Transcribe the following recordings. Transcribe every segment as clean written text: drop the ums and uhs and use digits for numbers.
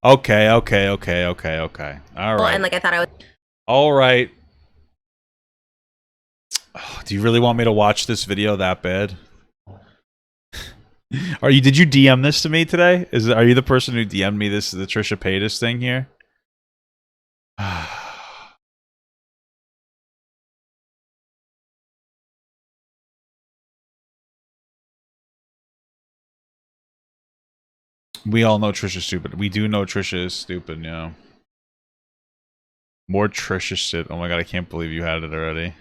Okay. All right. And like I thought I was. All right. Oh, do you really want me to watch this video that bad? Did you DM this to me today? Are you the person who DM'd me the Trisha Paytas thing here? We all know Trisha's stupid. We do know Trisha is stupid, yeah. More Trisha shit. Oh my god, I can't believe you had it already.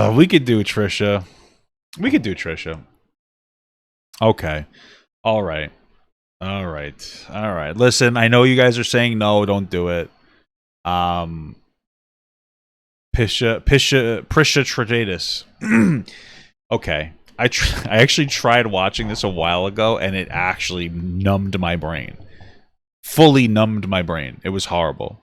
We could do Trisha. We could do Trisha. Okay. All right. Listen, I know you guys are saying no, don't do it. Trisha Paytas. Okay. I actually tried watching this a while ago, and it actually numbed my brain. Fully numbed my brain. It was horrible.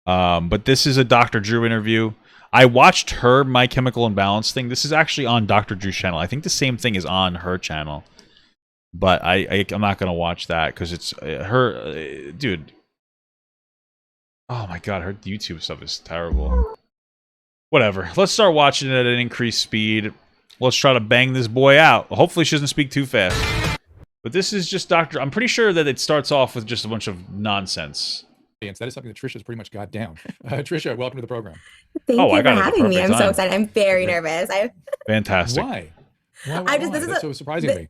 But this is a Dr. Drew interview. I watched her My Chemical Imbalance thing. This is actually on Dr. Drew's channel. I think the same thing is on her channel. But I'm not going to watch that because it's her... dude. Oh my god, her YouTube stuff is terrible. Whatever. Let's start watching it at an increased speed. Let's try to bang this boy out. Hopefully she doesn't speak too fast. But this is just Dr. I'm pretty sure that it starts off with just a bunch of nonsense. That is something that Trisha's pretty much got down. Trisha, welcome to the program. Thank you for having me. I'm so excited. I'm very nervous. Fantastic. Why? This is so surprising to me.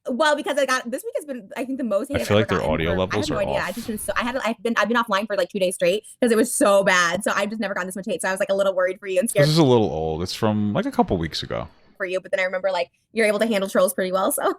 Well, because this week has been, I think, the most hate I feel like their audio levels are off. I've been offline for like 2 days straight because it was so bad. So I've just never gotten this much hate. So I was like a little worried for you and scared. This is a little old. It's from like a couple weeks ago. For you, but then I remember like you're able to handle trolls pretty well. So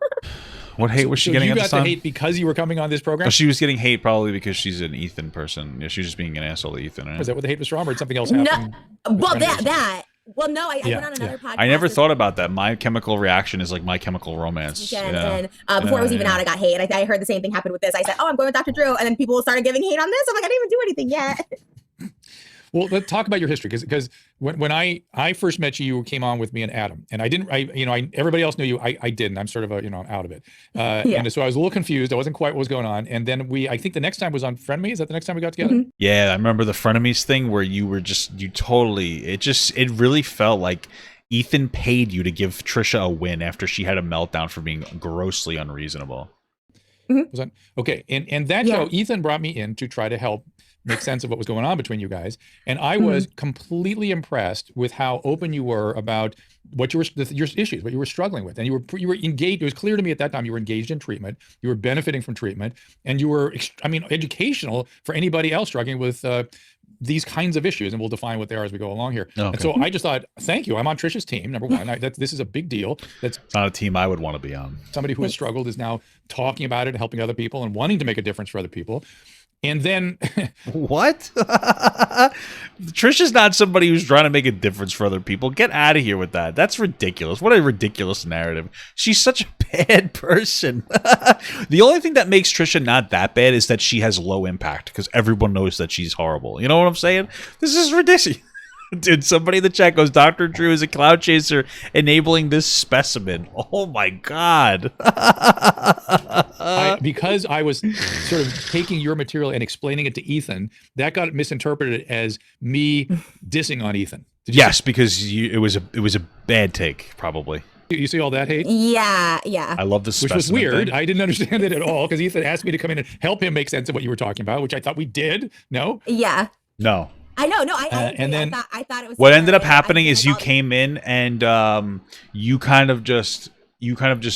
what hate was she getting? You at got the hate because you were coming on this program. Oh, she was getting hate probably because she's an Ethan person. Yeah, she was just being an asshole to Ethan. Right? Was that what the hate was from, or did something else happen? No, well that. Well, no, I went on another podcast. I never thought about that. My Chemical Reaction is like My Chemical Romance. And before it was even out, I got hate. I heard the same thing happened with this. I said, "Oh, I'm going with Dr. Drew," and then people started giving hate on this. I'm like, I didn't even do anything yet. Well, let's talk about your history because when I first met you came on with me and Adam, and everybody else knew you. I didn't. I'm sort of I'm out of it. And so I was a little confused. I wasn't quite what was going on. And then I think the next time was on Frenemies. Is that the next time we got together? Mm-hmm. Yeah, I remember the Frenemies thing where you were it really felt like Ethan paid you to give Trisha a win after she had a meltdown for being grossly unreasonable. Mm-hmm. Okay, and that show, Ethan brought me in to try to help make sense of what was going on between you guys, and I was completely impressed with how open you were about what your issues, what you were struggling with, and you were engaged. It was clear to me at that time you were engaged in treatment, you were benefiting from treatment, and you were, educational for anybody else struggling with these kinds of issues, and we'll define what they are as we go along here. Okay. And so I just thought, thank you. I'm on Trisha's team. Number one, this is a big deal. It's not a team I would want to be on. Somebody who has struggled is now talking about it, helping other people, and wanting to make a difference for other people. And then what? Trisha's not somebody who's trying to make a difference for other people. Get out of here with that. That's ridiculous. What a ridiculous narrative. She's such a bad person. The only thing that makes Trisha not that bad is that she has low impact because everyone knows that she's horrible. You know what I'm saying? This is ridiculous. Dude, somebody in the chat goes, Dr. Drew is a cloud chaser enabling this specimen. Oh my god. Because I was sort of taking your material and explaining it to Ethan, that got misinterpreted as me dissing on Ethan. Yes, because it was a bad take, probably. You see all that hate? Yeah. I love this specimen. Which was weird. Thing. I didn't understand it at all because Ethan asked me to come in and help him make sense of what you were talking about, which I thought we did. No? Yeah. No. I know, no, I thought it was. What ended up happening is you came in and you kind of just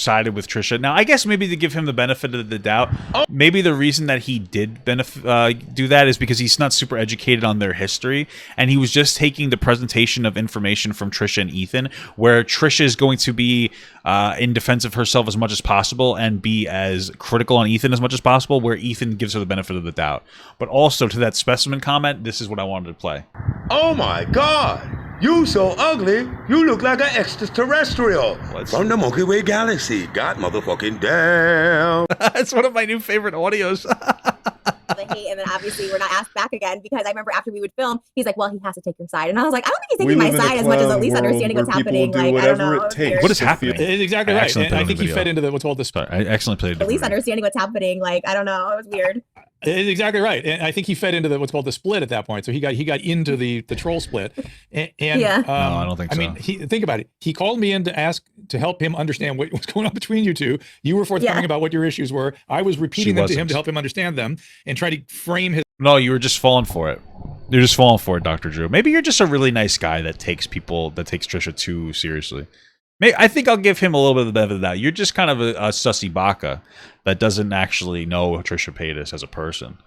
sided with Trisha. Now, I guess maybe to give him the benefit of the doubt, maybe the reason that he did do that is because he's not super educated on their history, and he was just taking the presentation of information from Trisha and Ethan, where Trisha is going to be in defense of herself as much as possible and be as critical on Ethan as much as possible, where Ethan gives her the benefit of the doubt. But also, to that specimen comment, this is what I wanted to play. Oh my God! You so ugly, you look like an extraterrestrial from the Milky Way galaxy. God motherfucking damn. It's one of my new favorite audios. The hate, and then obviously we're not asked back again because I remember after we would film, he's like, "Well, he has to take your side," and I was like, "I don't think he's taking my side as much as at least understanding what's happening." Like, I don't know. What is happening? It's exactly right. And I think he fed into what's called the. Sorry, I accidentally played it. At least understanding what's happening. Like, I don't know. It was weird. It's exactly right, and I think he fed into what's called the split at that point. So he got into the troll split, and no, I don't think so. I mean, think about it. He called me in to ask to help him understand what was going on between you two. You were forthcoming about what your issues were. I was repeating them to him to help him understand them and try to frame his. No, you were just falling for it. You're just falling for it, Dr. Drew. Maybe you're just a really nice guy that takes Trisha too seriously. I think I'll give him a little bit of the benefit of that. You're just kind of a sussy baka that doesn't actually know Trisha Paytas as a person.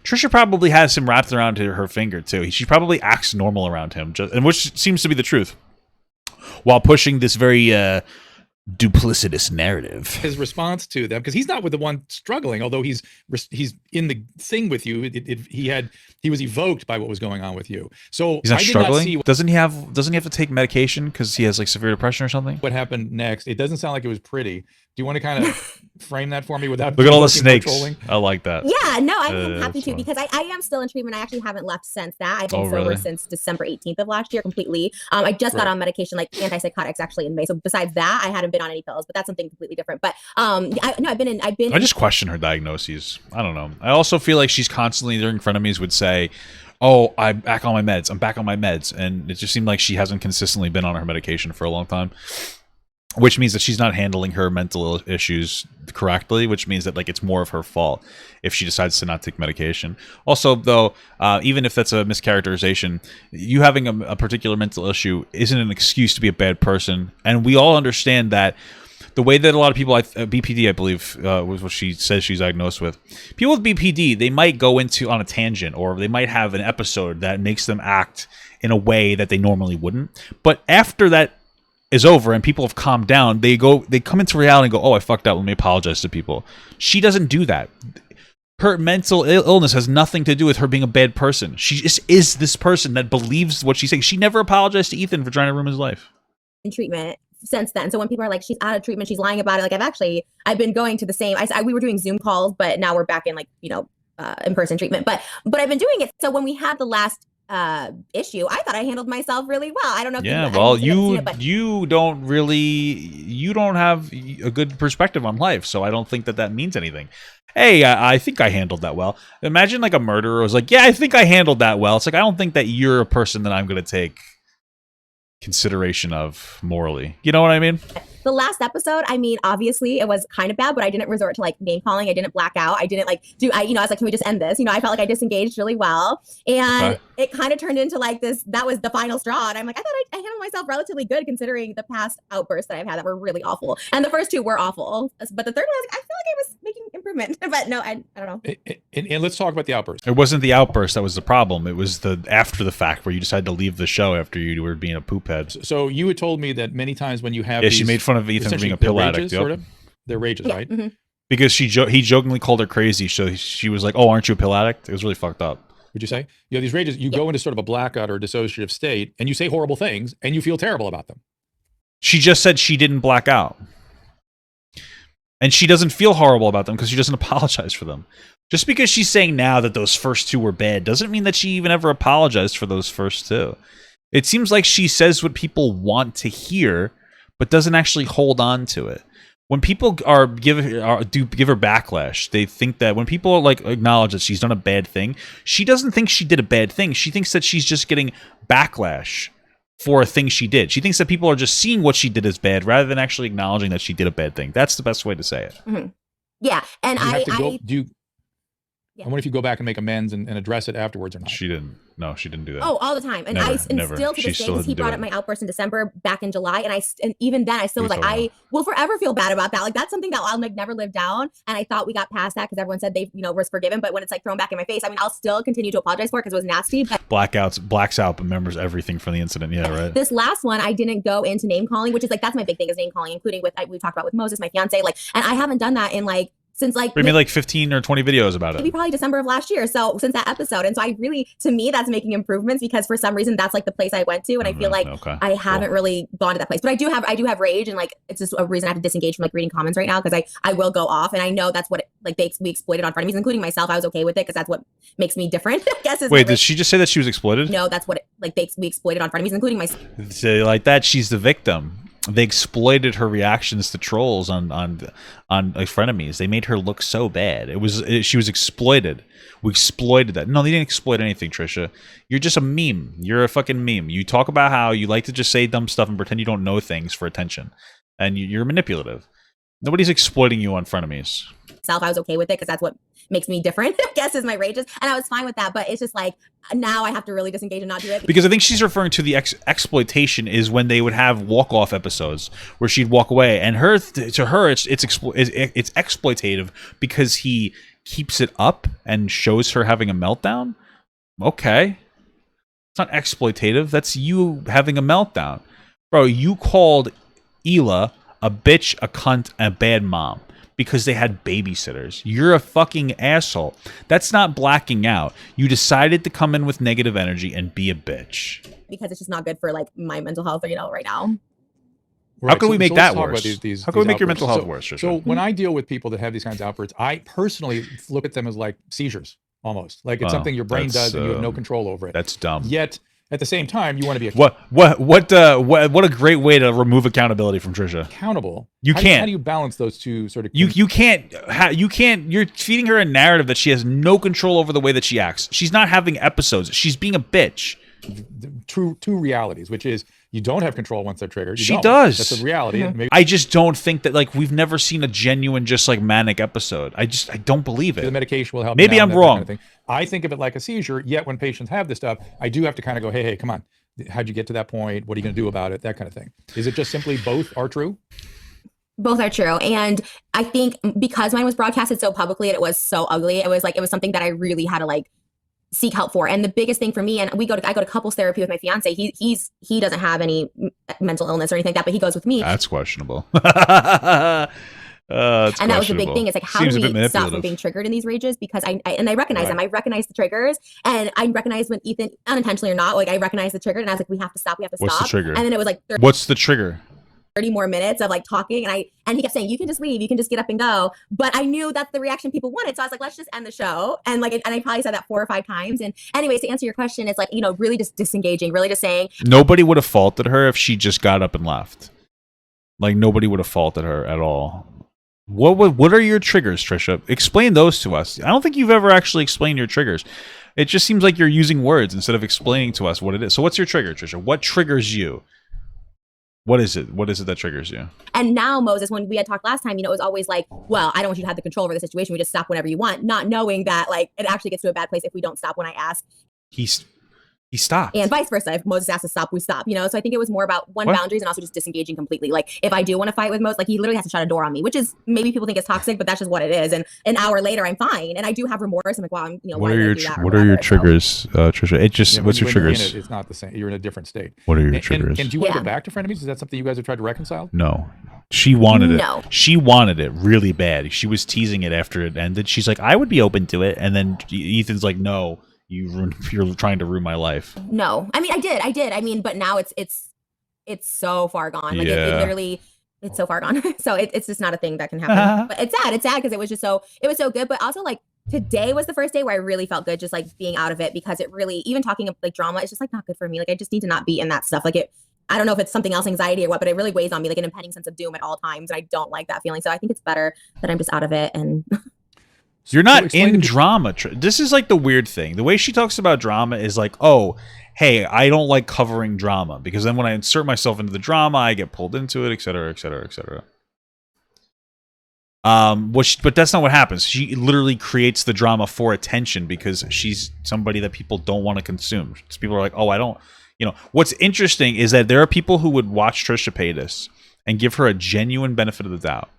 Trisha probably has him wrapped around her finger too. She probably acts normal around him, and which seems to be the truth, while pushing this very duplicitous narrative. His response to them, because he's not with the one struggling, although he's in the thing with you. He was evoked by what was going on with you. So he's not struggling. Doesn't he have to take medication because he has like severe depression or something? What happened next? It doesn't sound like it was pretty. Do you want to kind of frame that for me without look at all the snakes? I like that. Yeah, no, I'm happy to because I am still in treatment. I actually haven't left since that. I've been sober since December 18th of last year completely. I just got on medication like antipsychotics actually in May. So besides that, I hadn't been on any pills, but that's something completely different. But I just question her diagnoses. I don't know. I also feel like she's constantly during frenemies would say, "Oh, I'm back on my meds. I'm back on my meds," and it just seemed like she hasn't consistently been on her medication for a long time. Which means that she's not handling her mental issues correctly, which means that like it's more of her fault if she decides to not take medication. Also, though, even if that's a mischaracterization, you having a particular mental issue isn't an excuse to be a bad person. And we all understand that the way that a lot of people, BPD, I believe, was what she says she's diagnosed with. People with BPD, they might go on a tangent, or they might have an episode that makes them act in a way that they normally wouldn't. But after that is over and people have calmed down, they come into reality and go, "Oh, I fucked up. Let me apologize to people." She doesn't do that. Her mental illness has nothing to do with her being a bad person. She just is this person that believes what she's saying. She never apologized to Ethan for trying to ruin his life. In treatment since then. So when people are like, "She's out of treatment, she's lying about it," like I've been going to the same. We were doing Zoom calls, but now we're back in like in-person treatment. But I've been doing it. So when we had the last issue, I thought I handled myself really well. I don't know if you don't have a good perspective on life, so I don't think that means anything. Hey, I think I handled that well. Imagine like a murderer was like, "Yeah, I think I handled that well." It's like, I don't think that you're a person that I'm going to take consideration of morally. You know what I mean? The last episode, I mean, obviously it was kind of bad, but I didn't resort to like name calling. I didn't black out. I didn't I was like, "Can we just end this?" I felt like I disengaged really well. And it kind of turned into like this, that was the final straw. And I'm like, I thought I handled myself relatively good considering the past outbursts that I've had that were really awful. And the first two were awful. But the third one, I feel like I was making improvement. But no, I don't know. And let's talk about the outburst. It wasn't the outburst that was the problem. It was the after the fact where you decided to leave the show after you were being a poop head. So you had told me that many times when you have she made fun of Ethan for being a pill addict. Sort of. They're rages, right? Mm-hmm. Because he jokingly called her crazy, so she was like, "Oh, aren't you a pill addict?" It was really fucked up. Would you say? You have these rages, you go into sort of a blackout or dissociative state, and you say horrible things, and you feel terrible about them. She just said she didn't black out. And she doesn't feel horrible about them because she doesn't apologize for them. Just because she's saying now that those first two were bad doesn't mean that she even ever apologized for those first two. It seems like she says what people want to hear, but doesn't actually hold on to it. When people give her backlash, they think that when people like acknowledge that she's done a bad thing, she doesn't think she did a bad thing. She thinks that she's just getting backlash for a thing she did. She thinks that people are just seeing what she did as bad rather than actually acknowledging that she did a bad thing. That's the best way to say it. Mm-hmm. Yeah, and I wonder if you go back and make amends and address it afterwards or not. She didn't. No, she didn't do that. Oh, all the time. And never. Still to this day, because he brought up my outburst in December back in July. And even then I still was like, I will forever feel bad about that. Like that's something that I'll like never live down. And I thought we got past that because everyone said they, was forgiven. But when it's like thrown back in my face, I mean, I'll still continue to apologize for it because it was nasty. But blacks out, remembers everything from the incident. Yeah, right. This last one, I didn't go into name calling, which is like, that's my big thing is name calling, including with, we've talked about with Moses, my fiance, like, and I haven't done that in like since like maybe like 15 or 20 videos about it. Maybe probably December of last year. So since that episode. And so I really, to me, that's making improvements because for some reason that's like the place I went to. And I feel like I haven't really gone to that place. But I do have rage, and like it's just a reason I have to disengage from like reading comments right now because I will go off, and I know that's what we exploited on frenemies, including myself. I was okay with it because that's what makes me different. I guess. Wait, did she just say that she was exploited? No, that's what we exploited on frenemies, including myself. Say like that, she's the victim. They exploited her reactions to trolls on frenemies. They made her look so bad. She was exploited. We exploited that. No, they didn't exploit anything, Trisha. You're just a meme. You're a fucking meme. You talk about how you like to just say dumb stuff and pretend you don't know things for attention, and you're manipulative. Nobody's exploiting you on frenemies. I was okay with it because that's what makes me different, I guess, is my rages, and I was fine with that. But it's just like now I have to really disengage and not do it because I think she's referring to the exploitation is when they would have walk-off episodes where she'd walk away, and to her it's exploitative because he keeps it up and shows her having a meltdown. Okay, it's not exploitative. That's you having a meltdown, bro. You called Hila a bitch, a cunt, and a bad mom because they had babysitters. You're a fucking asshole. That's not blacking out. You decided to come in with negative energy and be a bitch. Because it's just not good for like my mental health, right now. Right. How can we make that worse? How can we make your mental health worse? So when I deal with people that have these kinds of outbursts, I personally look at them as like seizures, almost. Like it's something your brain does and you have no control over it. That's dumb. Yet at the same time, you want to be what a great way to remove accountability from Trisha. Accountable. You can't. How do you balance those two sort of? You can't. You're feeding her a narrative that she has no control over the way that she acts. She's not having episodes. She's being a bitch. Two realities, which is you don't have control once they're triggered. She does. That's a reality. Mm-hmm. Maybe I just don't think that like we've never seen a genuine just like manic episode. I don't believe it. The medication will help. Maybe I'm wrong. Kind of I think of it like a seizure. Yet when patients have this stuff, I do have to kind of go, hey, come on. How'd you get to that point? What are you going to do about it? That kind of thing. Is it just simply both are true? Both are true. And I think because mine was broadcasted so publicly and it was so ugly, it was something that I really had to like seek help for. And the biggest thing for me, and I go to couples therapy with my fiance. He doesn't have any mental illness or anything like that, but he goes with me. That's questionable. And that was the big thing. It's like, how do we stop from being triggered in these rages? Because I recognize them. I recognize the triggers, and I recognize when Ethan, unintentionally or not, like I recognize the trigger, and I was like, we have to stop. What's the trigger? And then it was like, what's the trigger? 30 more minutes of like talking, and he kept saying, you can just leave, you can just get up and go. But I knew that's the reaction people wanted, so I was like, let's just end the show. And I probably said that 4 or 5 times. And anyways, to answer your question, it's like, really just disengaging, really just saying. Nobody would have faulted her if she just got up and left. Like nobody would have faulted her at all. What are your triggers, Trisha? Explain those to us. I don't think you've ever actually explained your triggers. It just seems like you're using words instead of explaining to us what it is. So what's your trigger, Trisha? What triggers you? What is it? What is it that triggers you? And now, Moses, when we had talked last time, it was always like, well, I don't want you to have the control over the situation. We just stop whenever you want, not knowing that like it actually gets to a bad place if we don't stop when I ask. He stopped. And vice versa. If Moses asks to stop, we stop. So I think it was more about boundaries and also just disengaging completely. Like if I do want to fight with Moses, like he literally has to shut a door on me, which is maybe people think it's toxic, but that's just what it is. And an hour later, I'm fine. And I do have remorse. I'm like, wow, what are your triggers, Trisha? It just what's your triggers? It's not the same. You're in a different state. What are your triggers? And do you want to go back to frenemies? Is that something you guys have tried to reconcile? No. She wanted it. No. She wanted it really bad. She was teasing it after it ended. She's like, I would be open to it. And then Ethan's like, no. You're trying to ruin my life. No, I mean, I did. I mean, but now it's so far gone. Like it literally, it's so far gone. So it's just not a thing that can happen. But it's sad because it was so good. But also like today was the first day where I really felt good, just like being out of it, because it really, even talking of like drama, it's just like not good for me. Like I just need to not be in that stuff. Like I don't know if it's something else, anxiety or what, but it really weighs on me, like an impending sense of doom at all times. And I don't like that feeling. So I think it's better that I'm just out of it. And you're not in drama. This is like the weird thing. The way she talks about drama is like, oh, hey, I don't like covering drama because then when I insert myself into the drama, I get pulled into it, et cetera, et cetera, et cetera. But that's not what happens. She literally creates the drama for attention because she's somebody that people don't want to consume. People are like, oh, I don't. What's interesting is that there are people who would watch Trisha Paytas and give her a genuine benefit of the doubt.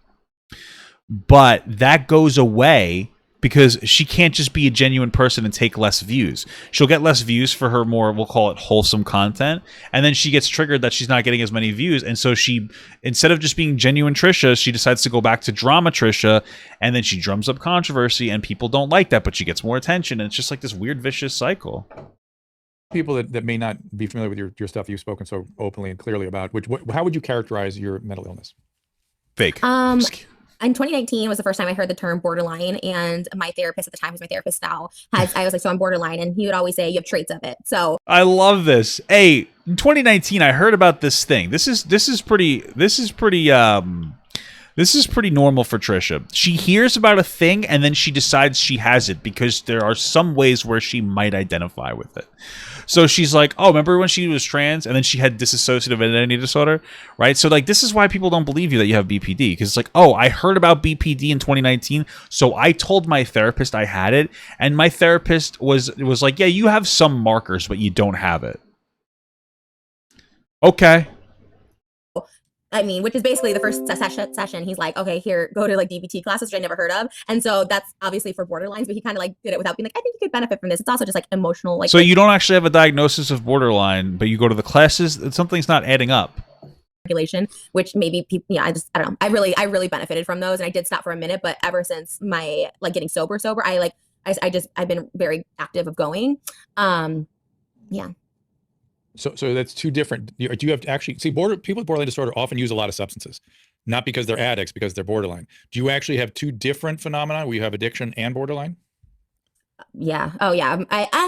But that goes away because she can't just be a genuine person and take less views. She'll get less views for her more, we'll call it wholesome content, and then she gets triggered that she's not getting as many views, and so she, instead of just being genuine Trisha, she decides to go back to drama Trisha, and then she drums up controversy, and people don't like that, but she gets more attention, and it's just like this weird vicious cycle. People that may not be familiar with your stuff you've spoken so openly and clearly about, how would you characterize your mental illness? Fake. In 2019 was the first time I heard the term borderline, and my therapist at the time, who's my therapist now, I was like, so I'm borderline, and he would always say you have traits of it. So I love this. Hey, in 2019 I heard about this thing. This is pretty normal for Trisha. She hears about a thing and then she decides she has it because there are some ways where she might identify with it. So she's like, oh, remember when she was trans and then she had dissociative identity disorder, right? So like, this is why people don't believe you that you have BPD, because it's like, oh, I heard about BPD in 2019, so I told my therapist I had it, and my therapist was like, yeah, you have some markers, but you don't have it. Okay. I mean, which is basically the first session. He's like, okay, here, go to like DBT classes, which I never heard of. And so that's obviously for borderlines, but he kind of like did it without being like, I think you could benefit from this. It's also just like emotional. Like, so you don't actually have a diagnosis of borderline, but you go to the classes, something's not adding up. Regulation, which maybe people, yeah, I don't know. I really benefited from those. And I did stop for a minute, but ever since my like getting sober, I've been very active of going. Yeah. So that's two different. Do you have to actually see people with borderline disorder often use a lot of substances, not because they're addicts, because they're borderline. Do you actually have two different phenomena where you have addiction and borderline? Yeah. Oh yeah.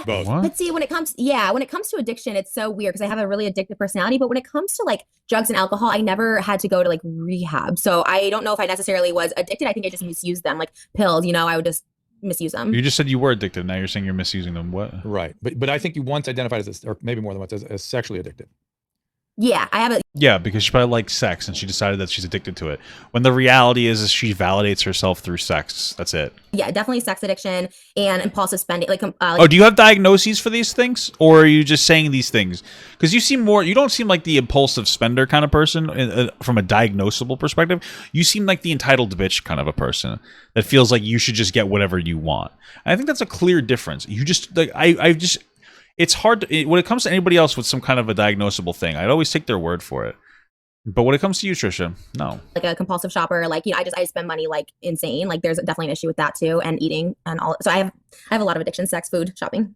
Both. But see, when it comes to addiction, it's so weird because I have a really addictive personality. But when it comes to like drugs and alcohol, I never had to go to like rehab. So I don't know if I necessarily was addicted. I think I just misused them, like pills. I would just misuse them. You just said you were addicted. Now you're saying you're misusing them. What? Right. But I think you once identified as, or maybe more than once, as sexually addicted. Yeah, I have a. Yeah, because she probably likes sex and she decided that she's addicted to it. When the reality is she validates herself through sex. That's it. Yeah, definitely sex addiction and impulsive spending. Oh, do you have diagnoses for these things, or are you just saying these things? Because you don't seem like the impulsive spender kind of person from a diagnosable perspective. You seem like the entitled bitch kind of a person that feels like you should just get whatever you want. And I think that's a clear difference. You just like it's hard to, when it comes to anybody else with some kind of a diagnosable thing, I'd always take their word for it. But when it comes to you, Trisha, no. Like a compulsive shopper, I spend money like insane. Like there's definitely an issue with that too, and eating and all. So I have a lot of addiction: sex, food, shopping.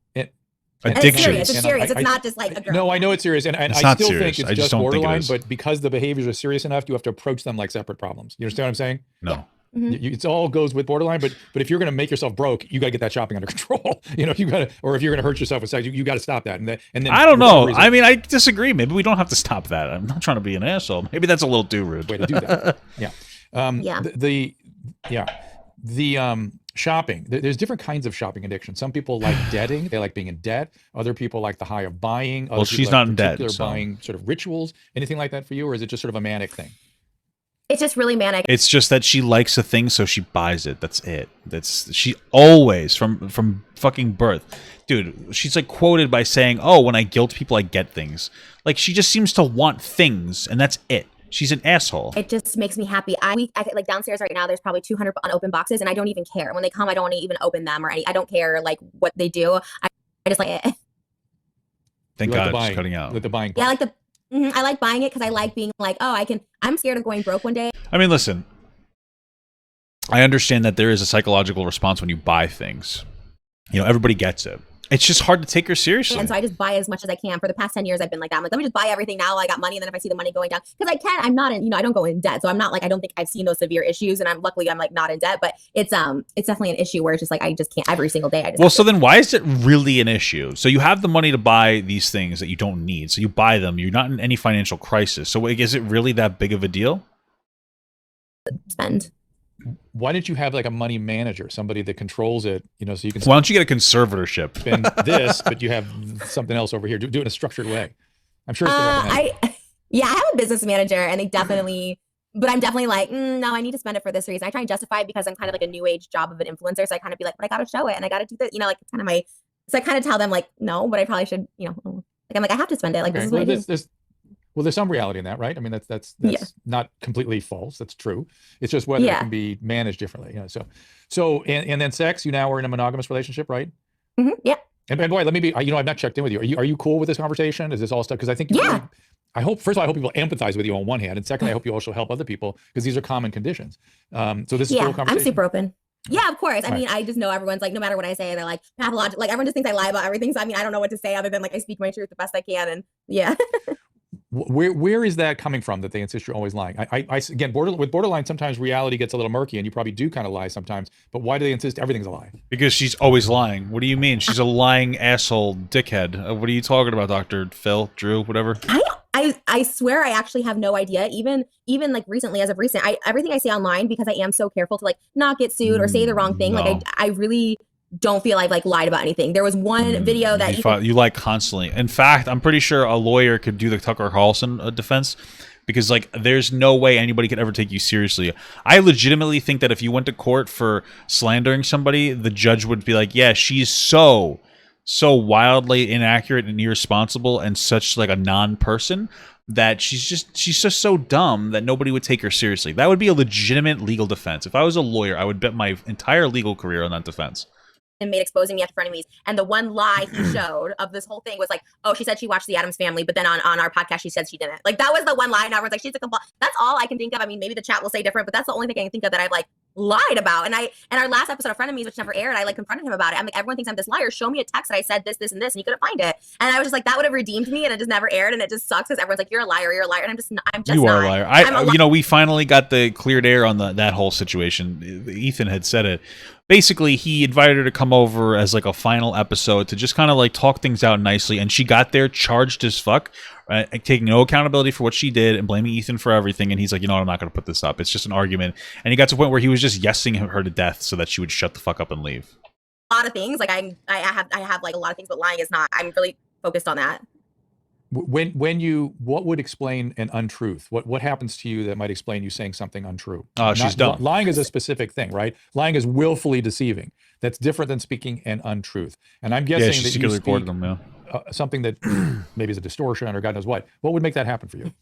Addiction. It's serious. It's not just like a girl. No, I know it's serious, and I still think it's just borderline. But because the behaviors are serious enough, you have to approach them like separate problems. You understand what I'm saying? No. Mm-hmm. It all goes with borderline, but if you're going to make yourself broke, you got to get that shopping under control. You got to, or if you're going to hurt yourself with sex, you got to stop that. And then I don't know. I mean, I disagree. Maybe we don't have to stop that. I'm not trying to be an asshole. Maybe that's a little too rude. Way to do that. Yeah. The shopping. There's different kinds of shopping addiction. Some people like debting. They like being in debt. Other people like the high of buying. Well, she's not in debt. So. Buying sort of rituals. Anything like that for you, or is it just sort of a manic thing? It's just really manic. It's just that she likes a thing, so she buys it. That's it. She always from fucking birth, dude. She's like quoted by saying, "Oh, when I guilt people, I get things." Like she just seems to want things, and that's it. She's an asshole. It just makes me happy. I like downstairs right now. There's probably 200 unopened boxes, and I don't even care when they come. I don't want to even open them or any. I don't care like what they do. I just like it. Thank God it's cutting out. With the buying. Yeah, I like the. I like buying it because I like being like, oh, I'm scared of going broke one day. I mean, listen, I understand that there is a psychological response when you buy things. Everybody gets it. It's just hard to take her seriously. And so I just buy as much as I can. For the past 10 years, I've been like that. I'm like, let me just buy everything now. I got money. And then if I see the money going down, because I can, I'm not in, I don't go in debt. So I'm not like, I don't think I've seen those severe issues. And I'm like not in debt, but it's definitely an issue where it's just like, I just can't every single day. So then why is it really an issue? So you have the money to buy these things that you don't need. So you buy them. You're not in any financial crisis. So is it really that big of a deal? Spend. Why didn't you have like a money manager, somebody that controls it, so you can... Why don't you get a conservatorship? Spend this, but you have something else over here. Do it in a structured way. I'm sure it's I have a business manager, and they definitely... But I'm definitely like, no, I need to spend it for this reason. I try and justify it because I'm kind of like a new age job of an influencer. So I kind of be like, but I got to show it, and I got to do this, like kind of so I kind of tell them like, no, but I probably should, like I'm like, I have to spend it. Like this is what I do. Well, there's some reality in that, right? I mean, that's not completely false. That's true. It's just whether it can be managed differently. So and then sex. You now are in a monogamous relationship, right? Yeah. And boy, let me be. I've not checked in with you. Are you cool with this conversation? Is this all stuff? Because I think I hope, first of all, I hope people empathize with you on one hand, and secondly, I hope you also help other people because these are common conditions. So this is cool conversation. I'm super open. Yeah, of course. I mean, I just know everyone's like, no matter what I say, they're like pathological. Like everyone just thinks I lie about everything. So I mean, I don't know what to say other than like I speak my truth the best I can, and yeah. Where is that coming from that they insist you're always lying? I again, with borderline, sometimes reality gets a little murky and you probably do kind of lie sometimes, but why do they insist everything's a lie? Because she's always lying. What do you mean? She's a lying asshole dickhead. What are you talking about, Dr. Phil, Drew, whatever? I swear I actually have no idea. Even like recently, as of recent, everything I say online, because I am so careful to like not get sued or say the wrong thing. No. Like I really don't feel I've like lied about anything. There was one video that you lie constantly. In fact, I'm pretty sure a lawyer could do the Tucker Carlson defense, because like there's no way anybody could ever take you seriously. I legitimately think that if you went to court for slandering somebody, the judge would be like, yeah, she's so wildly inaccurate and irresponsible and such like a non-person that she's just so dumb that nobody would take her seriously. That would be a legitimate legal defense. If I was a lawyer, I would bet my entire legal career on that defense. And made exposing me after frenemies. And the one lie he showed of this whole thing was like, oh, she said she watched The Addams Family, but then on our podcast she said she didn't. Like that was the one lie, and everyone's like, she's a complot. That's all I can think of. I mean, maybe the chat will say different, but that's the only thing I can think of that I've like lied about. And our last episode of Frenemies, which never aired, I like confronted him about it. I'm like, everyone thinks I'm this liar. Show me a text that I said this, and this, and he couldn't find it. And I was just like, that would have redeemed me, and it just never aired, and it just sucks because everyone's like, you're a liar, and I'm just you are a liar. We finally got the cleared air on that whole situation. Ethan had said it. Basically, he invited her to come over as like a final episode to just kind of like talk things out nicely, and she got there charged as fuck, taking no accountability for what she did and blaming Ethan for everything. And he's like, you know what, I'm not going to put this up. It's just an argument. And he got to a point where he was just yesing her to death so that she would shut the fuck up and leave. A lot of things, like I have like a lot of things, but lying is not. I'm really focused on that. What would explain an untruth? What happens to you that might explain you saying something untrue? She's dumb. Lying is a specific thing, right? Lying is willfully deceiving. That's different than speaking an untruth. And I'm guessing that you speak something that maybe is a distortion or God knows what. What would make that happen for you?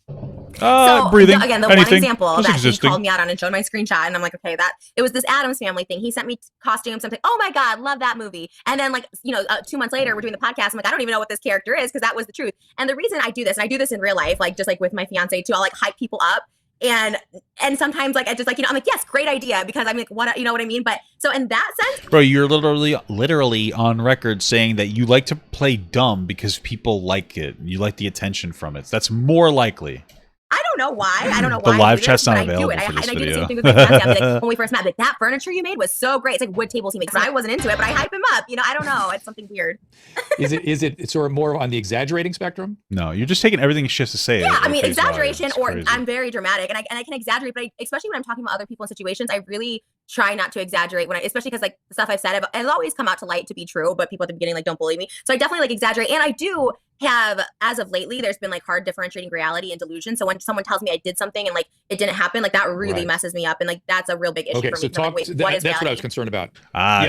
Breathing. Again, the one example that he called me out on and showed my screenshot, and I'm like, okay, that it was this Addams Family thing. He sent me costumes. I'm like, oh my God, love that movie. And then like 2 months later, we're doing the podcast. I'm like, I don't even know what this character is because that was the truth. And the reason I do this, and I do this in real life, like just like with my fiance too, I'll like hype people up. And sometimes like I just like, I'm like, yes, great idea, because I'm like, what, you know what I mean? But so in that sense, bro, you're literally on record saying that you like to play dumb because people like it. You like the attention from it. That's more likely. I don't know why. The live chat's not available for this I video. do the same thing with my fiance. I'm like, when we first met, like that furniture you made was so great. It's like wood tables he makes. I wasn't into it, but I hype him up. I don't know. It's something weird. Is it sort of more on the exaggerating spectrum? No, you're just taking everything she has to say. Yeah, I mean, exaggeration, or crazy. I'm very dramatic, and I can exaggerate, but especially when I'm talking about other people in situations, I really try not to exaggerate especially because like the stuff I've said has always come out to light to be true, but people at the beginning like don't believe me. So I definitely like exaggerate, and I do have, as of lately, there's been like hard differentiating reality and delusion. So when someone tells me I did something and like it didn't happen, like that really messes me up, and like that's a real big issue for me. That's what I was concerned about.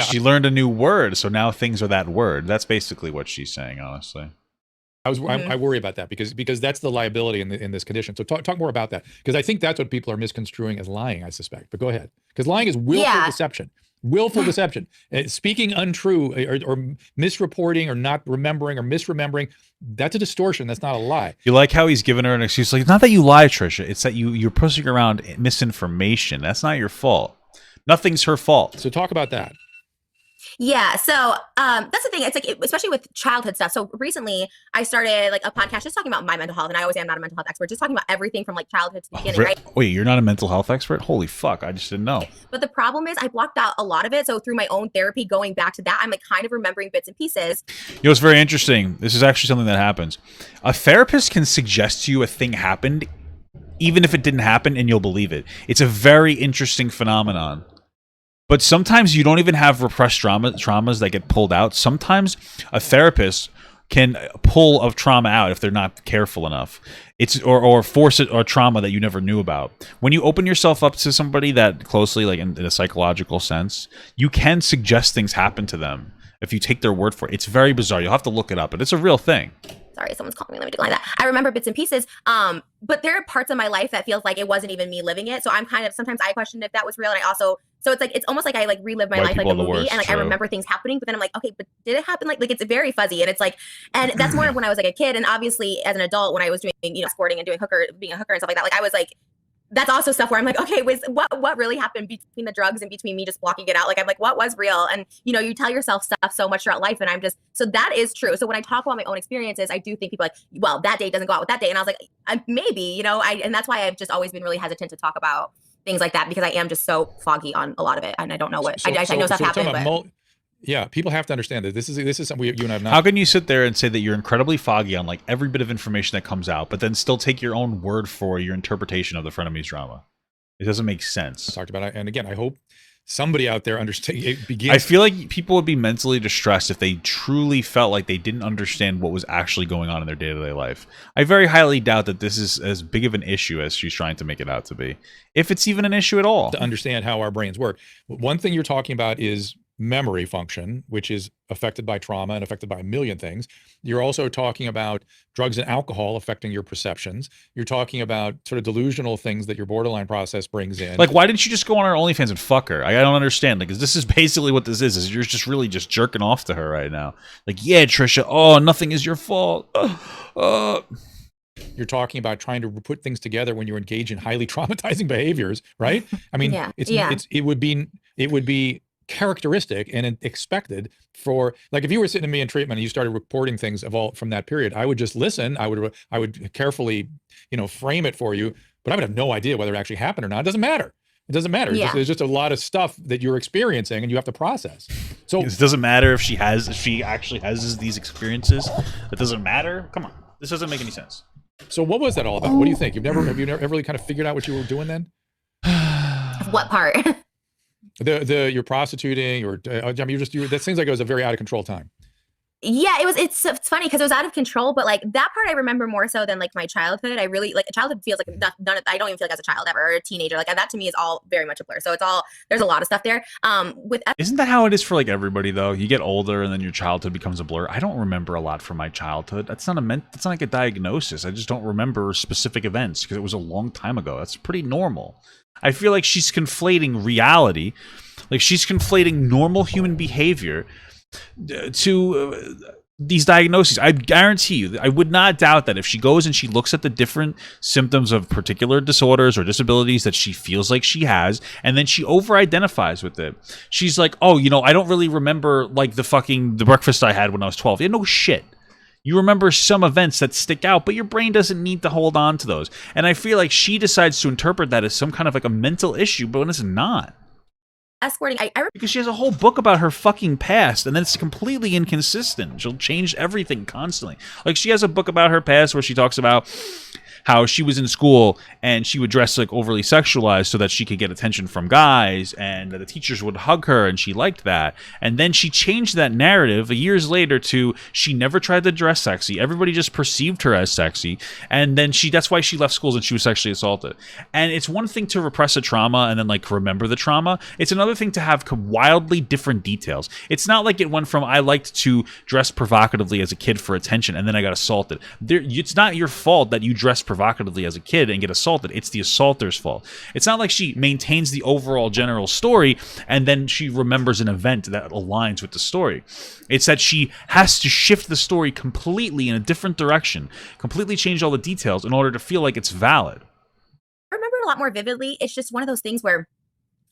She learned a new word, so now things are that word. That's basically what she's saying, honestly. I worry about that because that's the liability in this condition. So talk more about that, because I think that's what people are misconstruing as lying, I suspect. But go ahead, because lying is willful deception. Willful deception, speaking untrue or misreporting or not remembering or misremembering. That's a distortion. That's not a lie. You like how he's giving her an excuse? Like, it's not that you lie, Trisha. It's that you're pushing around misinformation. That's not your fault. Nothing's her fault. So talk about that. Yeah, so that's the thing. It's like, especially with childhood stuff. So recently, I started like a podcast just talking about my mental health, and I always am not a mental health expert. Just talking about everything from like childhood to the beginning, right? Wait, you're not a mental health expert? Holy fuck! I just didn't know. But the problem is, I blocked out a lot of it. So through my own therapy, going back to that, I'm like kind of remembering bits and pieces. It's very interesting. This is actually something that happens. A therapist can suggest to you a thing happened, even if it didn't happen, and you'll believe it. It's a very interesting phenomenon. But sometimes you don't even have repressed traumas that get pulled out. Sometimes a therapist can pull a trauma out if they're not careful enough. Or force it or trauma that you never knew about. When you open yourself up to somebody that closely, like in a psychological sense, you can suggest things happen to them if you take their word for it. It's very bizarre. You'll have to look it up, but it's a real thing. Sorry, someone's calling me. Let me decline that. I remember bits and pieces. But there are parts of my life that feels like it wasn't even me living it. So I'm kind of, sometimes I question if that was real. And I also, so it's like, it's almost like I like relive my life like a movie. Worst, and like true. I remember things happening, but then I'm like, okay, but did it happen? Like it's very fuzzy. And it's like, and that's more of when I was like a kid. And obviously as an adult, when I was doing, sporting and doing being a hooker and stuff like that, like I was like, that's also stuff where I'm like, okay, what really happened between the drugs and between me just blocking it out? Like, I'm like, what was real? And, you tell yourself stuff so much throughout life. And I'm just, so that is true. So when I talk about my own experiences, I do think people are like, well, that day doesn't go out with that day. And I was like, maybe, and that's why I've just always been really hesitant to talk about things like that, because I am just so foggy on a lot of it. And I don't know what, I know stuff happened, but. Yeah, people have to understand that this is something you and I have not. How can you sit there and say that you're incredibly foggy on like every bit of information that comes out, but then still take your own word for your interpretation of the frenemies drama? It doesn't make sense. I talked about it, and again, I hope somebody out there understands. I feel like people would be mentally distressed if they truly felt like they didn't understand what was actually going on in their day-to-day life. I very highly doubt that this is as big of an issue as she's trying to make it out to be, if it's even an issue at all. To understand how our brains work. One thing you're talking about is memory function, which is affected by trauma and affected by a million things. You're also talking about drugs and alcohol affecting your perceptions. You're talking about sort of delusional things that your borderline process brings in. Like, why didn't you just go on our OnlyFans and fuck her? I don't understand. Like, 'cause this is basically what this is you're just really just jerking off to her right now. Like, yeah, Trisha, oh, nothing is your fault. You're talking about trying to put things together when you engage in highly traumatizing behaviors, right? I mean, it would be characteristic and expected for, like, if you were sitting to me in treatment and you started reporting things from that period, I would just listen. I would carefully, frame it for you, but I would have no idea whether it actually happened or not. It doesn't matter. It doesn't matter. Yeah. There's just a lot of stuff that you're experiencing and you have to process. So it doesn't matter if she actually has these experiences. It doesn't matter. Come on, this doesn't make any sense. So what was that all about? What do you think? Have you never really kind of figured out what you were doing then? What part? You're prostituting, or that seems like it was a very out of control time. Yeah, it's funny because it was out of control, but like that part I remember more so than like my childhood. I really like childhood feels like none of, I don't even feel like as a child ever, or a teenager. Like that to me is all very much a blur. So there's a lot of stuff there. Isn't that how it is for like everybody though? You get older and then your childhood becomes a blur. I don't remember a lot from my childhood. That's not like a diagnosis. I just don't remember specific events because it was a long time ago. That's pretty normal. I feel like she's conflating reality, like she's conflating normal human behavior to these diagnoses. I guarantee you, I would not doubt that if she goes and she looks at the different symptoms of particular disorders or disabilities that she feels like she has, and then she over-identifies with it. She's like, oh, I don't really remember like the breakfast I had when I was 12. Yeah, no shit. You remember some events that stick out, but your brain doesn't need to hold on to those. And I feel like she decides to interpret that as some kind of like a mental issue, but when it's not. Escorting, because she has a whole book about her fucking past, and then it's completely inconsistent. She'll change everything constantly. Like, she has a book about her past where she talks about how she was in school and she would dress like overly sexualized so that she could get attention from guys, and the teachers would hug her and she liked that. And then she changed that narrative years later to she never tried to dress sexy. Everybody just perceived her as sexy. And then that's why she left schools and she was sexually assaulted. And it's one thing to repress a trauma and then like remember the trauma. It's another thing to have wildly different details. It's not like it went from I liked to dress provocatively as a kid for attention and then I got assaulted. It's not your fault that you dress provocatively as a kid and get assaulted. It's the assaulter's fault. It's not like she maintains the overall general story and then she remembers an event that aligns with the story. It's that she has to shift the story completely in a different direction, completely change all the details in order to feel like it's valid. I remember it a lot more vividly. It's just one of those things where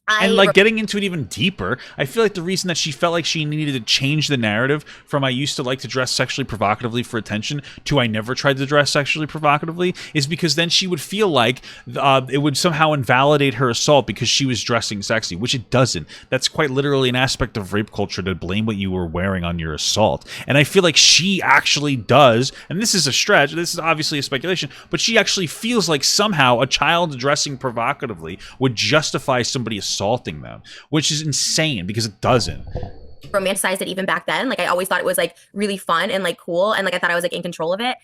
and like getting into it even deeper, I feel like the reason that she felt like she needed to change the narrative from I used to like to dress sexually provocatively for attention to I never tried to dress sexually provocatively is because then she would feel like it would somehow invalidate her assault because she was dressing sexy, which it doesn't. That's quite literally an aspect of rape culture to blame what you were wearing on your assault. And I feel like she actually does, and this is a stretch, this is obviously a speculation, but she actually feels like somehow a child dressing provocatively would justify somebody assaulting them, which is insane because it doesn't. Romanticized it even back then. Like I always thought it was like really fun and like cool, and like I thought I was like in control of it.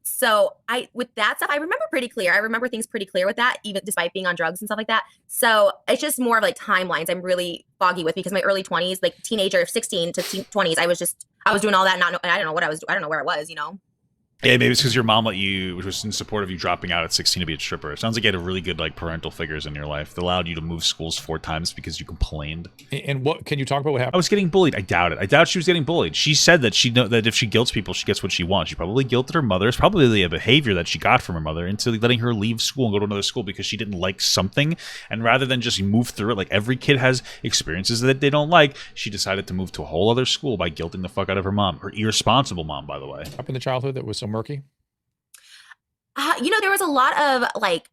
So with that stuff I remember pretty clear. I remember things pretty clear with that, even despite being on drugs and stuff like that. So it's just more of like timelines I'm really foggy with, because my early 20s, like teenager 16 to 20s, I was doing all that, I don't know what I was doing. I don't know where I was, Yeah, maybe it's because your mom was in support of you dropping out at 16 to be a stripper. It sounds like you had a really good like parental figures in your life that allowed you to move schools 4 times because you complained. And what can you talk about what happened? I was getting bullied. I doubt it. I doubt she was getting bullied. She said that that if she guilts people, she gets what she wants. She probably guilted her mother. It's probably a behavior that she got from her mother into letting her leave school and go to another school because she didn't like something. And rather than just move through it, like every kid has experiences that they don't like, she decided to move to a whole other school by guilting the fuck out of her mom. Her irresponsible mom, by the way. Up in the childhood that was so murky? There was a lot of like,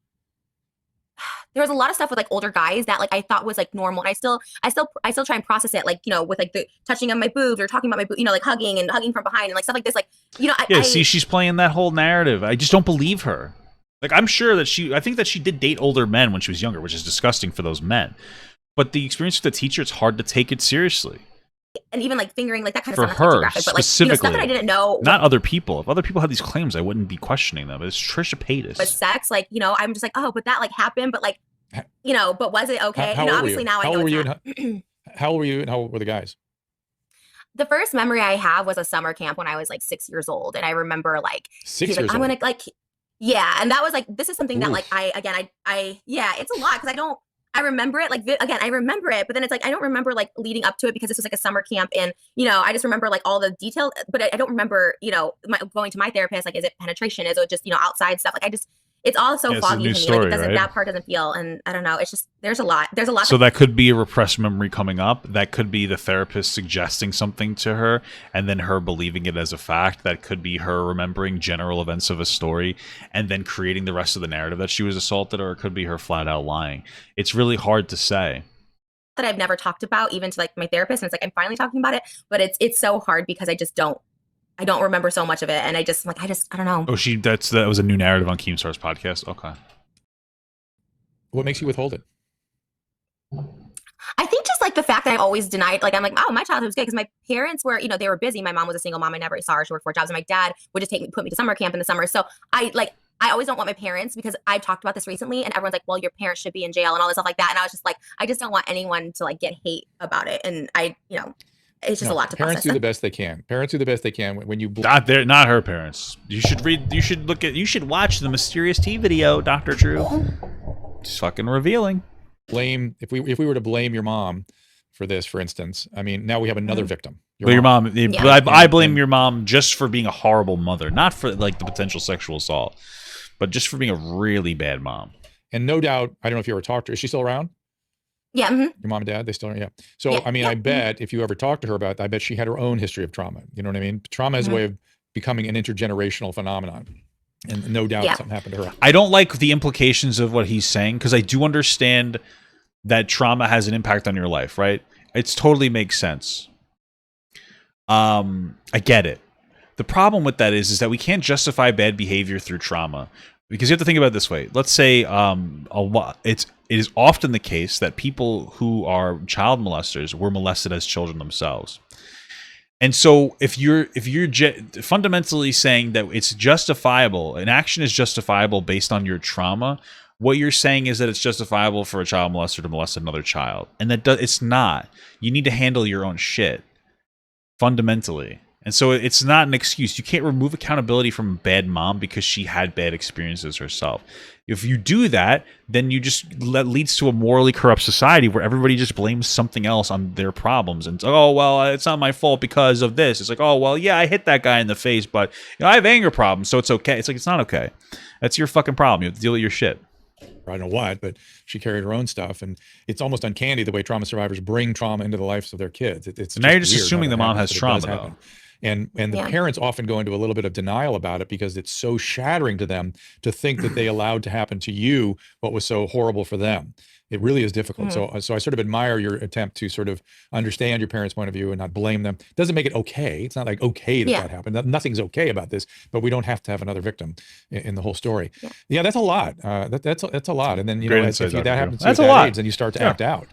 there was a lot of stuff with like older guys that like I thought was like normal, and I still try and process it, like, with like the touching on my boobs or talking about my boobs, like hugging from behind and like stuff like this, like, see, she's playing that whole narrative. I just don't believe her. Like, I'm sure that I think that she did date older men when she was younger, which is disgusting for those men. But the experience with the teacher, it's hard to take it seriously. And even like fingering, like that kind for of stuff. For her, graphic, but, specifically. stuff that I didn't know. Not other people. If other people had these claims, I wouldn't be questioning them. But it's Trisha Paytas. But sex, like, I'm just like, oh, but that like happened, but like, but was it okay? How obviously now I know how old were you and how old were the guys? The first memory I have was a summer camp when I was like 6 years old. And I remember like, 6 years old. I'm gonna like, yeah. And that was like, this is something that like, yeah, it's a lot. Cause I remember it, like, again, I remember it, but then it's like, I don't remember like leading up to it because this was like a summer camp, and, I just remember like all the detail, but I don't remember, going to my therapist, like, is it penetration? Is it just, outside stuff? Like, it's all so foggy to me. Story, like, it doesn't, right? That part doesn't feel, and I don't know. It's just, there's a lot. So that could be a repressed memory coming up. That could be the therapist suggesting something to her and then her believing it as a fact. That could be her remembering general events of a story and then creating the rest of the narrative that she was assaulted, or it could be her flat out lying. It's really hard to say. That I've never talked about even to like my therapist, and it's like, I'm finally talking about it, but it's so hard because I don't remember so much of it, and I don't know. Oh, that was a new narrative on Keemstar's podcast. Okay. What makes you withhold it? I think just like the fact that I always denied, like, I'm like, oh, my childhood was good because my parents were, they were busy. My mom was a single mom. I never saw her. She worked 4 jobs, and my dad would just put me to summer camp in the summer. So I always don't want my parents, because I've talked about this recently, and everyone's like, well, your parents should be in jail and all this stuff like that. And I was just like, I just don't want anyone to like get hate about it. And it's just a lot to parents process. do the best they can. Parents do the best they can when you not her parents. You should watch the Mysterious Tea video, Dr. Drew. It's fucking revealing. If we were to blame your mom for this, for instance, I mean, now we have another victim. Your mom. I blame your mom just for being a horrible mother, not for like the potential sexual assault, but just for being a really bad mom. And no doubt, I don't know if you ever talked to her. Is she still around? Yeah. Mm-hmm. Your mom and dad, they still are. Yeah. So, I mean, I bet if you ever talked to her about that, I bet she had her own history of trauma. You know what I mean? Trauma is a way of becoming an intergenerational phenomenon. And no doubt something happened to her. I don't like the implications of what he's saying, because I do understand that trauma has an impact on your life, right? It's totally makes sense. I get it. The problem with that is that we can't justify bad behavior through trauma, because you have to think about it this way. Let's say it is often the case that people who are child molesters were molested as children themselves. And so if you're fundamentally saying that it's justifiable, an action is justifiable based on your trauma, what you're saying is that it's justifiable for a child molester to molest another child. And it's not. You need to handle your own shit, fundamentally. And so it's not an excuse. You can't remove accountability from a bad mom because she had bad experiences herself. If you do that, then that leads to a morally corrupt society where everybody just blames something else on their problems. And oh, well, it's not my fault because of this. It's like, oh, well, yeah, I hit that guy in the face, but I have anger problems, so it's okay. It's like, it's not okay. That's your fucking problem. You have to deal with your shit. I don't know what, but she carried her own stuff, and it's almost uncanny the way trauma survivors bring trauma into the lives of their kids. It's now you're just assuming the mom has trauma, though. And the parents often go into a little bit of denial about it because it's so shattering to them to think that they allowed to happen to you what was so horrible for them. It really is difficult. So I sort of admire your attempt to sort of understand your parents' point of view and not blame them. It doesn't make it okay. It's not like okay that happened. Nothing's okay about this, but we don't have to have another victim in the whole story. Yeah, that's a lot. That's a lot. And then if that happens to you at that age, then you start to act out.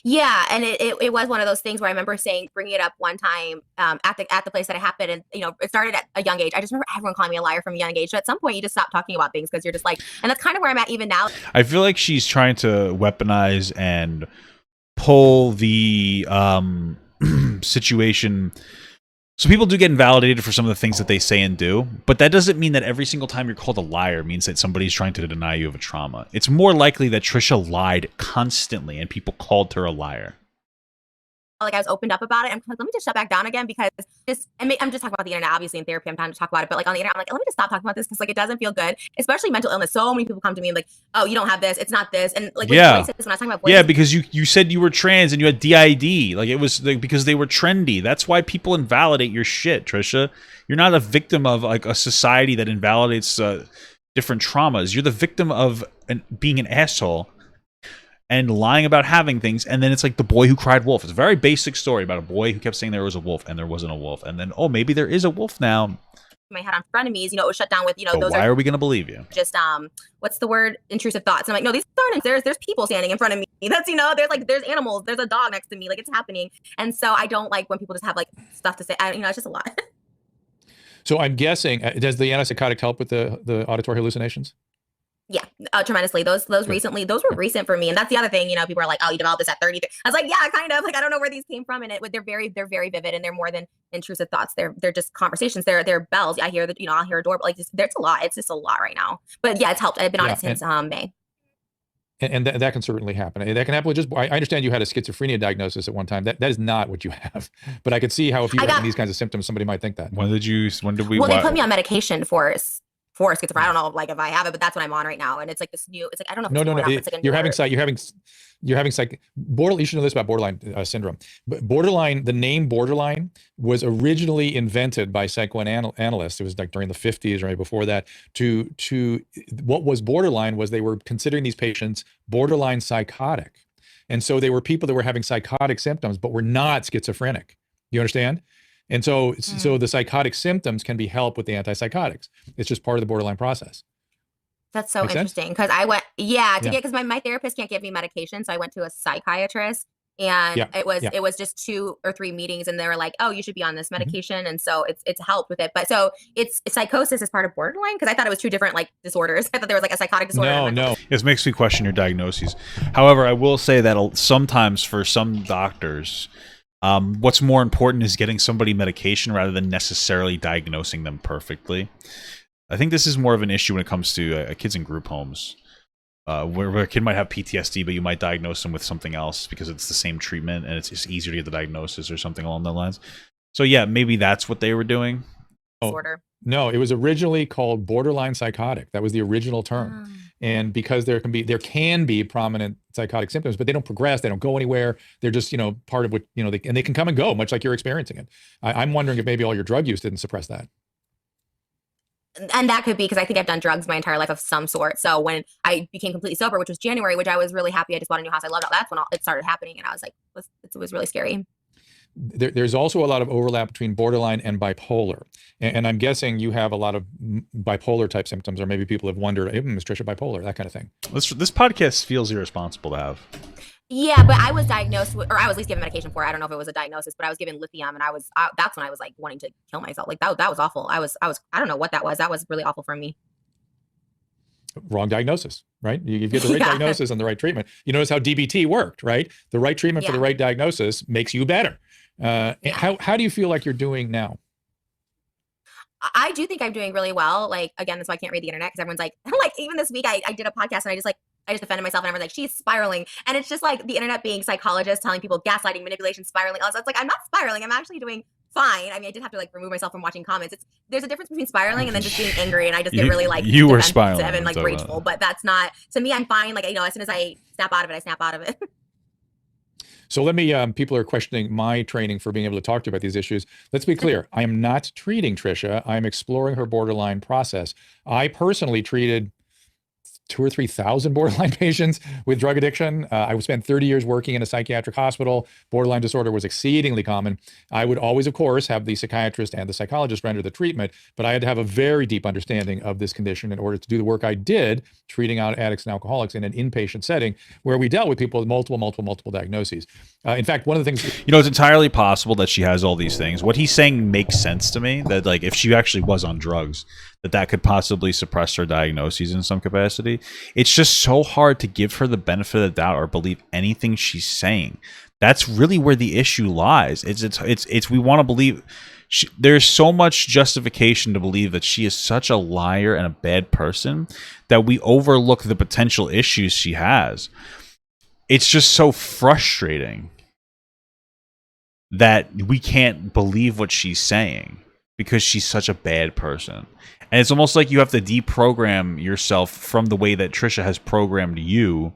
Yeah, and it was one of those things where I remember bringing it up one time at the place that it happened, and it started at a young age. I just remember everyone calling me a liar from a young age. So at some point, you just stop talking about things because you're just like, and that's kind of where I'm at even now. I feel like she's trying to weaponize and pull the situation So people do get invalidated for some of the things that they say and do, but that doesn't mean that every single time you're called a liar means that somebody's trying to deny you of a trauma. It's more likely that Trisha lied constantly and people called her a liar. Like I was opened up about it. I'm like, let me just shut back down again because I'm just talking about the internet. Obviously in therapy, I'm trying to talk about it, but like on the internet, I'm like, let me just stop talking about this because like it doesn't feel good, especially mental illness. So many people come to me and like, oh, you don't have this, it's not this, and like yeah, when I was talking about voices, yeah, because you said you were trans and you had DID, like it was like, because they were trendy. That's why people invalidate your shit, Trisha. You're not a victim of like a society that invalidates different traumas. You're the victim of being an asshole and lying about having things, and then it's like the boy who cried wolf. It's a very basic story about a boy who kept saying there was a wolf, and there wasn't a wolf, and then, oh, maybe there is a wolf now. My head on frenemies, it was shut down with, but those why are we going to believe you? Just, what's the word? Intrusive thoughts. I'm like, no, these aren't, there's people standing in front of me. That's, there's animals, there's a dog next to me, like it's happening. And so I don't like when people just have like stuff to say, it's just a lot. So I'm guessing, does the antipsychotic help with the auditory hallucinations? Yeah, tremendously. Those were recent for me. And that's the other thing, people are like, oh, you developed this at 30. I was like, yeah, kind of. Like, I don't know where these came from. And they're very vivid, and they're more than intrusive thoughts. They're just conversations. They're bells. I hear that, I'll hear a doorbell. Like, there's a lot. It's just a lot right now. But yeah, it's helped. I've been on it since May. And that can certainly happen. That can happen with I understand you had a schizophrenia diagnosis at one time. That is not what you have. But I could see how if you were having these kinds of symptoms, somebody might think that. When did we? Well, they put me on medication for schizophrenia. I don't know, like if I have it, but that's what I'm on right now. And it's like this new. It's like I don't know. If No. It's like you're having borderline. You should know this about borderline syndrome. But borderline, the name borderline was originally invented by psychoanalysts. It was like during the 50s or maybe before that. To what was borderline was they were considering these patients borderline psychotic, and so they were people that were having psychotic symptoms but were not schizophrenic. You understand? And so the psychotic symptoms can be helped with the antipsychotics. It's just part of the borderline process. That's so interesting because I went, because my therapist can't give me medication. So I went to a psychiatrist and it was just 2 or 3 meetings and they were like, oh, you should be on this medication. Mm-hmm. And so it's helped with it. But so it's psychosis is part of borderline because I thought it was 2 different like disorders. I thought there was like a psychotic disorder. No. It makes me question your diagnoses. However, I will say that sometimes for some doctors, what's more important is getting somebody medication rather than necessarily diagnosing them perfectly. I think this is more of an issue when it comes to kids in group homes, where a kid might have PTSD, but you might diagnose them with something else because it's the same treatment and it's just easier to get the diagnosis or something along those lines. So yeah, maybe that's what they were doing. Disorder. No, it was originally called borderline psychotic. That was the original term. And because there can be prominent psychotic symptoms, but they don't progress, they don't go anywhere. They're just, part of what, and they can come and go, much like you're experiencing it. I'm wondering if maybe all your drug use didn't suppress that. And that could be because I think I've done drugs my entire life of some sort. So when I became completely sober, which was January, which I was really happy, I just bought a new house. I loved it. That's when it started happening. And I was like, it was really scary. There's also a lot of overlap between borderline and bipolar. And I'm guessing you have a lot of bipolar type symptoms, or maybe people have wondered, is Trisha bipolar, that kind of thing. This podcast feels irresponsible to have. Yeah, but I was diagnosed with, or I was at least given medication for it. I don't know if it was a diagnosis, but I was given lithium and that's when I was like wanting to kill myself. Like that was awful. I don't know what that was. That was really awful for me. Wrong diagnosis, right? You get the right diagnosis and the right treatment. You notice how DBT worked, right? The right treatment for the right diagnosis makes you better. How do you feel like you're doing now? I do think I'm doing really well. Like, again, that's why I can't read the internet because everyone's like even this week I did a podcast and I just defended myself and everyone's like, she's spiraling. And it's just like the internet being psychologists telling people gaslighting, manipulation, spiraling. So it's like, I'm not spiraling. I'm actually doing fine. I mean, I did have to like remove myself from watching comments. There's a difference between spiraling and then just being angry. And I just get really like you were spiraling and like rageful, but that's not, to me, I'm fine. Like, as soon as I snap out of it, I snap out of it. So let me, people are questioning my training for being able to talk to you about these issues. Let's be clear. I am not treating Trisha. I'm exploring her borderline process. I personally treated 2,000 or 3,000 borderline patients with drug addiction. I spent 30 years working in a psychiatric hospital. Borderline disorder was exceedingly common. I would always, of course, have the psychiatrist and the psychologist render the treatment, but I had to have a very deep understanding of this condition in order to do the work I did, treating out addicts and alcoholics in an inpatient setting where we dealt with people with multiple diagnoses. In fact, one of the things... it's entirely possible that she has all these things. What he's saying makes sense to me, that like if she actually was on drugs, that could possibly suppress her diagnoses in some capacity. It's just so hard to give her the benefit of the doubt or believe anything she's saying. That's really where the issue lies. It's we want to believe there's so much justification to believe that she is such a liar and a bad person that we overlook the potential issues she has. It's just so frustrating that we can't believe what she's saying because she's such a bad person. And it's almost like you have to deprogram yourself from the way that Trisha has programmed you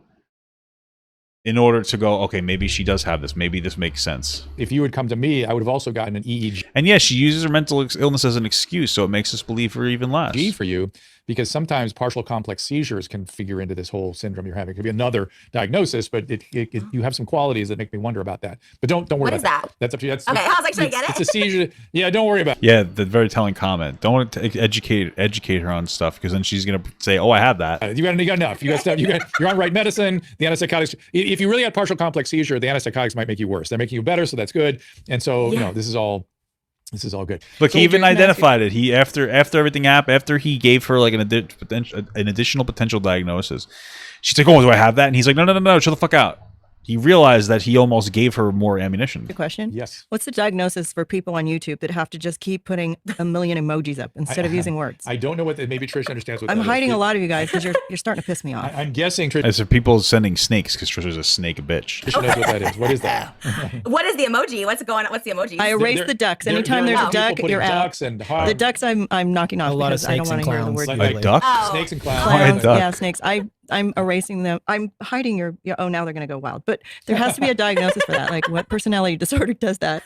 in order to go, okay, maybe she does have this. Maybe this makes sense. If you had come to me, I would have also gotten an EEG. And yeah, she uses her mental illness as an excuse, so it makes us believe her even less. For you, because sometimes partial complex seizures can figure into this whole syndrome you're having. It could be another diagnosis, but you have some qualities that make me wonder about that. But don't worry about that. That's up to you. That's, okay, I was like, should I get it? It's a seizure. Yeah, don't worry about it. Yeah, the very telling comment. Don't want to educate her on stuff, because then she's gonna say, "Oh, I have that." You got enough. You got stuff. You're on right medicine. The antipsychotics. If you really had partial complex seizure, the antipsychotics might make you worse. They're making you better, so that's good. And so this is all good. Look, so he even identified it. He after everything happened, after he gave her like an additional potential diagnosis, she's like, "Oh, do I have that?" And he's like, "No, shut the fuck out." He realized that he almost gave her more ammunition. Good question. Yes. What's the diagnosis for people on YouTube that have to just keep putting a million emojis up instead of using words? I don't know what maybe Trisha understands what I'm hiding a lot of you guys because you're starting to piss me off. I'm guessing Trisha. As for people sending snakes, because Trisha's a snake bitch. Trisha knows what that is. What is that? What is the emoji? What's going on? What's the emoji? I erase the ducks. Anytime there's a duck, you're out. Ducks and the ducks I'm knocking off because I don't want to hear the word. Like duck? Snakes and clowns. Clowns, yeah, snakes. I'm erasing them. I'm hiding your. Oh, now they're going to go wild. But there has to be a diagnosis for that. Like, what personality disorder does that?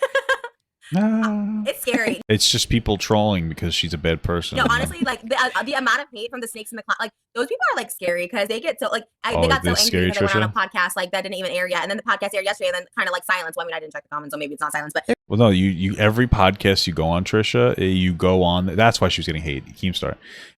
It's scary. It's just people trolling because she's a bad person. No, honestly, like the amount of hate from the snakes and the clown, like those people are like scary because they get so like they got so angry because they went on a podcast like that didn't even air yet, and then the podcast aired yesterday, and then kind of like silence. Well, I mean, I didn't check the comments, so maybe it's not silence, but well, no, you every podcast you go on, Trisha, you go on. That's why she was getting hate. Keemstar.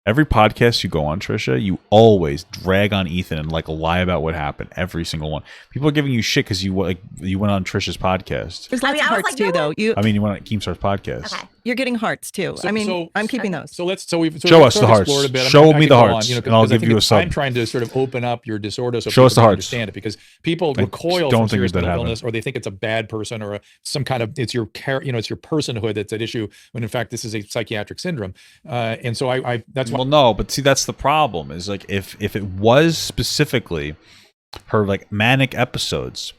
Every podcast you go on, Trisha, you always drag on Ethan and like lie about what happened. Every single one. People are giving you shit because you went on Trisha's podcast. There's lots of hearts too, though. You went on Keemstar's podcast. Okay. You're getting hearts too. I'm keeping those. So we've show us the hearts. Show me the hearts, and I'll give you a sub. I'm trying to sort of open up your disorder so show us the hearts. Understand it, because people recoil from serious mental illness, or they think it's a bad person or some kind of it's your personhood that's at issue, when in fact this is a psychiatric syndrome. And so that's why. Well, no, but see, that's the problem. Is like if it was specifically her like manic episodes,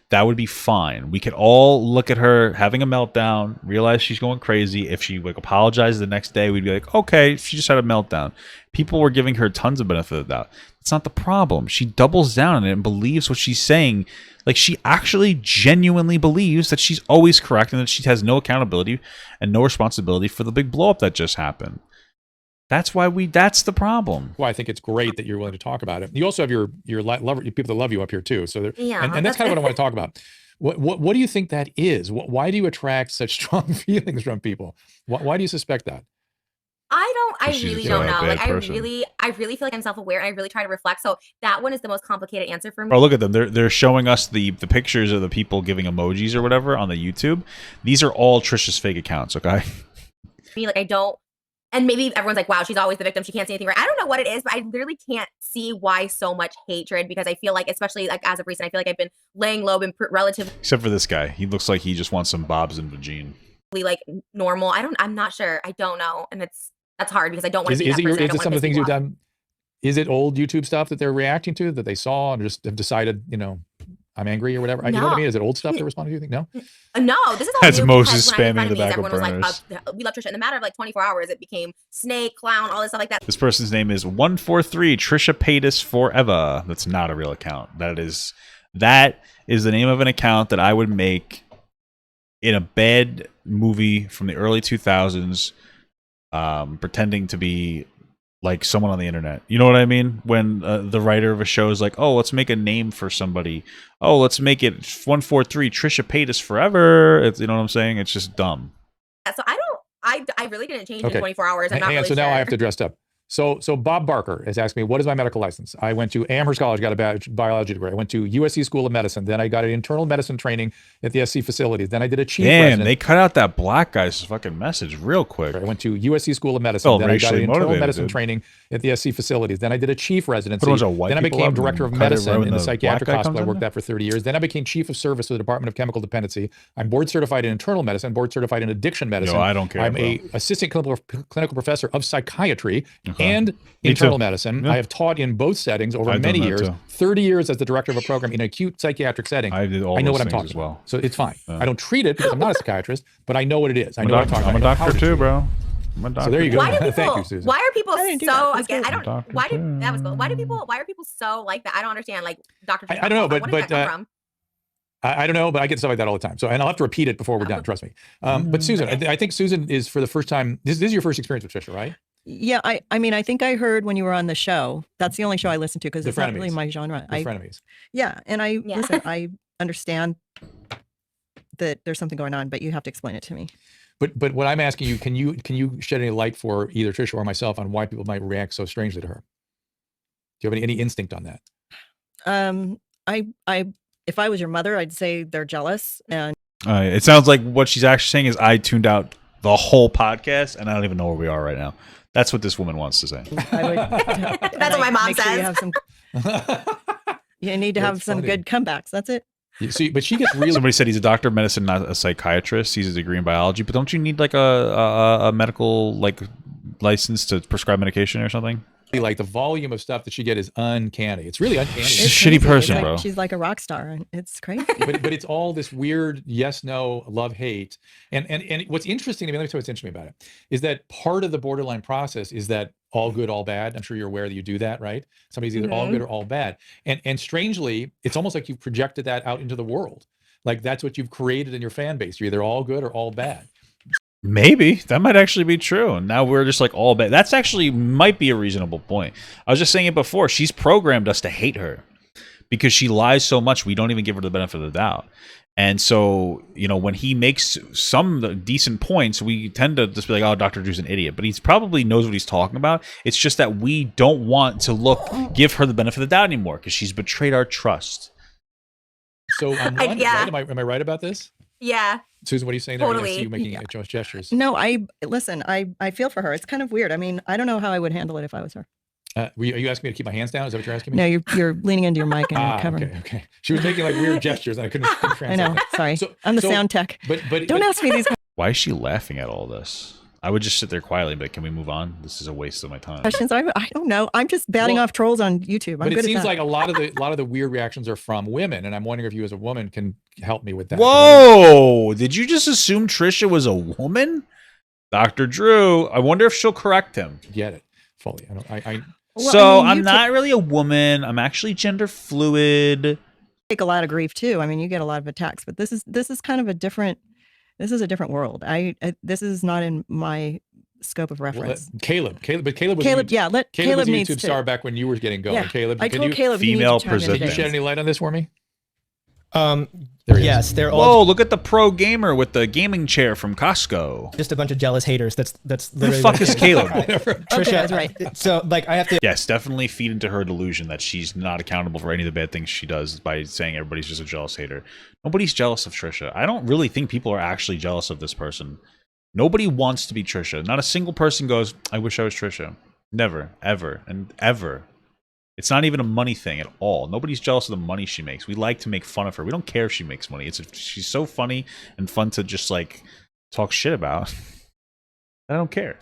that would be fine. We could all look at her having a meltdown, realize she's going crazy. If she like apologized the next day, we'd be like, okay, she just had a meltdown. People were giving her tons of benefit of the doubt. That's not the problem. She doubles down on it and believes what she's saying. Like, she actually genuinely believes that she's always correct and that she has no accountability and no responsibility for the big blow up that just happened. That's the problem. Well, I think it's great that you're willing to talk about it. You also have your people that love you up here too. So and that's kind of what I want to talk about. What do you think that is? Why do you attract such strong feelings from people? Why do you suspect that? I really don't know. Like, I really feel like I'm self-aware, and I really try to reflect. So that one is the most complicated answer for me. Oh, look at them. They're showing us the pictures of the people giving emojis or whatever on the YouTube. These are all Trisha's fake accounts, okay? Like, I don't. And maybe everyone's like, wow, she's always the victim. She can't see anything right. I don't know what it is, but I literally can't see why so much hatred, because I feel like, especially like as of recent, I feel like I've been laying low, been relatively. Except for this guy. He looks like he just wants some bobs and vagine. Like normal. I'm not sure. I don't know. And that's hard because I don't want to be that person. Is it some of the things you've done? Is it old YouTube stuff that they're reacting to, that they saw and just have decided, I'm angry or whatever? No. You know what I mean? Is it old stuff they're responding to? You think? No? No, this is all That's new. Moses spamming the back of burners. Everyone was like, we love Trisha. In the matter of like 24 hours, it became snake, clown, all this stuff like that. This person's name is 143 Trisha Paytas Forever. That's not a real account. That is the name of an account that I would make in a bad movie from the early 2000s, pretending to be like someone on the internet. You know what I mean? When the writer of a show is like, oh, let's make a name for somebody. Oh, let's make it 143 Trisha Paytas Forever. You know what I'm saying? It's just dumb. So I really didn't change in 24 hours. I'm not really so sure. now I have to dress up. So Bob Barker has asked me, what is my medical license? I went to Amherst College, got a biology degree. I went to USC School of Medicine. Then I got an internal medicine training at the SC facilities. Then I did a chief resident. They cut out that black guy's fucking message real quick. I went to USC School of Medicine. Then I got an internal medicine training at the SC facilities. Then I did a chief residency. Then I became director of medicine in the psychiatric hospital. I worked that for 30 years. Then I became chief of service for the Department of Chemical Dependency. I'm board certified in internal medicine, board certified in addiction medicine. I don't care. I'm a assistant clinical professor of psychiatry and internal medicine. I have taught in both settings over many years, 30 years as the director of a program in an acute psychiatric setting. I know what I'm talking about. So it's fine. I don't treat it because I'm not a psychiatrist, but I know what it is. I know what I'm talking about. I'm a doctor too, bro. So there you go. Why do people, Thank you, Susan. Why are people so again? I don't. Doctor Why do that was cool. Why are people so like that? I don't understand. Like Dr. I don't know, but where did that come from? I don't know, but I get stuff like that all the time. So, and I'll have to repeat it before we're done. Trust me. But Susan, I think Susan is for the first time. This is your first experience with Trisha, right? Yeah, I mean, I think I heard when you were on the show. That's the only show I listened to because it's not really my genre. The frenemies. Yeah, and listen. I understand that there's something going on, but you have to explain it to me. But what I'm asking you, can you shed any light for either Trisha or myself on why people might react so strangely to her? Do you have any instinct on that? If I was your mother, I'd say they're jealous. And it sounds like what she's actually saying is I tuned out the whole podcast and I don't even know where we are right now. That's what this woman wants to say. That's what my mom says. You need to have some good comebacks. That's it. See, but she gets really. Somebody said he's a doctor of medicine, not a psychiatrist. He's a degree in biology, but don't you need like a medical like license to prescribe medication or something? Like the volume of stuff that she get is uncanny. It's really uncanny. She's a shitty person, bro. She's like a rock star. It's crazy. but it's all this weird yes, no, love, hate. And what's interesting to me, let me tell you what's interesting about it, is that part of the borderline process is that all good, all bad. I'm sure you're aware that you do that, right? Somebody's either all good or all bad. And strangely, it's almost like you've projected that out into the world. Like that's what you've created in your fan base. You're either all good or all bad. Maybe that might actually be true. And now we're just like all bad. That's actually might be a reasonable point. I was just saying it before. She's programmed us to hate her because she lies so much. We don't even give her the benefit of the doubt. And so, you know, when he makes some decent points, we tend to just be like, oh, Dr. Drew's an idiot. But he's probably knows what he's talking about. It's just that we don't want to give her the benefit of the doubt anymore because she's betrayed our trust. So I'm right? Am I right about this? Yeah. Susan, what are you saying there? Totally. I see you making gestures. No, I feel for her. It's kind of weird. I mean, I don't know how I would handle it if I was her. Are you asking me to keep my hands down? Is that what you're asking me? No, you're leaning into your mic and you're covering. Okay. She was making like weird gestures and I couldn't translate. I know. Sorry. I'm the sound tech. But don't ask me these Why is she laughing at all this? I would just sit there quietly, but can we move on? This is a waste of my time. questions. I don't know. I'm just batting off trolls on YouTube. But it seems like a lot of the weird reactions are from women, and I'm wondering if you as a woman can help me with that. Whoa! Did you just assume Trisha was a woman? Dr. Drew, I wonder if she'll correct him. Get it fully. I'm not really a woman. I'm actually gender fluid. Take a lot of grief too. I mean, you get a lot of attacks, but this is kind of a different. This is a different world. This is not in my scope of reference. Well, Caleb was Caleb was a needs YouTube star back when you were getting going. Yeah. Caleb, I told Caleb female can you shed any light on this for me? Yes, they're all. Whoa! Look at the pro gamer with the gaming chair from Costco. Just a bunch of jealous haters. That's Who the fuck is Caleb? Trisha, okay, that's right. So like I have to. Yes, definitely feed into her delusion that she's not accountable for any of the bad things she does by saying everybody's just a jealous hater. Nobody's jealous of Trisha. I don't really think people are actually jealous of this person. Nobody wants to be Trisha. Not a single person goes, I wish I was Trisha. Never, ever, and ever. It's not even a money thing at all. Nobody's jealous of the money she makes. We like to make fun of her. We don't care if she makes money. She's so funny and fun to just like talk shit about. I don't care.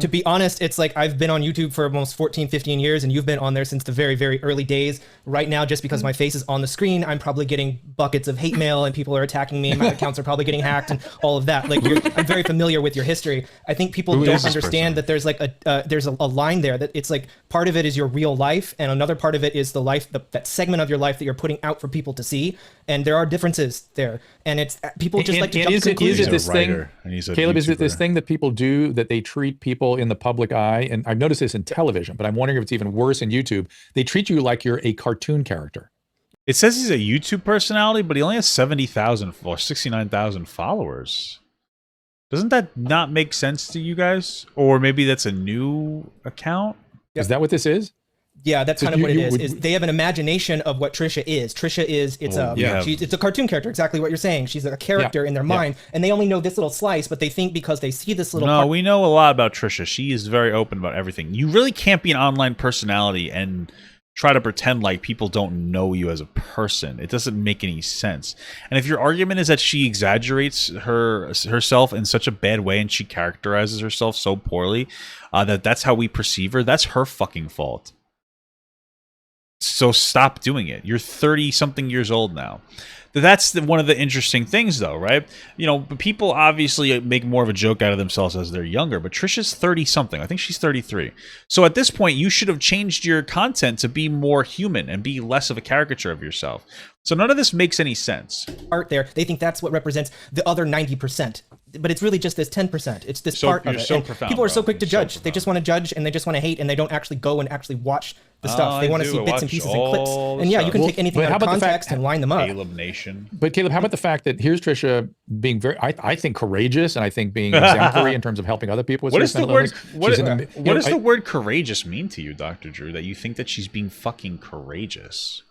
To be honest, it's like I've been on YouTube for almost 14, 15 years, and you've been on there since the very, very early days. Right now, just because my face is on the screen, I'm probably getting buckets of hate mail, and people are attacking me. My accounts are probably getting hacked, and all of that. Like, I'm very familiar with your history. I think people don't understand that there's like there's a line there that it's like part of it is your real life, and another part of it is the life, that segment of your life that you're putting out for people to see. And there are differences there, and it's people just like to jump to conclusions. Is it this thing, Caleb? Is it this thing that people do that they treat people in the public eye, and I've noticed this in television, but I'm wondering if it's even worse in YouTube. They treat you like you're a cartoon character. It says he's a YouTube personality, but he only has 70,000 or 69,000 followers. Doesn't that not make sense to you guys? Or maybe that's a new account? Is that what this is? Yeah, that's kind of what it is they have an imagination of what Trisha is. Trisha is, it's a cartoon character, exactly what you're saying. She's a character in their mind, and they only know this little slice, but they think because they see this little No, we know a lot about Trisha. She is very open about everything. You really can't be an online personality and try to pretend like people don't know you as a person. It doesn't make any sense. And if your argument is that she exaggerates herself in such a bad way and she characterizes herself so poorly that's how we perceive her, that's her fucking fault. So stop doing it. You're 30-something years old now. That's one of the interesting things, though, right? You know, people obviously make more of a joke out of themselves as they're younger, but Trisha's 30-something. I think she's 33. So at this point, you should have changed your content to be more human and be less of a caricature of yourself. So none of this makes any sense. Art there, they think that's what represents the other 90%. But it's really just this 10%. It's this part of it. So profound, people are so quick to judge. They just want to judge and they just want to hate, and they don't actually go and actually watch the stuff. They want to see bits and pieces and clips. And yeah, you can take anything out of context and line them up. Caleb Nation. But Caleb, how about the fact that here's Trisha being very, I think, courageous, and I think being exemplary in terms of helping other people with what is the word? What does the the word courageous mean to you, Dr. Drew? That you think that she's being fucking courageous?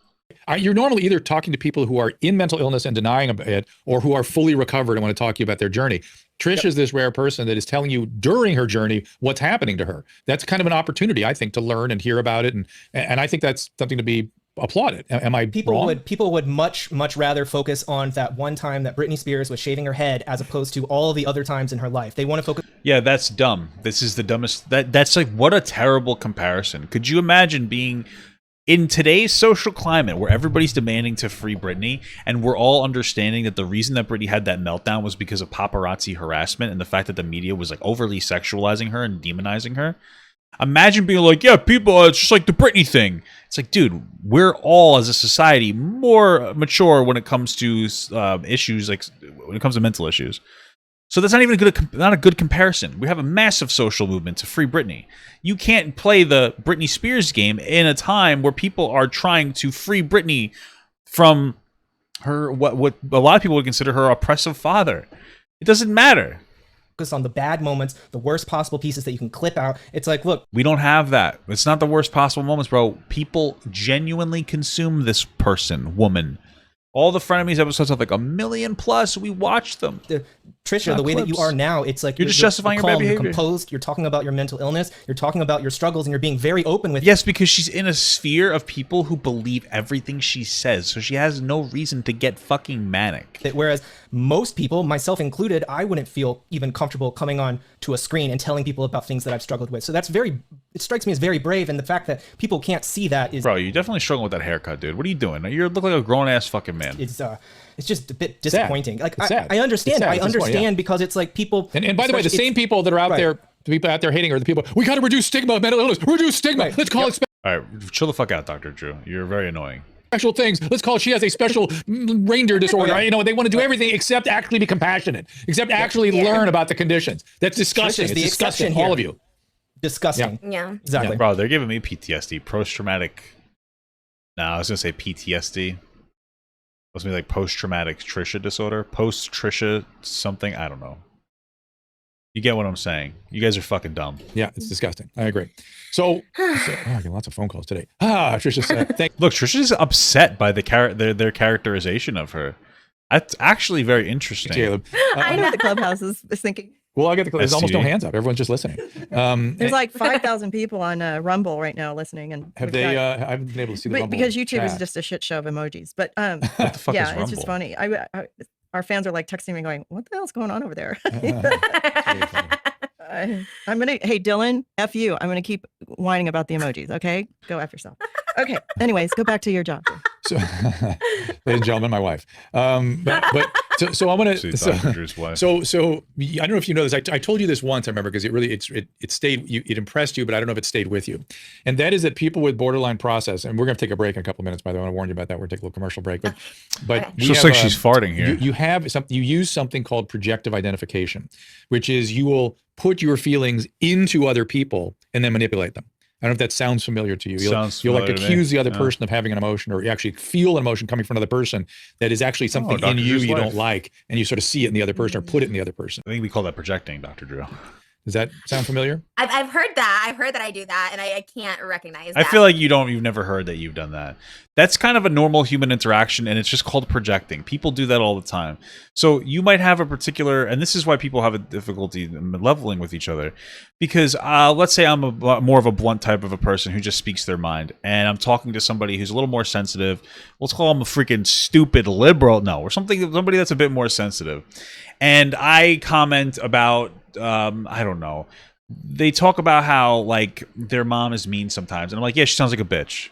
You're normally either talking to people who are in mental illness and denying it, or who are fully recovered and want to talk to you about their journey. Trish is this rare person that is telling you during her journey what's happening to her. That's kind of an opportunity, I think, to learn and hear about it, and I think that's something to be applauded. Am I wrong? People would much rather focus on that one time that Britney Spears was shaving her head as opposed to all the other times in her life. They want to focus. Yeah, that's dumb. This is the dumbest. That's like, what a terrible comparison. Could you imagine being in today's social climate where everybody's demanding to free Britney, and we're all understanding that the reason that Britney had that meltdown was because of paparazzi harassment and the fact that the media was like overly sexualizing her and demonizing her? Imagine being like, yeah, people, it's just like the Britney thing. It's like, dude, we're all as a society more mature when it comes to issues, like when it comes to mental issues. So that's not even not a good comparison. We have a massive social movement to free Britney. You can't play the Britney Spears game in a time where people are trying to free Britney from her, what a lot of people would consider her oppressive father. It doesn't matter. Focus on the bad moments, the worst possible pieces that you can clip out. It's like, look, we don't have that. It's not the worst possible moments, bro. People genuinely consume this person, woman. All the frenemies episodes have like 1 million plus. We watch them. Trisha, the way that you are now, it's like you're just justifying your bad behavior. You're composed. You're talking about your mental illness. You're talking about your struggles, and you're being very open with. Yes, because she's in a sphere of people who believe everything she says, so she has no reason to get fucking manic. Whereas most people, myself included, I wouldn't feel even comfortable coming on to a screen and telling people about things that I've struggled with. So that's it strikes me as very brave, and the fact that people can't see that is. Bro, you definitely struggling with that haircut, dude. What are you doing? You look like a grown ass fucking man. It's just a bit disappointing. Like I understand. I understand because it's like people. And by the way, the same people that are out there, the people out there hating are the people. We got to reduce stigma of mental illness. Reduce stigma. Right. Let's call it. All right, chill the fuck out, Dr. Drew. You're very annoying. Special things. Let's call it. She has a special reindeer disorder. Right? You know, they want to do everything except actually be compassionate, except actually learn about the conditions. That's disgusting. It's disgusting. All of you. Disgusting. Yeah. Exactly. Yeah, bro, they're giving me PTSD, post-traumatic. I was gonna say PTSD. It was like post-traumatic Trisha disorder, post-Trisha something. I don't know. You get what I'm saying? You guys are fucking dumb. Yeah, it's disgusting. I agree. So I get lots of phone calls today. Trisha said, look, Trisha's upset by their characterization of her. That's actually very interesting. Caleb, I know what the clubhouse is thinking. Well, I get there's almost no hands up. Everyone's just listening. There's like 5,000 people on Rumble right now listening, and have they? I haven't been able to see the Rumble because YouTube chat. is just a shit show of emojis. But what the fuck is Rumble? It's just funny. Our fans are like texting me, going, "What the hell's going on over there?" I'm gonna. Hey, Dylan, F you. I'm gonna keep whining about the emojis. Okay, go F yourself. Okay. Anyways, go back to your job. So, ladies and gentlemen, my wife. So I'm gonna. So I don't know if you know this. I told you this once. I remember because it stayed. It impressed you, but I don't know if it stayed with you. And that is that people with borderline process. And we're gonna take a break in a couple minutes. By the way, I want to warn you about that. We're gonna take a little commercial break. But it looks like she's farting here. You use something called projective identification, which is you will put your feelings into other people and then manipulate them. I don't know if that sounds familiar to you. You'll like accuse the other person of having an emotion, or you actually feel an emotion coming from another person that is actually something in you don't like, and you sort of see it in the other person or put it in the other person. I think we call that projecting, Dr. Drew. Does that sound familiar? I've heard that. I've heard that I do that, and I can't recognize that. I feel like you've never heard that you've done that. That's kind of a normal human interaction, and it's just called projecting. People do that all the time. So you might have a particular, and this is why people have a difficulty in leveling with each other, because let's say I'm more of a blunt type of a person who just speaks their mind, and I'm talking to somebody who's a little more sensitive. Let's call them a freaking stupid liberal, no, or somebody that's a bit more sensitive, and I comment about, I don't know. They talk about how, like, their mom is mean sometimes. And I'm like, yeah, she sounds like a bitch.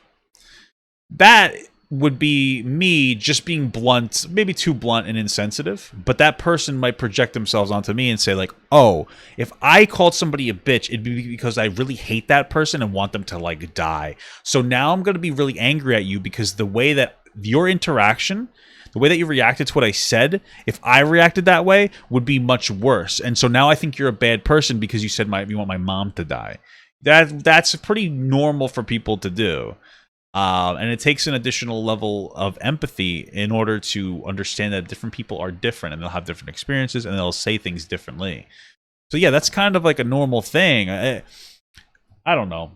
That would be me just being blunt, maybe too blunt and insensitive. But that person might project themselves onto me and say, like, oh, if I called somebody a bitch, it'd be because I really hate that person and want them to, like, die. So now I'm going to be really angry at you because the way that your interaction, the way that you reacted to what I said, if I reacted that way, would be much worse. And so now I think you're a bad person because you said you want my mom to die. That's pretty normal for people to do. And it takes an additional level of empathy in order to understand that different people are different and they'll have different experiences and they'll say things differently. So yeah, that's kind of like a normal thing. I don't know.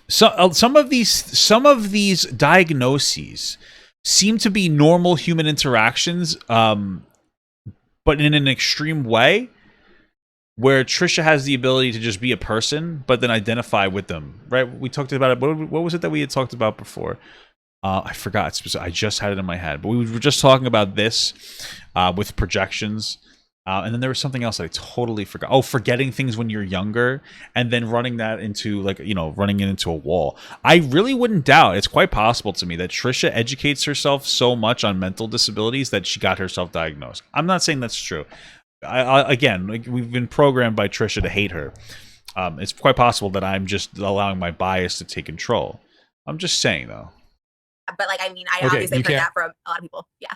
So some of these diagnoses seem to be normal human interactions, but in an extreme way, where Trisha has the ability to just be a person, but then identify with them, right? We talked about it. What was it that we had talked about before? I forgot. I just had it in my head. But we were just talking about this with projections. And then there was something else I totally forgot. Oh, forgetting things when you're younger and then running that into, like, running it into a wall. I really wouldn't doubt, it's quite possible to me that Trisha educates herself so much on mental disabilities that she got herself diagnosed. I'm not saying that's true. Again, like, we've been programmed by Trisha to hate her. It's quite possible that I'm just allowing my bias to take control. I'm just saying, though. But, like, I mean, I obviously heard that from a lot of people. Yeah.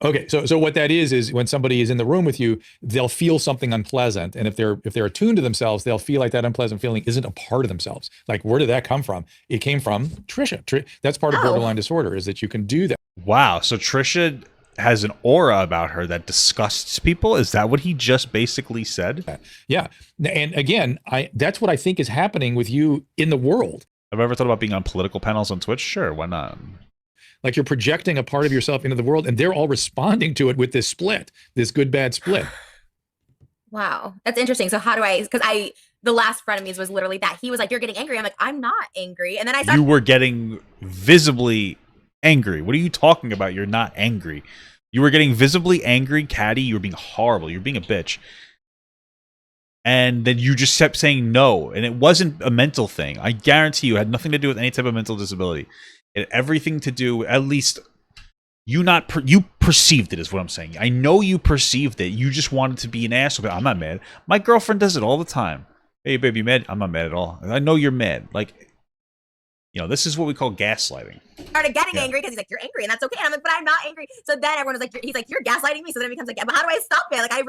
Okay, so what that is when somebody is in the room with you, they'll feel something unpleasant, and if they're attuned to themselves, they'll feel like that unpleasant feeling isn't a part of themselves. Like, where did that come from? It came from Trisha. That's part of borderline disorder, is that you can do that. Wow, so Trisha has an aura about her that disgusts people? Is that what he just basically said? Yeah, and again, that's what I think is happening with you in the world. Have I ever thought about being on political panels on Twitch? Sure, why not? Like, you're projecting a part of yourself into the world, and they're all responding to it with this split, this good-bad split. Wow, that's interesting. So how do because the last frenemies was literally that. He was like, you're getting angry. I'm like, I'm not angry. And then I started— You were getting visibly angry. What are you talking about? You're not angry. You were getting visibly angry, Caddy. You were being horrible. You were being a bitch. And then you just kept saying no. And it wasn't a mental thing. I guarantee you, it had nothing to do with any type of mental disability. It had everything to do, at least you perceived it, is what I'm saying. I know you perceived it. You just wanted to be an asshole. But I'm not mad. My girlfriend does it all the time. Hey, baby, you mad? I'm not mad at all. I know you're mad. Like, this is what we call gaslighting. Started getting angry because he's like, you're angry, and that's okay. And I'm like, but I'm not angry. So then everyone was like, he's like, you're gaslighting me. So then it becomes like, yeah, but how do I stop it? Like, I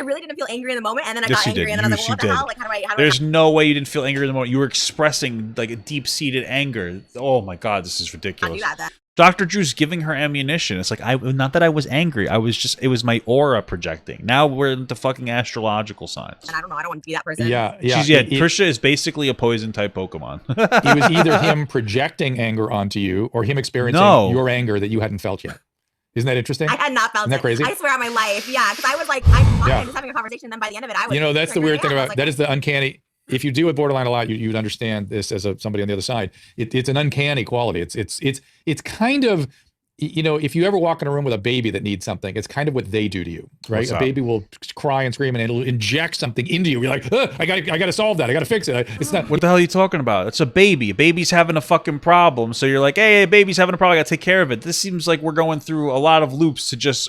really didn't feel angry in the moment, and then I got angry, and then I was like, well, what the hell? Like, how do I? There's no way you didn't feel angry in the moment. You were expressing, like, a deep-seated anger. Oh my God, this is ridiculous. I knew that. Dr. Drew's giving her ammunition. It's like, not that I was angry. It was my aura projecting. Now we're into fucking astrological signs. And I don't know. I don't want to be that person. Yeah. Trisha is basically a poison type Pokemon. It was either him projecting anger onto you or him experiencing your anger that you hadn't felt yet. Isn't that interesting? I had not felt Isn't that crazy? I swear on my life. Yeah. Because I was like, I'm fine, just having a conversation. And then by the end of it, I was. That's the weird thing about that is the uncanny. If you deal with borderline a lot, you would understand this as somebody on the other side. It's an uncanny quality. It's kind of, if you ever walk in a room with a baby that needs something, it's kind of what they do to you, right? A baby will cry and scream and it'll inject something into you. You're like, I got to solve that. I got to fix it. It's not. What the hell are you talking about? It's a baby. A baby's having a fucking problem. So you're like, hey, baby's having a problem. I got to take care of it. This seems like we're going through a lot of loops to just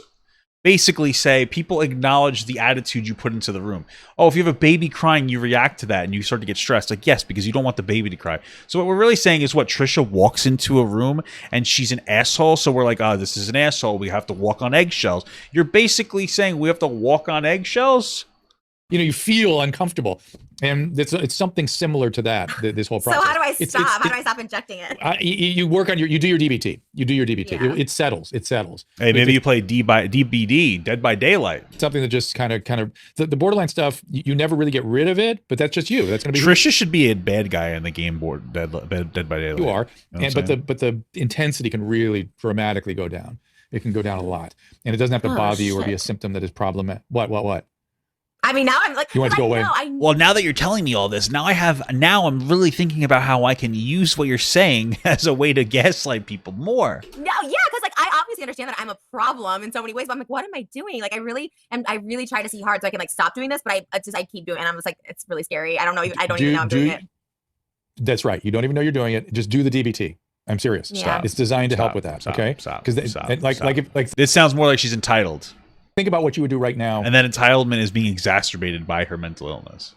basically say people acknowledge the attitude you put into the room. Oh, if you have a baby crying, you react to that and you start to get stressed. Like, yes, because you don't want the baby to cry. So what we're really saying is Trisha walks into a room and she's an asshole. So we're like, this is an asshole. We have to walk on eggshells. You're basically saying we have to walk on eggshells? you feel uncomfortable, and it's something similar to that. This whole process. So how do I stop? How do I stop injecting it? You work on you do your DBT. Yeah. It settles. Hey, maybe you play DBD, Dead by Daylight. Something that just kind of the borderline stuff. You never really get rid of it, but that's just you. That's going to be Trisha should be a bad guy in the game board. Dead by Daylight. You are, you know but the intensity can really dramatically go down. It can go down a lot, and it doesn't have to bother you or be a symptom that is problematic. What? I mean, now I'm like, you want to go away. Well, now that you're telling me all this, now I'm really thinking about how I can use what you're saying as a way to gaslight people more. No, yeah, because like I obviously understand that I'm a problem in so many ways, but I'm like, what am I doing? Like I really try to see hard so I can like stop doing this, but I keep doing it, and I'm just like, it's really scary. I don't even know I'm doing it. That's right. You don't even know you're doing it. Just do the DBT. I'm serious. Yeah. Stop. It's designed to help with that. Okay. Stop. Because like this sounds more like she's entitled. Think about what you would do right now. And that entitlement is being exacerbated by her mental illness.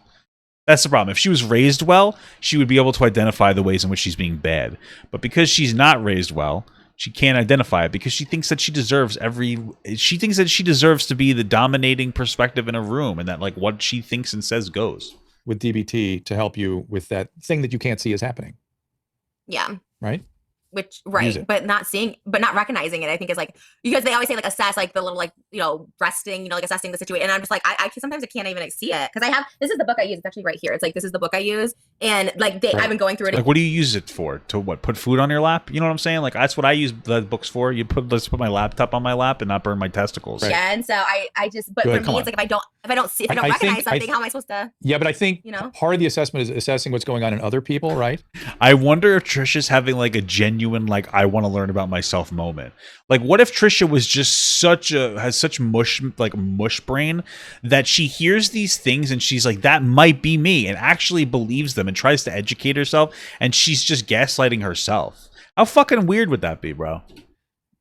That's the problem. If she was raised well, she would be able to identify the ways in which she's being bad. But because she's not raised well, she can't identify it because she thinks that she deserves to be the dominating perspective in a room, and that like what she thinks and says goes. With DBT to help you with that thing that you can't see is happening. Yeah. Right? But not recognizing it, I think is like, because they always say like assess like the little like, resting, like assessing the situation. And I'm just like, I sometimes I can't even see it. Cause this is the book I use. It's actually right here. It's like, this is the book I use. And like, I've been going through it. Like, what do you use it for? To what? Put food on your lap? You know what I'm saying? Like, that's what I use the books for. Let's put my laptop on my lap and not burn my testicles. Right. Yeah. And so I just, but for me, it's like, if I don't recognize something, how am I supposed to? Yeah. But I think part of the assessment is assessing what's going on in other people, right? I wonder if Trisha's having like a genuine, like, I want to learn about myself moment. Like, what if Trisha was just has such mush brain that she hears these things and she's like, that might be me, and actually believes them and tries to educate herself, and she's just gaslighting herself. How fucking weird would that be, bro?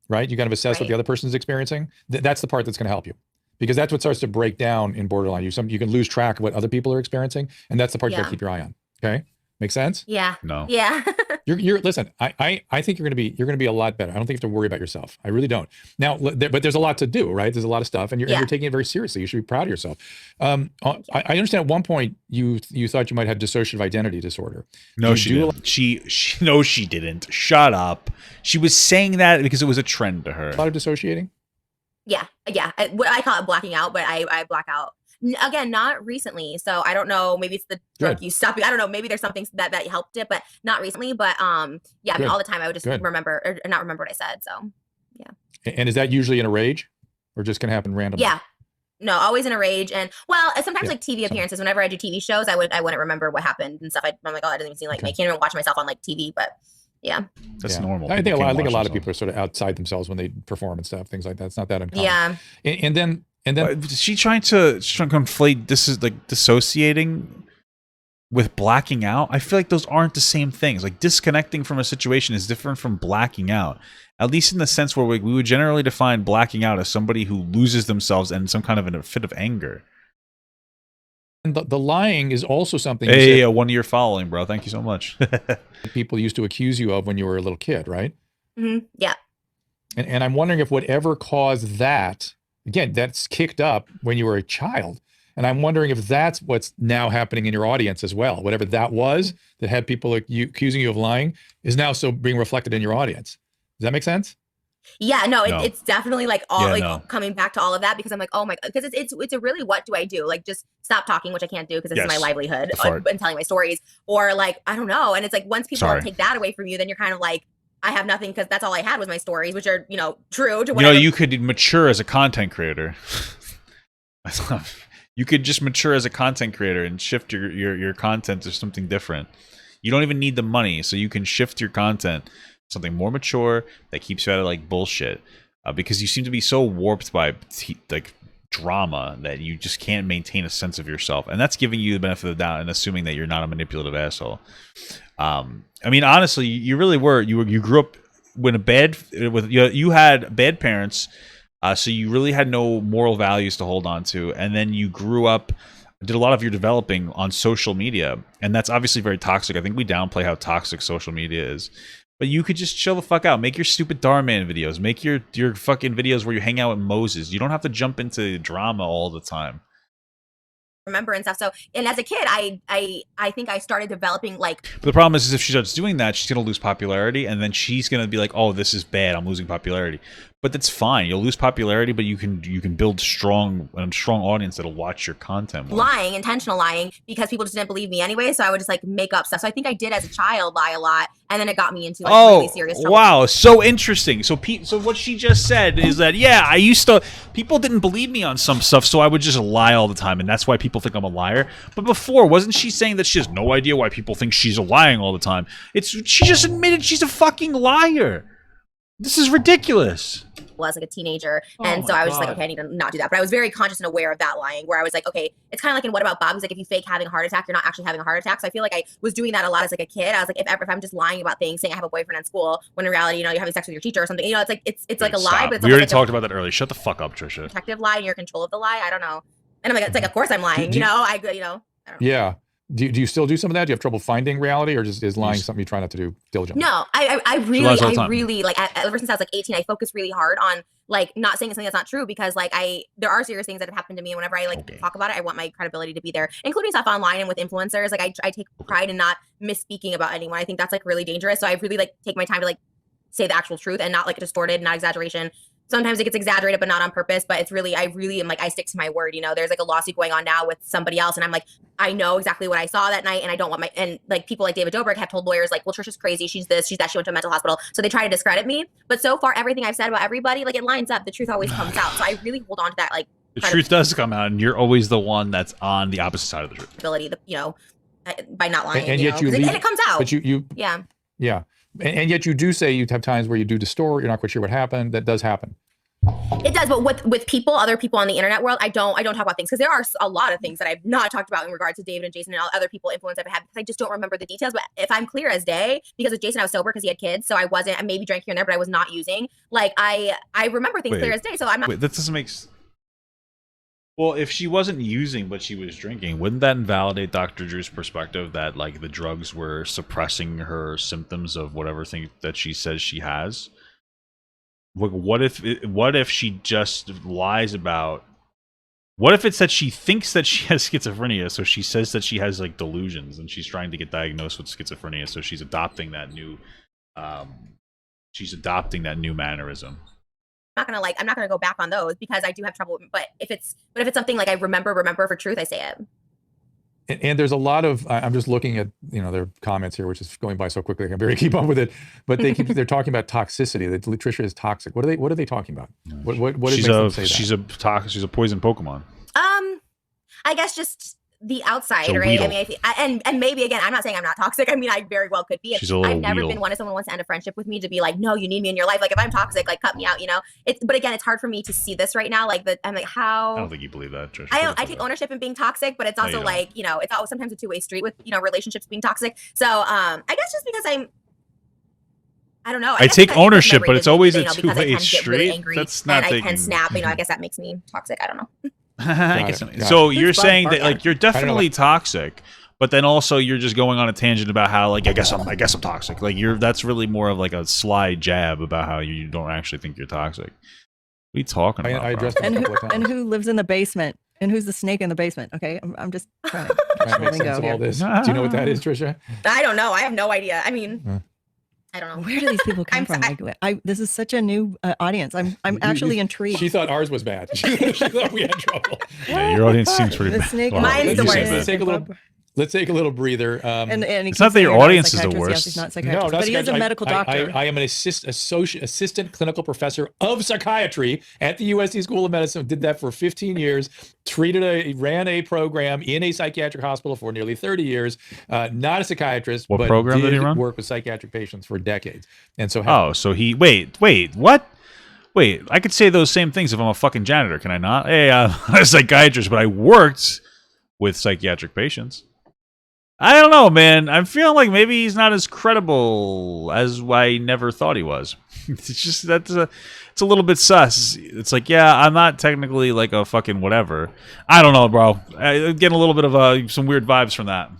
Right? You kind of assess what the other person's experiencing. That's the part that's going to help you. Because that's what starts to break down in borderline. You can lose track of what other people are experiencing, and that's the part you got to keep your eye on. Okay? Make sense? Yeah. No. Yeah. Listen, I think you're going to be a lot better. I don't think you have to worry about yourself. I really don't. Now, but there's a lot to do, right? There's a lot of stuff, and you're taking it very seriously. You should be proud of yourself. I understand at one point you thought you might have dissociative identity disorder. No, she didn't. She didn't. Shut up. She was saying that because it was a trend to her. A lot of dissociating? Yeah. I call it blacking out, but I black out. Again, not recently. So I don't know. Maybe it's the drug you stop. I don't know. Maybe there's something that helped it, but not recently. But I mean, all the time I would just remember or not remember what I said. So yeah. And is that usually in a rage, or just gonna happen randomly? Yeah. No, always in a rage. And sometimes like TV appearances. Whenever I do TV shows, I wouldn't remember what happened and stuff. I'm like, oh, that doesn't even seem like me. I can't even watch myself on like TV, but. Yeah, that's normal. I think a lot of people are sort of outside themselves when they perform and stuff, things like that. It's not that uncommon. Yeah. And then is she trying to conflate this is like dissociating with blacking out? I feel like those aren't the same things. Like, disconnecting from a situation is different from blacking out, at least in the sense where we would generally define blacking out as somebody who loses themselves in some kind of a fit of anger. And the lying is also something. Hey, 1 year following, bro. Thank you so much. People used to accuse you of when you were a little kid, right? Mm-hmm. Yeah. And I'm wondering if whatever caused that, again, that's kicked up when you were a child. And I'm wondering if that's what's now happening in your audience as well. Whatever that was that had people accusing you of lying is now so being reflected in your audience. Does that make sense? Yeah, no, it's definitely like coming back to all of that, because I'm like, oh my God, because it's a really, what do I do? Like, just stop talking, which I can't do because this is my livelihood and telling my stories, or like, I don't know. And it's like, once people take that away from you, then you're kind of like, I have nothing, because that's all I had was my stories, which are, true to whatever. You could mature as a content creator. You could just mature as a content creator and shift your content to something different. You don't even need the money, so you can shift your content something more mature that keeps you out of like bullshit, because you seem to be so warped by like drama that you just can't maintain a sense of yourself, and that's giving you the benefit of the doubt and assuming that you're not a manipulative asshole. I mean, honestly, you really were. You grew up you had bad parents, so you really had no moral values to hold on to, and then you grew up, did a lot of your developing on social media, and that's obviously very toxic. I think we downplay how toxic social media is. But you could just chill the fuck out. Make your stupid Darman videos. Make your fucking videos where you hang out with Moses. You don't have to jump into drama all the time. remember and stuff. So, and as a kid, I think I started developing like. But the problem is if she starts doing that, she's gonna lose popularity, and then she's gonna be like, "Oh, this is bad. I'm losing popularity." But that's fine. You'll lose popularity, but you can build a strong audience that'll watch your content more. Lying, intentional lying, because people just didn't believe me anyway. So I would just like make up stuff. So I think I did as a child lie a lot, and then it got me into like really serious trouble. Wow, so interesting. So so what she just said is that I used to, people didn't believe me on some stuff, so I would just lie all the time, and that's why people think I'm a liar. But before, wasn't she saying that she has no idea why people think she's lying all the time? She just admitted she's a fucking liar. This is ridiculous. Was like a teenager, and so I was just like, okay, I need to not do that. But I was very conscious and aware of that lying, where I was like, okay, it's kind of like in What About Bob? It's like if you fake having a heart attack, you're not actually having a heart attack. So I feel like I was doing that a lot as like a kid. I was like, if I'm just lying about things, saying I have a boyfriend in school, when in reality, you're having sex with your teacher or something. It's like it's like a lie, but it's we already like talked about that earlier. Shut the fuck up, Trisha. Protective lie, and you're in control of the lie. I don't know, and I'm like, it's like, of course I'm lying. I don't know. Yeah. Do you still do some of that? Do you have trouble finding reality, or just is lying something you try not to do diligently? No, I really like ever since I was like 18, I focused really hard on like not saying something that's not true, because like there are serious things that have happened to me, and whenever I talk about it, I want my credibility to be there, including stuff online and with influencers. Like I take pride in not misspeaking about anyone. I think that's like really dangerous. So I really like take my time to like say the actual truth and not like distorted, not exaggeration. Sometimes it gets exaggerated, but not on purpose. But it's really, I really am like, I stick to my word. There's like a lawsuit going on now with somebody else. And I'm like, I know exactly what I saw that night. And I don't want and like people like David Dobrik have told lawyers like, well, Trisha's crazy. She's this, she's that. She went to a mental hospital. So they try to discredit me. But so far, everything I've said about everybody, like it lines up. The truth always comes out. So I really hold on to that. Like the truth does come out, and you're always the one that's on the opposite side of the truth. Ability, by not lying. And yet you leave, and it comes out. But yeah. And yet you do say you have times where you do distort. You're not quite sure what happened. That does happen. It does, but with people, other people on the internet world, I don't talk about things, because there are a lot of things that I've not talked about in regard to David and Jason and all other people influence I've had, because I just don't remember the details. But if I'm clear as day, because with Jason I was sober because he had kids, so I maybe drank here and there, but I was not using. Like I remember things clear as day, so I'm not. Wait, that doesn't make. Well, if she wasn't using but she was drinking, wouldn't that invalidate Dr. Drew's perspective that like the drugs were suppressing her symptoms of whatever thing that she says she has? What if she just lies about? What if it's that she thinks that she has schizophrenia, so she says that she has like delusions, and she's trying to get diagnosed with schizophrenia, so she's adopting that new, mannerism. I'm not gonna go back on those, because I do have trouble. But if it's something like I remember for truth, I say it. And there's a lot of, I'm just looking at, their comments here, which is going by so quickly, I can barely keep up with it. But they're talking about toxicity, that Trisha is toxic. What are they talking about? What makes them say that? She's a poison Pokemon. I guess just the outside, right? I mean, and maybe again, I'm not saying I'm not toxic. I mean, I very well could be. I've never been one if someone wants to end a friendship with me to be like, no, you need me in your life. Like if I'm toxic, like cut me out. But again, it's hard for me to see this right now. Like I'm like, how? I don't think you believe that, Trish. I take ownership in being toxic, but it's also like it's always sometimes a two-way street with relationships being toxic. So I guess just because I don't know. I take ownership, but it's always a two-way street. Really that's not. I can snap. I guess that makes me toxic. I don't know. So you're saying that like you're definitely toxic, but then also you're just going on a tangent about how like I guess I'm toxic. Like that's really more of like a sly jab about how you don't actually think you're toxic. What are you talking about? I addressed and who lives in the basement, and who's the snake in the basement? Okay, I'm just trying to make sense of all this. Do you know what that is, Trisha? I don't know. I have no idea. I mean. I don't know. Where do these people come from? This is such a new audience. I'm actually intrigued. She thought ours was bad. She thought we had trouble. Yeah, your audience seems pretty bad. Mine's the worst. Let's take a little breather. And it's not that your audience is the worst. He's not psychiatrist, but he is a medical doctor. I am an assistant clinical professor of psychiatry at the USC School of Medicine. Did that for 15 years. Ran a program in a psychiatric hospital for nearly 30 years. Not a psychiatrist. What program did he run? Work with psychiatric patients for decades. And so so he wait, what? Wait, I could say those same things if I'm a fucking janitor, can I not? Hey, I'm a psychiatrist, but I worked with psychiatric patients. I don't know, man. I'm feeling like maybe he's not as credible as I never thought he was. It's just it's a little bit sus. It's like, yeah, I'm not technically like a fucking whatever. I don't know, bro. I'm getting a little bit of some weird vibes from that.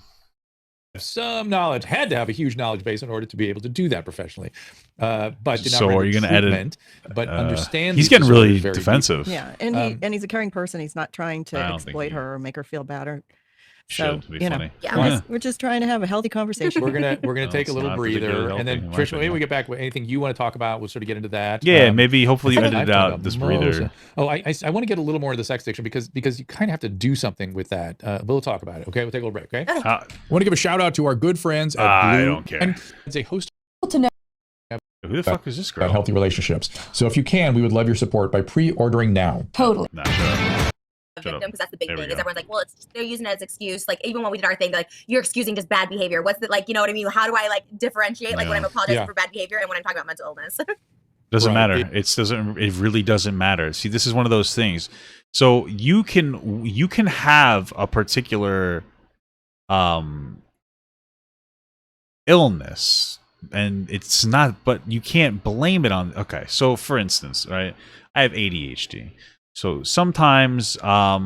some knowledge, had to have a huge knowledge base in order to be able to do that professionally. But did not So are render you going to edit? treatment, but understand He's these getting really disorders very defensive. deeply. Yeah, and he's a caring person. He's not trying to I don't think exploit he- her or make her feel bad. Or Should so be you know, funny. Yeah. we're just trying to have a healthy conversation. We're gonna No, take a it's little not breather, particularly and then healthy, in my Trisha, maybe opinion. we get back with anything you want to talk about. We'll sort of get into that. Yeah, maybe hopefully you I think edited I've talked out about this most- breather. Oh, I want to get a little more of the sex addiction because you kind of have to do something with that. We'll talk about it. Okay, we'll take a little break. Okay. How- I want to give a shout out to our good friends at I Blue. don't care. And it's a host Who the fuck is this girl? about healthy relationships. So if you can, we would love your support by pre-ordering now. Totally. Nah, shut up. Victim, because that's the big There we thing. Is go. everyone's like, well, they're using it as excuse. Like even when we did our thing, they're like, you're excusing just bad behavior. What's the like? You know what I mean? How do I like differentiate like when I'm apologizing Yeah. for bad behavior and when I'm talking about mental illness? Doesn't Right. matter. It really doesn't matter. See, this is one of those things. So you can have a particular illness and it's not, but you can't blame it on. Okay, so for instance, right, I have ADHD. So sometimes I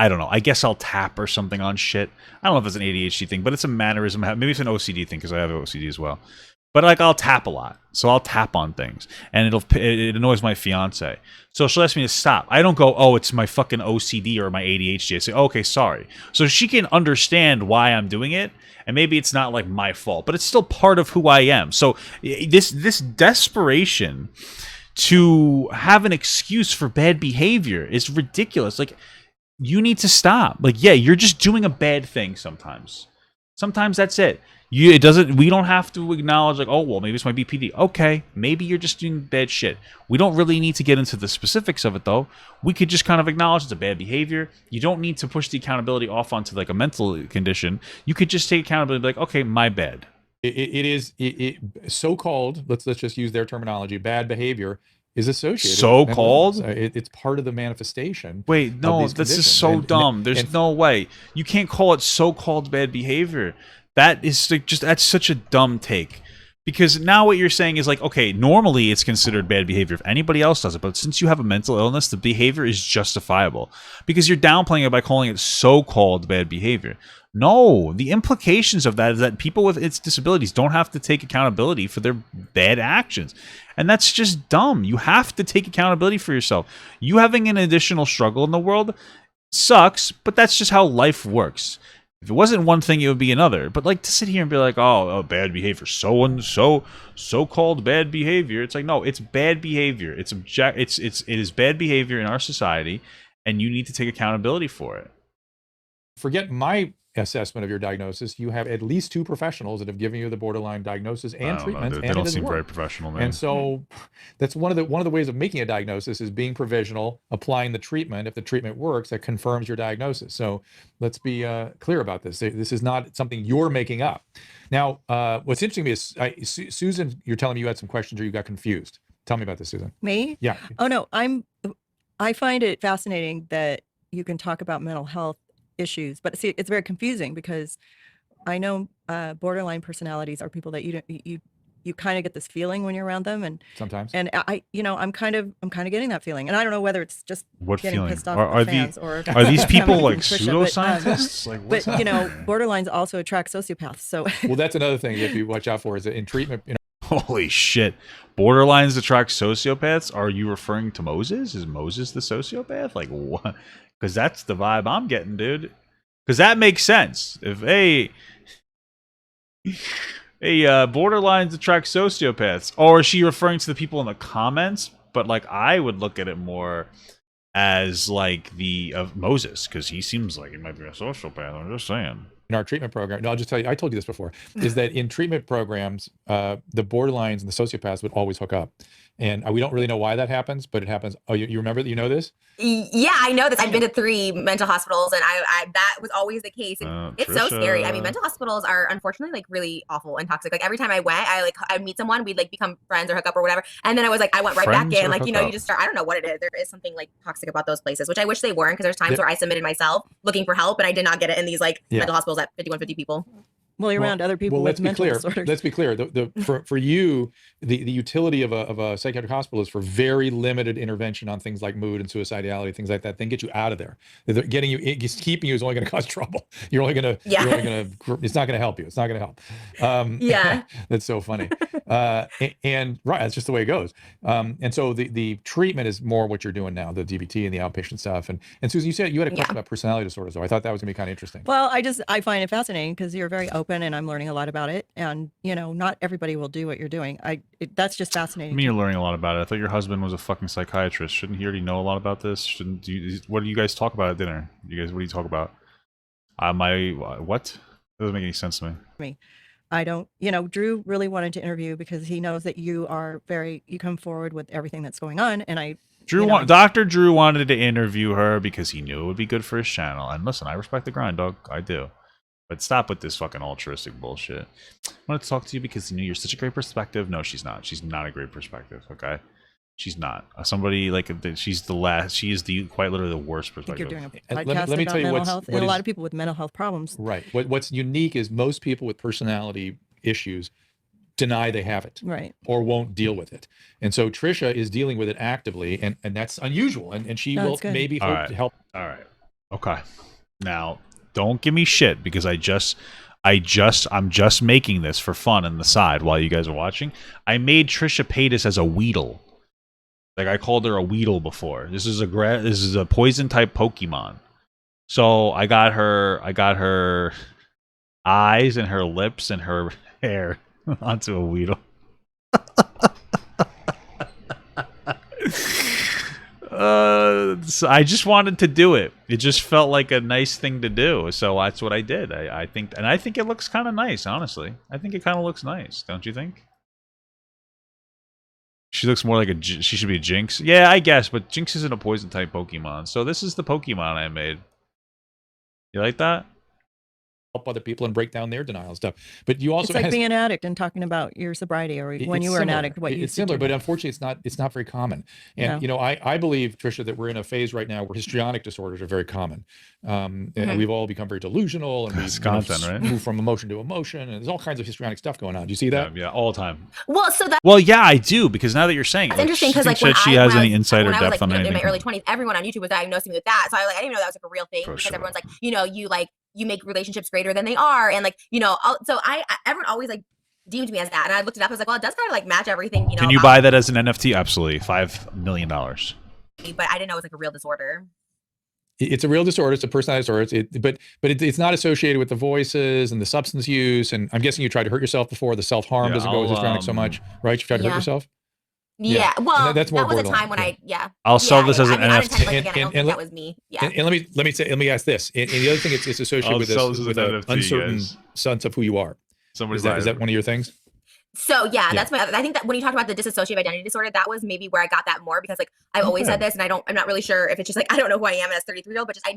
don't know, I guess I'll tap or something on shit. I don't know if it's an ADHD thing, but it's a mannerism. Maybe it's an OCD thing because I have OCD as well. But like I'll tap a lot, so I'll tap on things, and it annoys my fiance. So she'll ask me to stop. I don't go, oh, it's my fucking OCD or my ADHD. I say, oh, okay, sorry. So she can understand why I'm doing it, and maybe it's not like my fault, but it's still part of who I am. So this desperation to have an excuse for bad behavior is ridiculous. Like you need to stop. Like yeah, you're just doing a bad thing sometimes. Sometimes that's it. We don't have to acknowledge like, oh, well, maybe it's my BPD. Okay, maybe you're just doing bad shit. We don't really need to get into the specifics of it, though. We could just kind of acknowledge it's a bad behavior. You don't need to push the accountability off onto like a mental condition. You could just take accountability, like, okay, my bad. It is so-called, let's just use their terminology, bad behavior is associated. So-called? It's part of the manifestation. Wait, no, these this is conditions. so And- dumb. There's and- no way. You can't call it so-called bad behavior. That is like that's such a dumb take. Because now what you're saying is like, okay, normally it's considered bad behavior if anybody else does it, but since you have a mental illness, the behavior is justifiable. Because you're downplaying it by calling it so-called bad behavior. No, the implications of that is that people with its disabilities don't have to take accountability for their bad actions. And that's just dumb. You have to take accountability for yourself. You having an additional struggle in the world sucks, but that's just how life works. If it wasn't one thing, it would be another. But like to sit here and be like, oh, bad behavior, so-called bad behavior. It's like, no, it's bad behavior. It is bad behavior in our society, and you need to take accountability for it. Forget my assessment of your diagnosis. You have at least 2 professionals that have given you the borderline diagnosis and treatments, They and don't it has seem very worked. professional, man. And so that's one of the ways of making a diagnosis is being provisional, applying the treatment. If the treatment works, that confirms your diagnosis. So let's be clear about this. This is not something you're making up. Now, what's interesting to me is Susan, you're telling me you had some questions or you got confused. Tell me about this, Susan. Me? Yeah. Oh no, I find it fascinating that you can talk about mental health issues, but see, it's very confusing because I know borderline personalities are people that you kind of get this feeling when you're around them, and Sometimes. I'm kind of getting that feeling, and I don't know whether it's just What getting feeling? pissed off Are at the fans or Are these people coming like from Trisha, but, pseudoscientists? Like, what's but happening? borderlines also attract sociopaths, so Well, that's another thing that you watch out for is that in treatment, Holy shit. Borderlines attract sociopaths? Are you referring to Moses? Is Moses the sociopath? Like, what? Because that's the vibe I'm getting, dude. Because that makes sense. If borderlines attract sociopaths, or is she referring to the people in the comments? But like, I would look at it more as like of Moses, because he seems like he might be a sociopath. I'm just saying. in our treatment program, no, I'll just tell you, I told you this before, is that in treatment programs, the borderlines and the sociopaths would always hook up. And we don't really know why that happens, but it happens. Oh, you remember that? You know this? Yeah, I know this. I've been to 3 mental hospitals, and I that was always the case. And it's so scary. I mean, mental hospitals are unfortunately like really awful and toxic. Like every time I went, I'd meet someone, we'd like become friends or hook up or whatever. And then I was like, I went right back in. Like, you know, you just start. I don't know what it is. There is something like toxic about those places, which I wish they weren't, because there's times where I submitted myself looking for help, and I did not get it in these like mental hospitals at 5150 people. Well, you're around other people with mental disorders. Let's be clear. For you, the utility of a psychiatric hospital is for very limited intervention on things like mood and suicidality, things like that. Then get you out of there. Getting you, keeping you is only going to cause trouble. You're only going to. It's not going to help you. It's not going to help. Yeah. That's so funny. And right, that's just the way it goes. And so the treatment is more what you're doing now, the DBT and the outpatient stuff. And Susan, you said you had a question about personality disorders, though. I thought that was going to be kind of interesting. Well, I find it fascinating because you're very open and I'm learning a lot about it. And, not everybody will do what you're doing. That's just fascinating. I mean, you're learning a lot about it. I thought your husband was a fucking psychiatrist. Shouldn't he already know a lot about this? Shouldn't you? What do you guys talk about at dinner? What do you talk about? What? That doesn't make any sense to me. I don't, Drew really wanted to interview because he knows that you come forward with everything that's going on. And Dr. Drew wanted to interview her because he knew it would be good for his channel. And listen, I respect the grind, dog. I do. But stop with this fucking altruistic bullshit. I wanted to talk to you because you're such a great perspective. No, she's not. She's not a great perspective, okay? She's not. Somebody like she's the last. She is quite literally the worst perspective. You're doing a podcast let me tell you mental health, and a lot of people with mental health problems. Right. What's unique is most people with personality issues deny they have it, right, or won't deal with it. And so Trisha is dealing with it actively, and that's unusual. And she will maybe hope to help. All right. Okay. Now, don't give me shit because I'm just making this for fun on the side while you guys are watching. I made Trisha Paytas as a Weedle. Like I called her a Weedle before. This is a poison type Pokemon. So I got her eyes and her lips and her hair onto a Weedle. So I just wanted to do it. It just felt like a nice thing to do. So that's what I did. I think it looks kind of nice, honestly. I think it kind of looks nice. Don't you think? She looks more like she should be a Jinx. Yeah, I guess, but Jinx isn't a poison type Pokemon. So this is the Pokemon I made. You like that? Help other people and break down their denial and stuff. But you also it's like being an addict and talking about your sobriety or when you were an addict, what you it's similar, but unfortunately it's not very common. And I believe, Trisha, that we're in a phase right now where histrionic disorders are very common. And we've all become very delusional and we've moved from emotion to emotion, and there's all kinds of histrionic stuff going on. Do you see that? Yeah, all the time. Well, yeah, I do, because now that you're saying it's interesting because when she has any insider when I was, depth on anything. In my early 20s, everyone on YouTube was diagnosing me with that. So I didn't even know that was like a real thing because everyone's like, you make relationships greater than they are, and so everyone always like deemed me as that, and I looked it up. I was like, well, it does kind of like match everything. Can you buy that as an NFT? Absolutely, $5 million. But I didn't know it was like a real disorder. It's a real disorder. It's a personality disorder. But it's not associated with the voices and the substance use. And I'm guessing you tried to hurt yourself before. The self-harm doesn't go with histrionic so much, right? You tried to hurt yourself. Yeah, well, that's more that was a time when I'll sell this as an NFT. And that was me. Yeah. And let me ask this. And the other thing it's associated with an uncertain sense of who you are. Is that one of your things? So that's I think that when you talked about the dissociative identity disorder, that was maybe where I got that more, because like I've always said this, and I'm not really sure if it's just like I don't know who I am as a 33-year-old, but just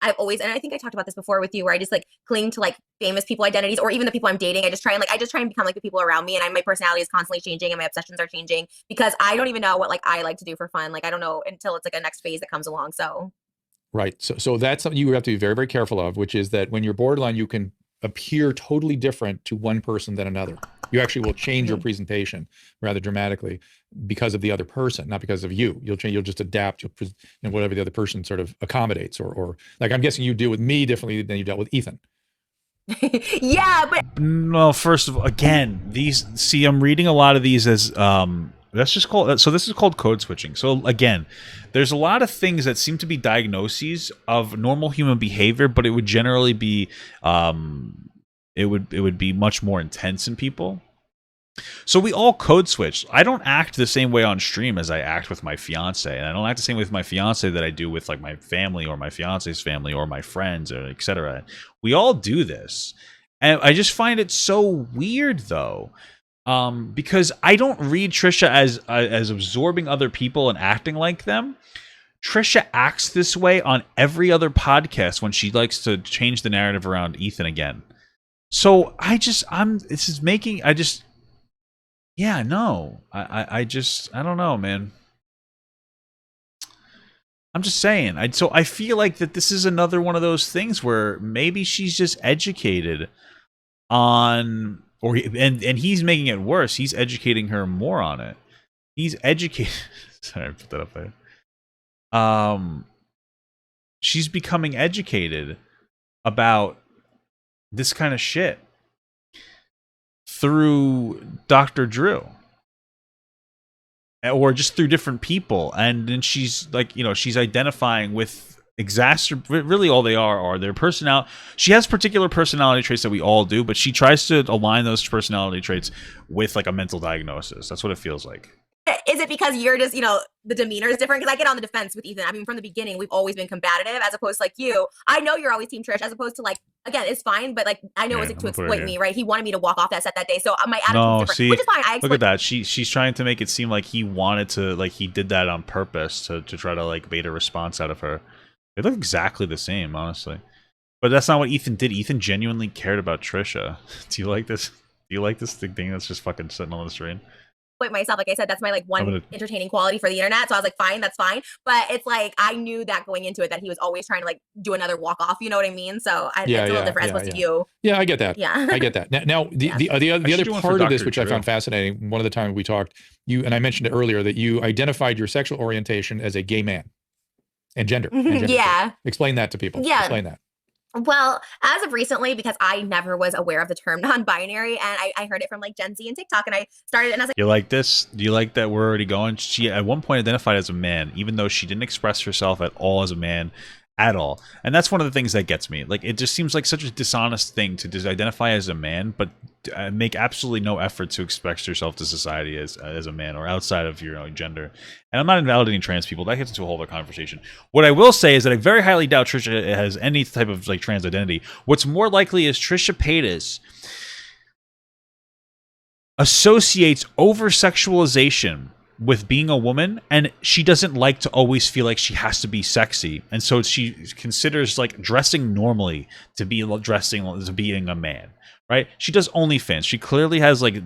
I've always, and I think I talked about this before with you, where I just like cling to like famous people identities, or even the people I'm dating. I just try and become like the people around me, and my personality is constantly changing and my obsessions are changing because I don't even know what like I like to do for fun. Like I don't know until it's like a next phase that comes along. So right. So that's something you have to be very, very careful of, which is that when you're borderline, you can appear totally different to one person than another. You actually will change your presentation rather dramatically because of the other person, not because of you. You'll change. You'll just adapt. Whatever the other person sort of accommodates, or like I'm guessing you deal with me differently than you dealt with Ethan. Yeah, but no. First of all, again, I'm reading a lot of these as this is called code switching. So again, there's a lot of things that seem to be diagnoses of normal human behavior, but it would generally be it would be much more intense in people. So we all code switch. I don't act the same way on stream as I act with my fiance, and I don't act the same way with my fiance that I do with like my family or my fiance's family or my friends, or etc. We all do this, and I just find it so weird though. Because I don't read Trisha as absorbing other people and acting like them. Trisha acts this way on every other podcast when she likes to change the narrative around Ethan again. So I don't know, man. I'm just saying. So I feel like that this is another one of those things where maybe she's just educated on, or and he's making it worse. He's educating her more on it. He's educating. Sorry, I put that up there. She's becoming educated about this kind of shit through Dr. Drew, or just through different people, and then she's like, she's identifying with really all they are their personality. She has particular personality traits that we all do, but she tries to align those personality traits with like a mental diagnosis. That's what it feels like. Is it because you're just, the demeanor is different? Because I get on the defense with Ethan. I mean, from the beginning, we've always been combative, as opposed to like you. I know you're always Team Trish, as opposed to like, again, it's fine, but like, I know it was to exploit me, right? He wanted me to walk off that set that day, so my attitude is different, see, which is fine. Look at that. She's trying to make it seem like he wanted to, like he did that on purpose to try to like bait a response out of her. They look exactly the same, honestly. But that's not what Ethan did. Ethan genuinely cared about Trisha. Do you like this? Do you like this thing that's just fucking sitting on the screen? Myself, like I said, that's my like one entertaining quality for the internet, so I was like, fine, that's fine. But it's like, I knew that going into it, that he was always trying to like do another walk off, you know what I mean? So it's a little different as opposed to you. Yeah, I get that. Yeah, I get that. Now the other part of this, which I found fascinating, one of the times we talked, and I mentioned it earlier, that you identified your sexual orientation as a gay man and gender. Yeah. Explain that to people. Yeah. Explain that. Well, as of recently, because I never was aware of the term non-binary, and I heard it from like Gen Z and TikTok, and I started, and I was like, you like this? Do you like that we're already going? She at one point identified as a man, even though she didn't express herself at all as a man at all. And that's one of the things that gets me. Like, it just seems like such a dishonest thing to just identify as a man, but make absolutely no effort to express yourself to society as a man or outside of your own gender. And I'm not invalidating trans people. That gets into a whole other conversation. What I will say is that I very highly doubt Trisha has any type of like trans identity. What's more likely is Trisha Paytas associates over-sexualization with being a woman, and she doesn't like to always feel like she has to be sexy, and so she considers like dressing normally to be dressing as being a man, right? She does OnlyFans. She clearly has like,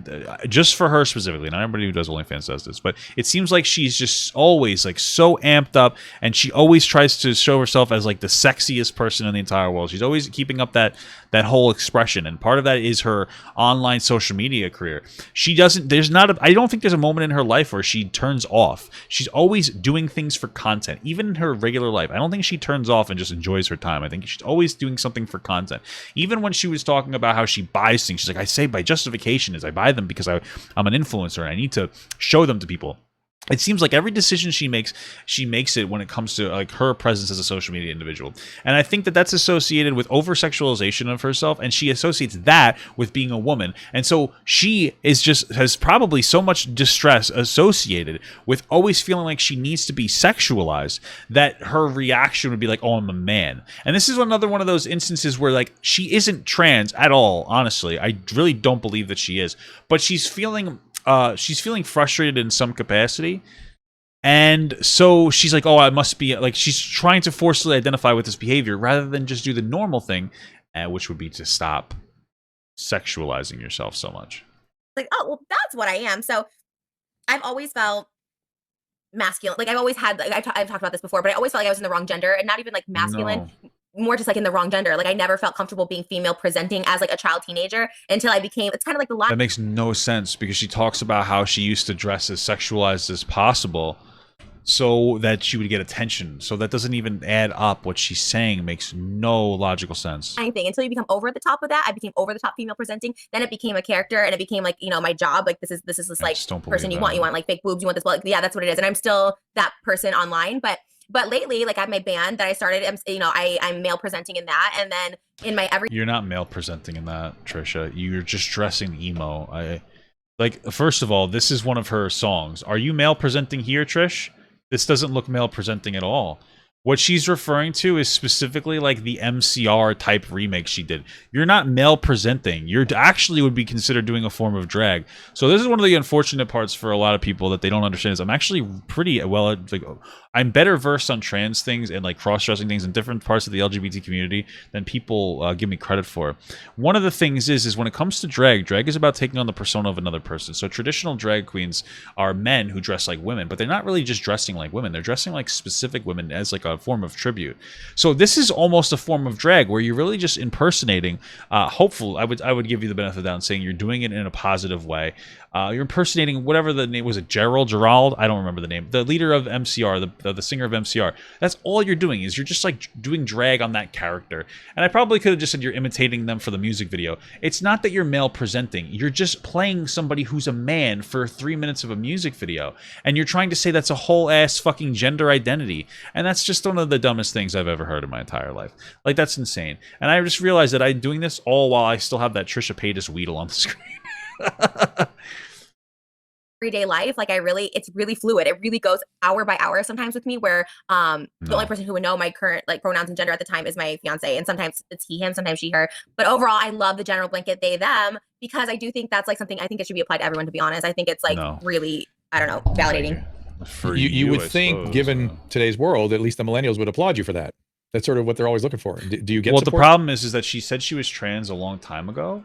just for her specifically, not everybody who does OnlyFans does this, but it seems like she's just always like so amped up, and she always tries to show herself as like the sexiest person in the entire world. She's always keeping up that whole expression, and part of that is her online social media career. She doesn't, I don't think there's a moment in her life where she turns off. She's always doing things for content, even in her regular life. I don't think she turns off and just enjoys her time. I think she's always doing something for content. Even when she was talking about how she buys things, she's like, I say my justification is I buy them because I'm an influencer and I need to show them to people. It seems like every decision she makes it when it comes to like her presence as a social media individual. And I think that that's associated with over-sexualization of herself, and she associates that with being a woman. And so she has probably so much distress associated with always feeling like she needs to be sexualized that her reaction would be like, oh, I'm a man. And this is another one of those instances where like she isn't trans at all, honestly. I really don't believe that she is. But she's feeling frustrated in some capacity, and so she's like, oh, I must be, like, she's trying to forcefully identify with this behavior rather than just do the normal thing, which would be to stop sexualizing yourself so much. Like, oh, well, that's what I am. So I've always felt masculine. Like, I've always had, like, I've talked about this before, but I always felt like I was in the wrong gender, and not even like masculine. No. More just like in the wrong gender. Like, I never felt comfortable being female presenting as like a child teenager until I became, it's kind of like the line. That makes no sense, because she talks about how she used to dress as sexualized as possible so that she would get attention. So that doesn't even add up. What she's saying makes no logical sense. Anything until you become over the top of that. I became over the top female presenting. Then it became a character, and it became like, my job. Like, this is this like person you want. You want like fake boobs. You want this. Like, yeah, that's what it is. And I'm still that person online, But lately, like, I have my band that I started, I'm male presenting in that. And then in my You're not male presenting in that, Trisha. You're just dressing emo. First of all, this is one of her songs. Are you male presenting here, Trish? This doesn't look male presenting at all. What she's referring to is specifically like the MCR type remake she did. You're not male presenting. You're actually would be considered doing a form of drag. So this is one of the unfortunate parts for a lot of people that they don't understand is I'm actually pretty well, like, I'm better versed on trans things and like cross-dressing things in different parts of the LGBT community than people give me credit for. One of the things is when it comes to drag is about taking on the persona of another person. So traditional drag queens are men who dress like women, but they're not really just dressing like women. They're dressing like specific women as like a a form of tribute. So this is almost a form of drag where you're really just impersonating. Hopeful, I would give you the benefit of the doubt and saying you're doing it in a positive way. You're impersonating whatever the name was. It Gerald? I don't remember the name. The leader of MCR, the singer of MCR. That's all you're doing is you're just like doing drag on that character. And I probably could have just said you're imitating them for the music video. It's not that you're male presenting. You're just playing somebody who's a man for 3 minutes of a music video. And you're trying to say that's a whole ass fucking gender identity. And that's just one of the dumbest things I've ever heard in my entire life. Like, that's insane. And I just realized that I'm doing this all while I still have that Trisha Paytas Weedle on the screen. Everyday life, like it's really fluid. It really goes hour by hour sometimes with me, where the only person who would know my current like pronouns and gender at the time is my fiance, and sometimes it's he, him, sometimes she, her. But overall, I love the general blanket they, them, because I do think that's like something I think it should be applied to everyone, to be honest. I think it's like really, I don't know, validating. For you would think, given today's world, at least the millennials would applaud you for that. That's sort of what they're always looking for. Do you get Well, support? the problem is that she said she was trans a long time ago,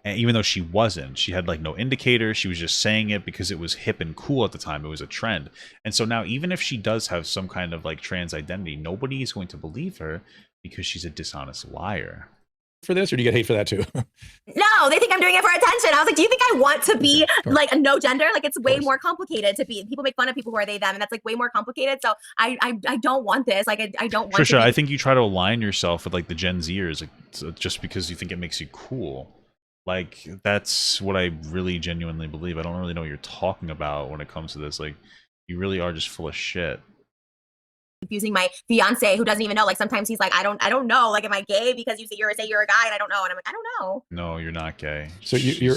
and even though she wasn't, she had like no indicator. She was just saying it because it was hip and cool at the time. It was a trend. And so now, even if she does have some kind of like trans identity, nobody is going to believe her because she's a dishonest liar. For this, or do you get hate for that too? No, they think I'm doing it for attention. I was like, do you think I want to be like a no gender? Like, it's way more complicated to be. People make fun of people who are they, them, and that's like way more complicated. So I don't want this. Like, I don't want. Trisha, I think you try to align yourself with like the Gen Zers, like, just because you think it makes you cool. Like, that's what I really genuinely believe. I don't really know what you're talking about when it comes to this. Like, you really are just full of shit. Confusing my fiance, who doesn't even know. Like, sometimes he's like, I don't know. Like, am I gay because you say you're a guy and I don't know? And I'm like, I don't know. No, you're not gay. So you're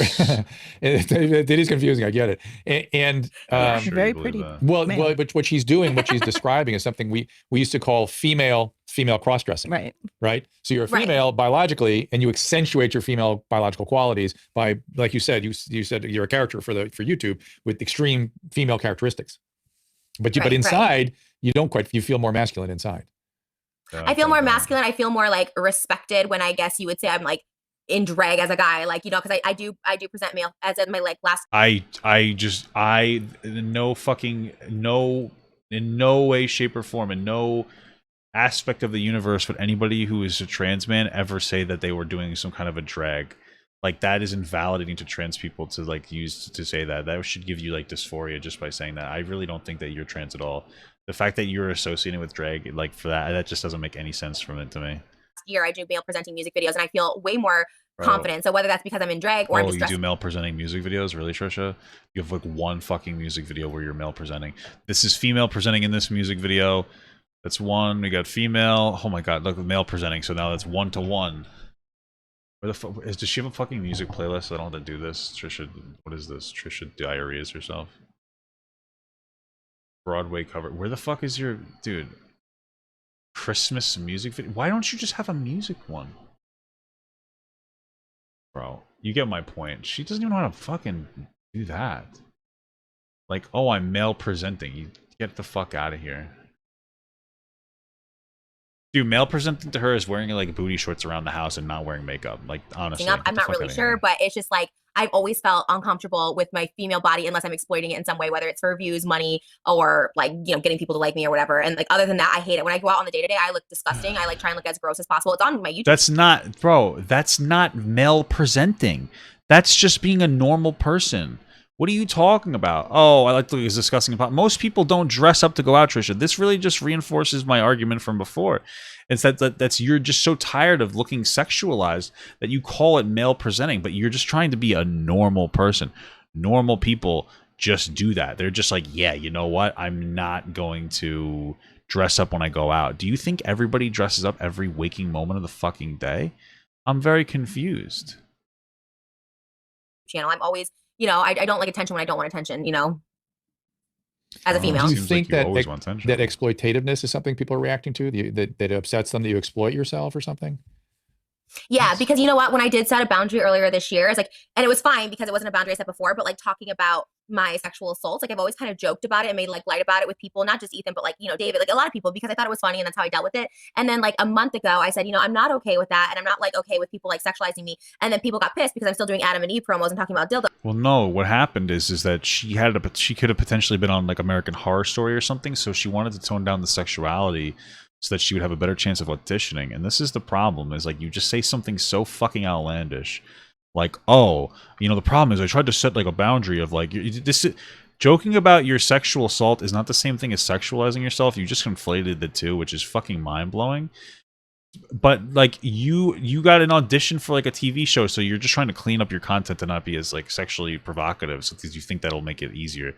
it is confusing. I get it. And sure very pretty. Well, but what she's doing, what she's describing, is something we used to call female cross-dressing. Right. So you're a female biologically, and you accentuate your female biological qualities by, like you said, you said you're a character for YouTube with extreme female characteristics. But inside, you don't quite. You feel more masculine inside. I feel more masculine. I feel more like respected when I guess you would say I'm like in drag as a guy, like, you know, because I do present male as in my like last. In no way, shape, or form, in no aspect of the universe would anybody who is a trans man ever say that they were doing some kind of a drag. Like, that is invalidating to trans people to like use to say that. That should give you like dysphoria just by saying that. I really don't think that you're trans at all. The fact that you're associating with drag, like, for that just doesn't make any sense from it to me. Year I do male presenting music videos, and I feel way more confident. So whether that's because I'm in drag or I'm just you do male presenting music videos, really, Trisha? You have like one fucking music video where you're male presenting. This is female presenting in this music video. That's one. We got female. Oh my god, look, male presenting. So now that's 1-to-1. Where the fuck does she have a fucking music playlist? I don't have to do this. Trisha, what is this? Trisha diarrheas herself. Broadway cover. Where the fuck is your dude? Christmas music video? Why don't you just have a music one? Bro, you get my point. She doesn't even know how to fucking do that. Like, oh, I'm male presenting. You get the fuck out of here. Dude, male presenting to her is wearing like booty shorts around the house and not wearing makeup. Like, honestly, I'm not really sure, but it's just like I've always felt uncomfortable with my female body unless I'm exploiting it in some way, whether it's for views, money, or like, you know, getting people to like me or whatever. And like, other than that, I hate it. When I go out on the day-to-day, I look disgusting. I like try and look as gross as possible. It's on my YouTube. That's not male presenting. That's just being a normal person. What are you talking about? Oh, I like to look as disgusting about. Most people don't dress up to go out, Trisha. This really just reinforces my argument from before. It's that's you're just so tired of looking sexualized that you call it male presenting, but you're just trying to be a normal person. Normal people just do that. They're just like, yeah, you know what? I'm not going to dress up when I go out. Do you think everybody dresses up every waking moment of the fucking day? I'm very confused. Channel. I'm always, you know, I don't like attention when I don't want attention, you know, as a female. Do you think that exploitativeness is something people are reacting to? That it upsets them that you exploit yourself or something? Yeah, because you know what? When I did set a boundary earlier this year, it's like, and it was fine because it wasn't a boundary I set before, but like talking about my sexual assaults, like I've always kind of joked about it and made like light about it with people, not just Ethan, but like, you know, David, like a lot of people, because I thought it was funny and that's how I dealt with it. And then like a month ago, I said, you know, I'm not okay with that. And I'm not like okay with people like sexualizing me. And then people got pissed because I'm still doing Adam and Eve promos and talking about dildo. Well, no, what happened is that she could have potentially been on like American Horror Story or something. So she wanted to tone down the sexuality so that she would have a better chance of auditioning. And this is the problem, is like you just say something so fucking outlandish. Like, oh, the problem is I tried to set like a boundary of like this. Joking about your sexual assault is not the same thing as sexualizing yourself. You just conflated the two, which is fucking mind blowing. But like you got an audition for like a TV show, so you're just trying to clean up your content to not be as like sexually provocative, so because you think that'll make it easier.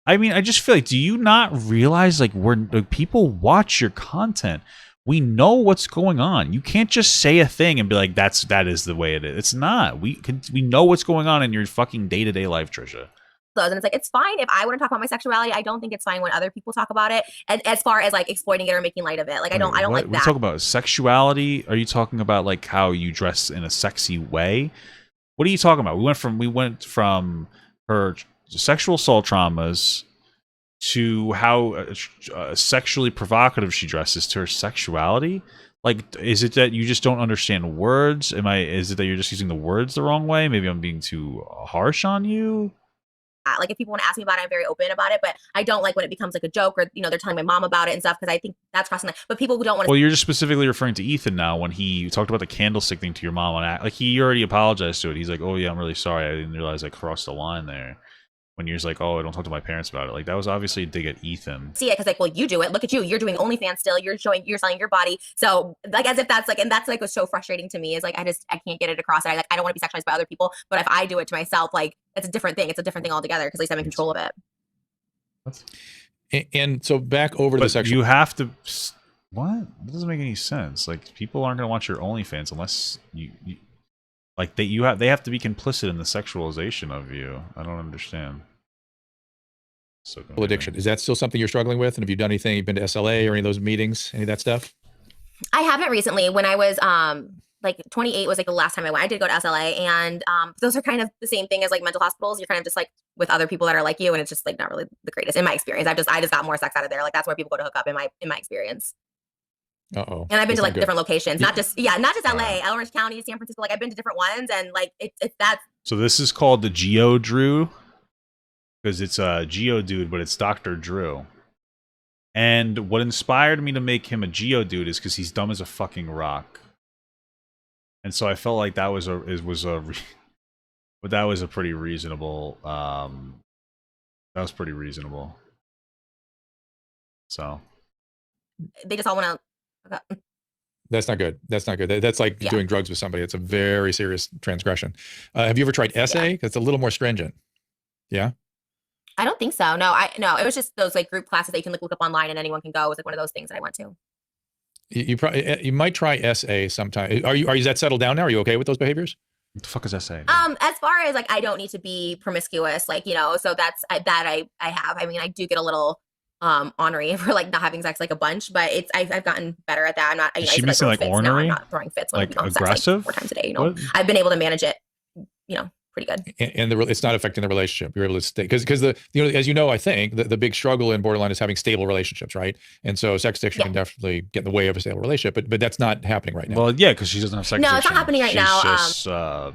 I mean, I just feel like, do you not realize like people watch your content? We know what's going on. You can't just say a thing and be like, that is the way it is. It's not. We know what's going on in your fucking day-to-day life, Trisha. And it's like, it's fine if I want to talk about my sexuality. I don't think it's fine when other people talk about it, and as far as like exploiting it or making light of it. Like, I don't like that. We talk about sexuality. Are you talking about like how you dress in a sexy way? What are you talking about? We went from her sexual assault traumas to how sexually provocative she dresses to her sexuality. Like, is it that you just don't understand words? Is it that you're just using the words the wrong way? Maybe I'm being too harsh on you. Like, if people want to ask me about it, I'm very open about it, but I don't like when it becomes like a joke, or they're telling my mom about it and stuff, because I think that's crossing the. But people who don't want to. Well, you're just specifically referring to Ethan now when he talked about the candlestick thing to your mom. Like, he already apologized to it. He's like, "Oh yeah, I'm really sorry. I didn't realize I crossed the line there." When you're just like, "Oh, I don't talk to my parents about it." Like, that was obviously a dig at Ethan. See it because like, well, you do it. Look at you. You're doing OnlyFans still. You're selling your body. So like, as if that's like, and that's like what's so frustrating to me is like, I can't get it across. I don't want to be sexualized by other people, but if I do it to myself, like, it's a different thing. It's a different thing altogether, because at least I'm in control of it. And so back over to the sexual. You have to. What? That doesn't make any sense. Like, people aren't going to watch your OnlyFans unless you like they have to be complicit in the sexualization of you. I don't understand. So addiction, is that still something you're struggling with? And have you done anything? You've been to SLA or any of those meetings? Any of that stuff? I haven't recently. When I was like 28 was like the last time I went. I did go to SLA, and those are kind of the same thing as like mental hospitals. You're kind of just like with other people that are like you, and it's just like not really the greatest in my experience. I just got more sex out of there. Like, that's where people go to hook up in my experience. Uh-oh. And I've been to like different locations, not just LA, Orange County, San Francisco. Like, I've been to different ones, and like it's that. So this is called the Geo Drew, because it's a Geodude, but it's Dr. Drew. And what inspired me to make him a Geodude is because he's dumb as a fucking rock. And so I felt like that was a pretty reasonable. That was pretty reasonable. So they just all want to. That's not good. That's not good. That's like doing drugs with somebody. It's a very serious transgression. Have you ever tried SA? It's a little more stringent. Yeah. I don't think so. No, it was just those like group classes that you can look up online and anyone can go. It was like one of those things that I went to. You might try SA sometime. Are you that settled down now? Are you okay with those behaviors? What the fuck is SA? As far as like, I don't need to be promiscuous, like, so that's I have. I mean, I do get a little ornery for like not having sex like a bunch, but I've gotten better at that. I'm not. She means like ornery, I'm not throwing fits when like I'm aggressive, sex, like 4 times a day. I've been able to manage it. Pretty good. And it's not affecting the relationship. You're able to stay because as I think the big struggle in borderline is having stable relationships, right? And so sex addiction can definitely get in the way of a stable relationship, but that's not happening right now. Well, yeah, because she doesn't have sex. No, it's not happening right now.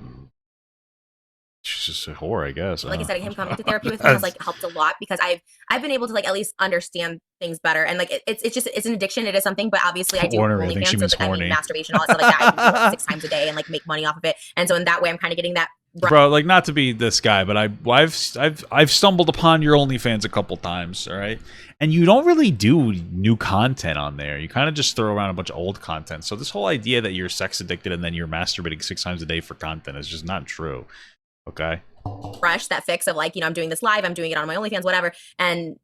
She's just a whore, I guess. Like I said, him coming to therapy with me has like helped a lot, because I've been able to like at least understand things better. And like it's an addiction. It is something, but obviously I do OnlyFans, so like, masturbation, all that stuff like that. I do like 6 times a day and like make money off of it. And so in that way, I'm kind of getting that. Bro, like, not to be this guy, but I've stumbled upon your OnlyFans a couple times, all right? And you don't really do new content on there. You kind of just throw around a bunch of old content. So this whole idea that you're sex addicted and then you're masturbating 6 times a day for content is just not true. Okay. Fresh, that fix of like, I'm doing this live, I'm doing it on my OnlyFans, whatever, and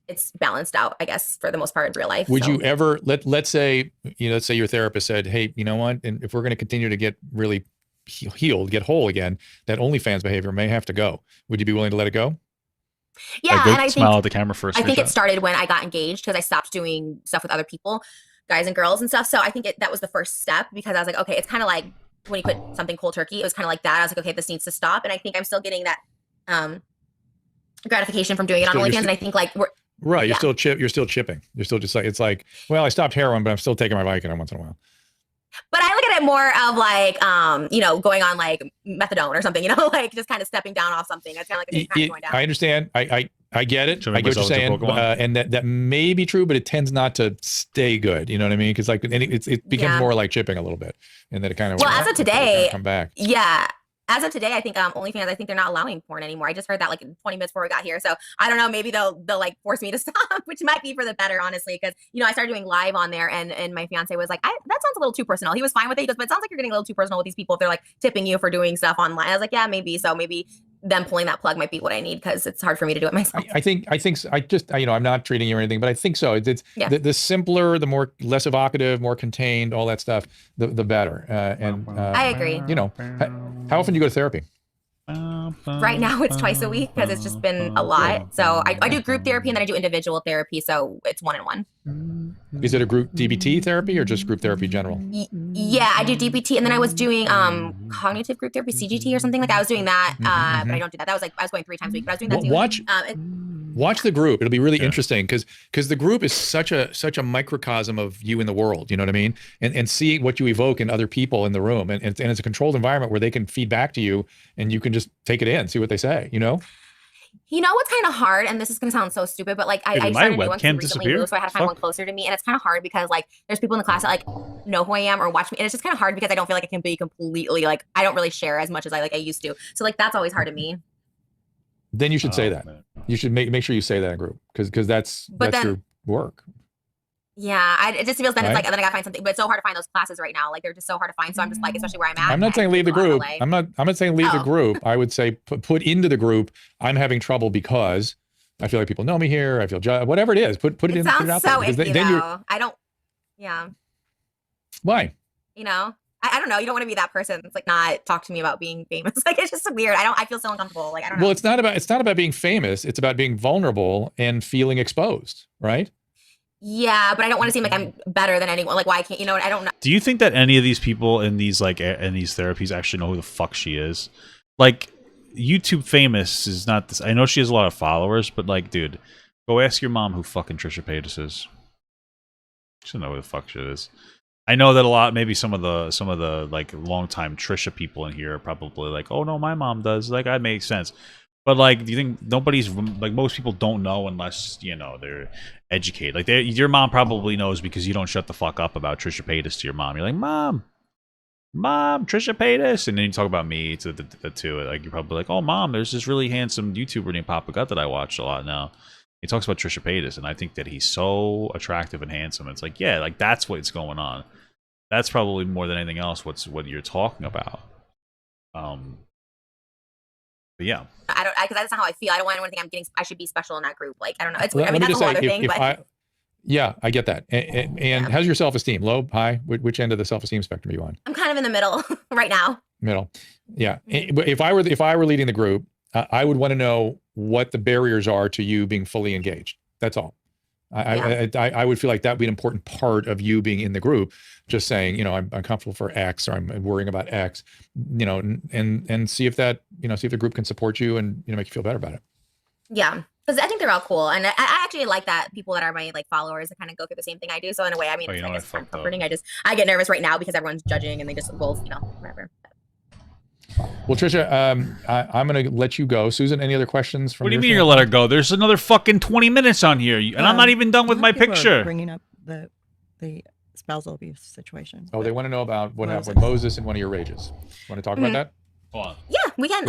it's balanced out, I guess, for the most part in real life. Would you ever let's say your therapist said, hey, you know what? And if we're going to continue to get really healed, get whole again, that OnlyFans behavior may have to go. Would you be willing to let it go? Yeah, and I smile at the camera first. I think it started when I got engaged, because I stopped doing stuff with other people, guys and girls and stuff. So I think that was the first step, because I was like, okay, it's kind of like when you put something cold turkey. It was kind of like that. I was like, okay, this needs to stop. And I think I'm still getting that gratification from doing it on OnlyFans. And I think like we're right. You're still chipping. You're still just like, it's like, well, I stopped heroin, but I'm still taking my Vicodin once in a while. But I look at it more of like, going on like methadone or something, like just kind of stepping down off something. It's kind of like a kind of going down. I understand. I I get it. Should I make get what you're myself into saying, Pokemon? and that may be true, but it tends not to stay good. You know what I mean? Because like it becomes Yeah. more like chipping a little bit, and then it kind of Well, as of today, come back. yeah. As of today, I think OnlyFans, I think they're not allowing porn anymore. I just heard that like 20 minutes before we got here. So I don't know, maybe they'll like force me to stop, which might be for the better, honestly. Because, you know, I started doing live on there and my fiance was like, that sounds a little too personal. He was fine with it. He goes, but it sounds like you're getting a little too personal with these people if they're like tipping you for doing stuff online. I was like, yeah, maybe. So maybe them pulling that plug might be what I need because it's hard for me to do it myself. I think you know, I'm not treating you or anything, but I think so. It's Yeah. the simpler, the more less evocative, more contained, all that stuff, the better. I agree. You know, how often do you go to therapy? Right now it's twice a week because it's just been a lot. So I do group therapy and then I do individual therapy. So it's 1-on-1. Is it a group DBT therapy or just group therapy general? Yeah, I do DBT and then I was doing cognitive group therapy, CGT or something like that. I was doing that, but I don't do that. That was like I was going 3 times a week, but I was doing that too. Watch the group. It'll be really interesting because the group is such a microcosm of you in the world. You know what I mean? And see what you evoke in other people in the room. And it's a controlled environment where they can feed back to you and you can just take it in, see what they say, you know? You know what's kind of hard, and this is going to sound so stupid, but like I started a new one recently moved, so I had to find one closer to me, and it's kind of hard because like there's people in the class that like know who I am or watch me, and it's just kind of hard because I don't feel like I can be completely like I don't really share as much as I used to. So like that's always hard to me. Then you should say that. Man. You should make sure you say that in group because that's your work. Yeah, it just feels then it's like, and then I gotta find something, but it's so hard to find those classes right now. Like they're just so hard to find. So I'm just like, especially where I'm at. I'm not saying leave the group. I'm not saying leave the group. I would say put into the group. I'm having trouble because I feel like people know me here. I feel whatever it is. Put it in. Sounds put it out so there. icky though. I don't. Yeah. Why? You know, I don't know. You don't want to be that person that's like not talk to me about being famous. Like it's just weird. I feel so uncomfortable. Like I don't know. Well, it's not about being famous. It's about being vulnerable and feeling exposed, right? Yeah, but I don't want to seem like I'm better than anyone. Like, why can't you know? I don't know. Do you think that any of these people in these therapies actually know who the fuck she is? Like, YouTube famous is not this. I know she has a lot of followers, but like, dude, go ask your mom who fucking Trisha Paytas is. She doesn't know who the fuck she is. I know that maybe some of the like longtime Trisha people in here are probably like, oh no, my mom does. Like, that makes sense. But like, do you think most people don't know unless, you know, they're educated? Like, your mom probably knows because you don't shut the fuck up about Trisha Paytas to your mom. You're like, mom, Trisha Paytas, and then you talk about me to the two. Like, you're probably like, oh, mom, there's this really handsome YouTuber named Papa Gut that I watch a lot now. He talks about Trisha Paytas, and I think that he's so attractive and handsome. It's like, yeah, like that's what's going on. That's probably more than anything else what you're talking about. But yeah, because that's not how I feel. I don't want anyone to think I should be special in that group. Like, I don't know. It's weird. I mean, that's a whole other thing. But yeah, I get that. And how's your self-esteem? Low, high? Which end of the self-esteem spectrum are you on? I'm kind of in the middle right now. Middle. Yeah. But if I were leading the group, I would want to know what the barriers are to you being fully engaged. That's all. I would feel like that would be an important part of you being in the group. Just saying, you know, I'm comfortable for X, or I'm worrying about X, you know, and see if that, you know, see if the group can support you and, you know, make you feel better about it. Yeah, because I think they're all cool, and I actually like that people that are my like followers that kind of go through the same thing I do. So in a way, I mean, it's kind of comforting. I get nervous right now because everyone's judging and they just will, you know, whatever. Well, Trisha, I'm going to let you go. Susan, any other questions from? What do you mean you're gonna let her go? There's another fucking 20 minents on here, and I'm not even done with my picture. Bringing up the spousal abuse situation. Oh, they want to know about what happened with Moses in one of your rages. Want to talk about that? Hold on. Yeah, we can.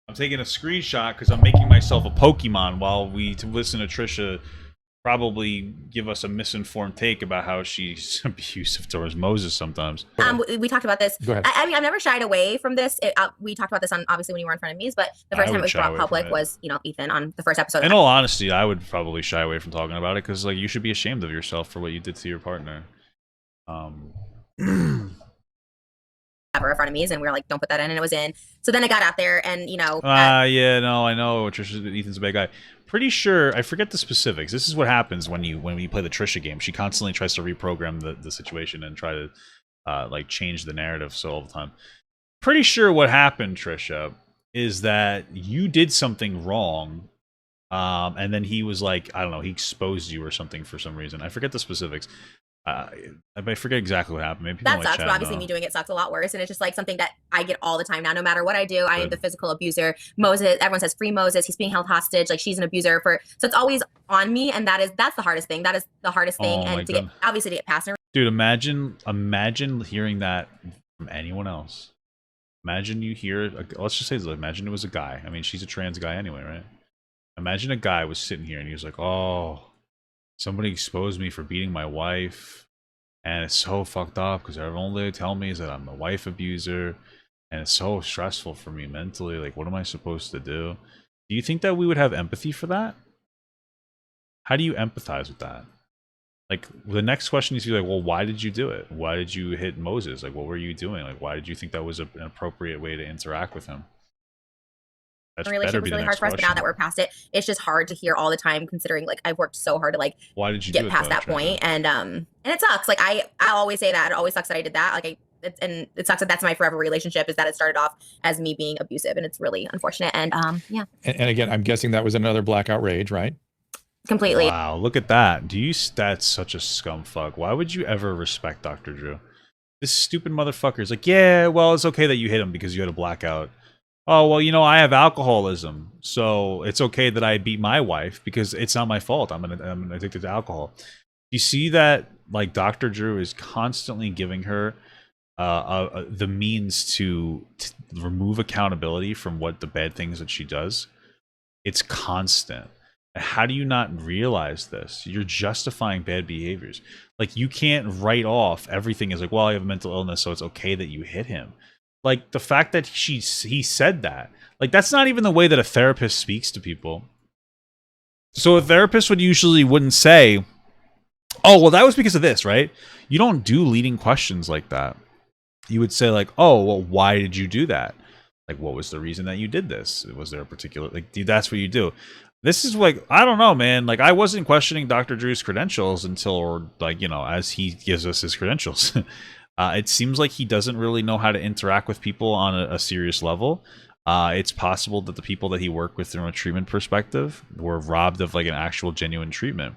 I'm taking a screenshot because I'm making myself a Pokemon while we listen to Trisha probably give us a misinformed take about how she's abusive towards Moses sometimes. We talked about this. Go ahead. I mean, I've never shied away from this. We talked about this on obviously when you were in front of me, but the first time it was brought public was, you know, Ethan on the first episode. In all honesty, I would probably shy away from talking about it because, like, you should be ashamed of yourself for what you did to your partner. Ever in front of me, and we were like, don't put that in, and it was in. So then it got out there, and you know. Yeah, no, I know. Ethan's a bad guy. Pretty sure I forget the specifics. This is what happens when you play the Trisha game. She constantly tries to reprogram the situation and try to like change the narrative all the time. Pretty sure what happened, Trisha, is that you did something wrong, and then he was like, I don't know, he exposed you or something for some reason. I forget the specifics. I forget exactly what happened. Maybe people That in my sucks, chat but obviously know. me doing it sucks a lot worse. And it's just like something that I get all the time now. No matter what I do, I am the physical abuser. Moses, everyone says free Moses. He's being held hostage. Like she's an abuser so it's always on me. And that's the hardest thing. That is the hardest thing. And to get past it. Dude, imagine hearing that from anyone else. Imagine you hear, let's just say, imagine it was a guy. I mean, she's a trans guy anyway, right? Imagine a guy was sitting here and he was like, oh, somebody exposed me for beating my wife. And it's so fucked up because all they tell me is that I'm a wife abuser. And it's so stressful for me mentally. Like, what am I supposed to do? Do you think that we would have empathy for that? How do you empathize with that? Like, the next question is like, well, why did you do it? Why did you hit Moses? Like, what were you doing? Like, why did you think that was an appropriate way to interact with him? That relationship was really hard for us, but now that we're past it, it's just hard to hear all the time, considering like I've worked so hard to like why did you get past that point, and it sucks. Like I always say that it always sucks that I did that. Like it sucks that that's my forever relationship, is that it started off as me being abusive, and it's really unfortunate. And yeah. And again, I'm guessing that was another blackout rage, right? Completely. Wow, look at that. That's such a scum fuck. Why would you ever respect Dr. Drew? This stupid motherfucker is like, yeah, well, it's okay that you hit him because you had a blackout. Oh, well, you know, I have alcoholism, so it's okay that I beat my wife because it's not my fault. I'm addicted to alcohol. You see that, like, Dr. Drew is constantly giving her the means to remove accountability from what the bad things that she does. It's constant. How do you not realize this? You're justifying bad behaviors. Like, you can't write off everything as like, well, I have a mental illness, so it's okay that you hit him. Like, the fact that he said that, like, that's not even the way that a therapist speaks to people. So a therapist wouldn't say, oh, well, that was because of this, right? You don't do leading questions like that. You would say like, oh, well, why did you do that? Like, what was the reason that you did this? Was there a particular, like, that's what you do. This is like, I don't know, man. Like, I wasn't questioning Dr. Drew's credentials until, like, you know, as he gives us his credentials. It seems like he doesn't really know how to interact with people on a serious level. It's possible that the people that he worked with from a treatment perspective were robbed of like an actual genuine treatment,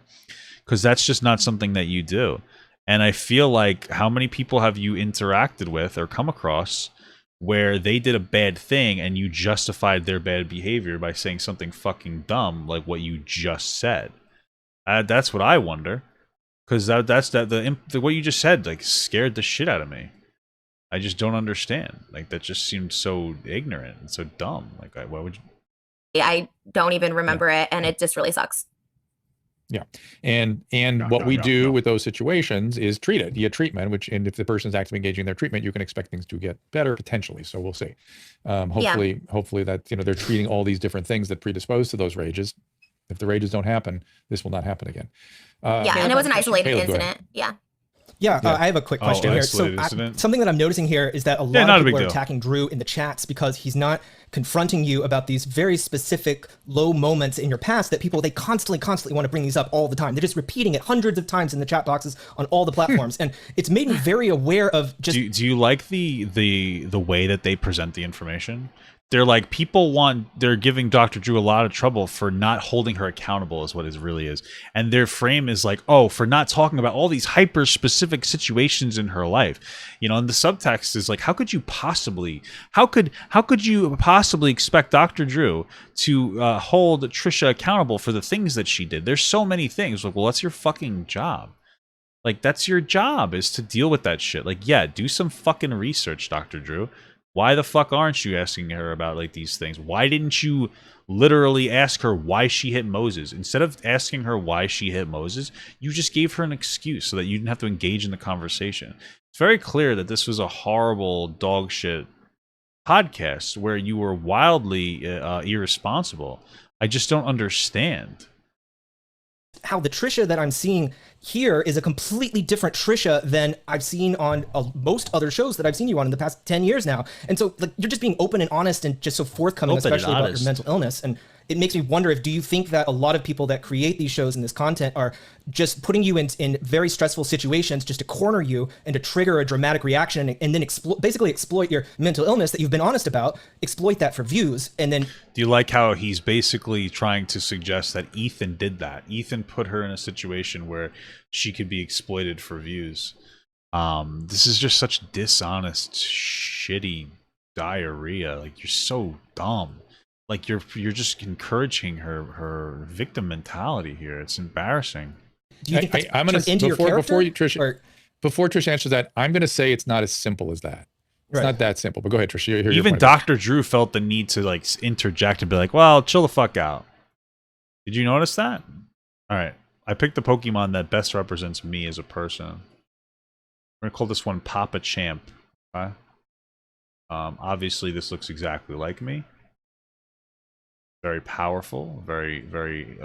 because that's just not something that you do. And I feel like, how many people have you interacted with or come across where they did a bad thing and you justified their bad behavior by saying something fucking dumb like what you just said? That's what I wonder. Because what you just said, like, scared the shit out of me. I just don't understand. Like, that just seemed so ignorant and so dumb. Like, why would you? I don't even remember it, and it just really sucks. Yeah, and what we do with those situations is treat it. You get treatment, and if the person's actively engaging in their treatment, you can expect things to get better potentially. So we'll see. Hopefully that, you know, they're treating all these different things that predispose to those rages. If the rages don't happen, this will not happen again. And it was an isolated incident. Yeah. I have a quick question here. So something that I'm noticing here is that a lot of people are attacking Drew in the chats because he's not confronting you about these very specific low moments in your past that people, they constantly want to bring these up all the time. They're just repeating it hundreds of times in the chat boxes on all the platforms. And it's made me very aware of just... Do you like the way that they present the information? They're like, they're giving Dr. Drew a lot of trouble for not holding her accountable, is what it really is. And their frame is like, oh, for not talking about all these hyper specific situations in her life. You know, and the subtext is like, how could you possibly expect Dr. Drew to hold Trisha accountable for the things that she did? There's so many things. Like, well, that's your fucking job. Like, that's your job, is to deal with that shit. Like, yeah, do some fucking research, Dr. Drew. Why the fuck aren't you asking her about like these things? Why didn't you literally ask her why she hit Moses? Instead of asking her why she hit Moses, you just gave her an excuse so that you didn't have to engage in the conversation. It's very clear that this was a horrible dog shit podcast where you were wildly irresponsible. I just don't understand how the Trisha that I'm seeing here is a completely different Trisha than I've seen on most other shows that I've seen you on in the past 10 years now. And so, like, you're just being open and honest and just so forthcoming, especially about your mental illness. And it makes me wonder do you think that a lot of people that create these shows and this content are just putting you in very stressful situations just to corner you and to trigger a dramatic reaction and then basically exploit your mental illness that you've been honest about, exploit that for views, and then... Do you like how he's basically trying to suggest that Ethan did that? Ethan put her in a situation where she could be exploited for views. This is just such dishonest, shitty diarrhea. Like, you're so dumb. Like, you're just encouraging her victim mentality here. It's embarrassing. Do you think I'm going to before Trisha answers that, I'm going to say it's not as simple as that. It's not that simple. But go ahead, Trisha. Even Dr. Drew felt the need to like interject and be like, "Well, chill the fuck out." Did you notice that? All right, I picked the Pokemon that best represents me as a person. We're gonna call this one Papa Champ. Okay? Obviously, this looks exactly like me. Very powerful, very, very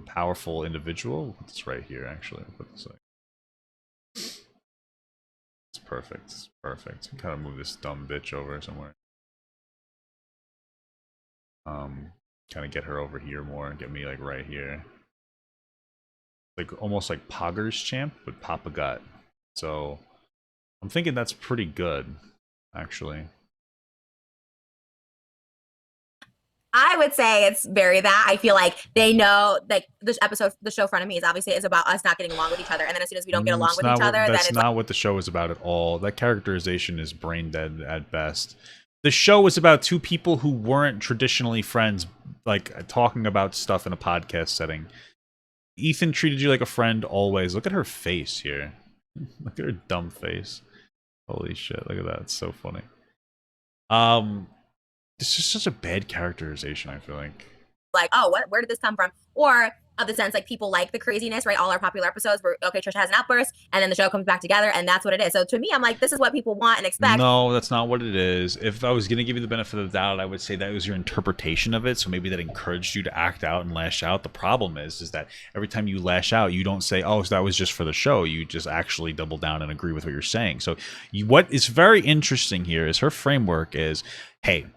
powerful individual. We'll put this right here, actually. I'll put this like... It's perfect. It's perfect. Kind of move this dumb bitch over somewhere. Kind of get her over here more and get me like right here. Like almost like Pogger's Champ, but Papa Gut. So I'm thinking that's pretty good, actually. I would say it's very that. I feel like they know, like, this episode, the show Frenemies, obviously is about us not getting along with each other, and then as soon as we don't get along with each other, then it's not what the show is about at all. That characterization is brain dead at best. The show was about two people who weren't traditionally friends, like talking about stuff in a podcast setting. Ethan treated you like a friend always. Look at her face here. Look at her dumb face. Holy shit! Look at that. It's so funny. It's just such a bad characterization, I feel like. Like, oh, where did this come from? Or of the sense, like, people like the craziness, right? All our popular episodes where, okay, Trisha has an outburst, and then the show comes back together, and that's what it is. So to me, I'm like, this is what people want and expect. No, that's not what it is. If I was going to give you the benefit of the doubt, I would say that was your interpretation of it. So maybe that encouraged you to act out and lash out. The problem is that every time you lash out, you don't say, oh, so that was just for the show. You just actually double down and agree with what you're saying. So what is very interesting here is her framework is, hey,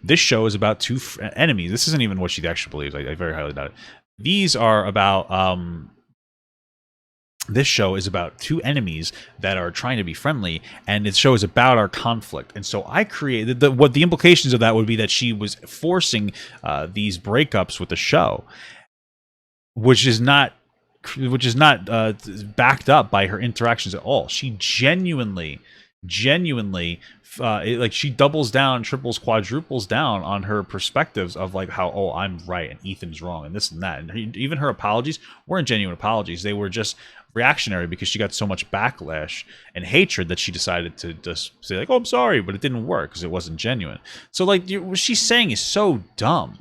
this show is about two enemies. This isn't even what she actually believes. I very highly doubt it. These are about, this show is about two enemies that are trying to be friendly, and this show is about our conflict. And so I created, what the implications of that would be that she was forcing these breakups with the show, which is not backed up by her interactions at all. She genuinely like she doubles down, triples, quadruples down on her perspectives of like how, oh, I'm right and Ethan's wrong and this and that. And even her apologies weren't genuine apologies. They were just reactionary because she got so much backlash and hatred that she decided to just say like, oh, I'm sorry, but it didn't work because it wasn't genuine. So like what she's saying is so dumb.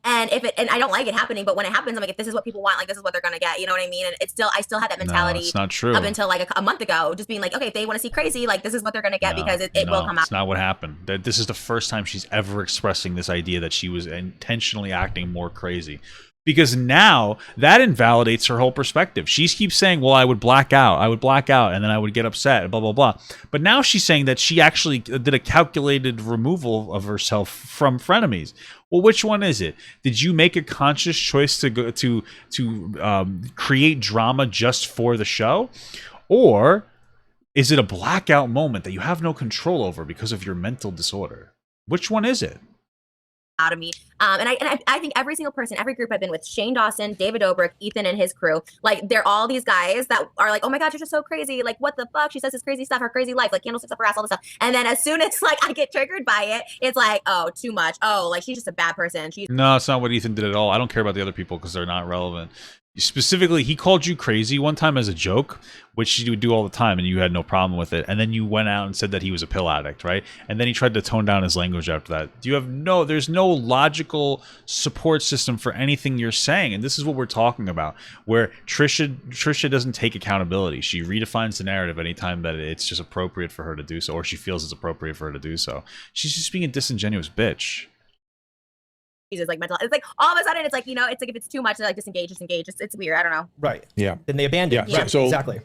And and I don't like it happening, but when it happens, I'm like, if this is what people want, like this is what they're gonna get. You know what I mean? And I still had that mentality. No, it's not true. Up until like a month ago, just being like, okay, if they want to see crazy, like this is what they're gonna get because it will come out. It's not what happened. This is the first time she's ever expressing this idea that she was intentionally acting more crazy. Because now that invalidates her whole perspective. She keeps saying, well, I would black out, and then I would get upset, blah, blah, blah. But now she's saying that she actually did a calculated removal of herself from frenemies. Well, which one is it? Did you make a conscious choice to go to create drama just for the show? Or is it a blackout moment that you have no control over because of your mental disorder? Which one is it? Out of me. And I think every single person, every group I've been with, Shane Dawson, David Dobrik, Ethan and his crew, like they're all these guys that are like, oh my God, you're just so crazy. Like, what the fuck? She says this crazy stuff, her crazy life, like candlesticks up her ass, all this stuff. And then as soon as like I get triggered by it, it's like, oh, too much. Oh, like she's just a bad person. No, it's not what Ethan did at all. I don't care about the other people because they're not relevant. Specifically, he called you crazy one time as a joke, which he would do all the time, and you had no problem with it. And then you went out and said that he was a pill addict, right? And then he tried to tone down his language after that. There's no logical support system for anything you're saying, and this is what we're talking about, where Trisha doesn't take accountability. She redefines the narrative anytime that it's just appropriate for her to do so, or she feels it's appropriate for her to do so. She's just being a disingenuous bitch. Jesus, like mental. It's like all of a sudden, it's like, you know, it's like if it's too much, they're like disengage. It's weird. I don't know. Right. Yeah. Then they abandon. Yeah. Right. So exactly.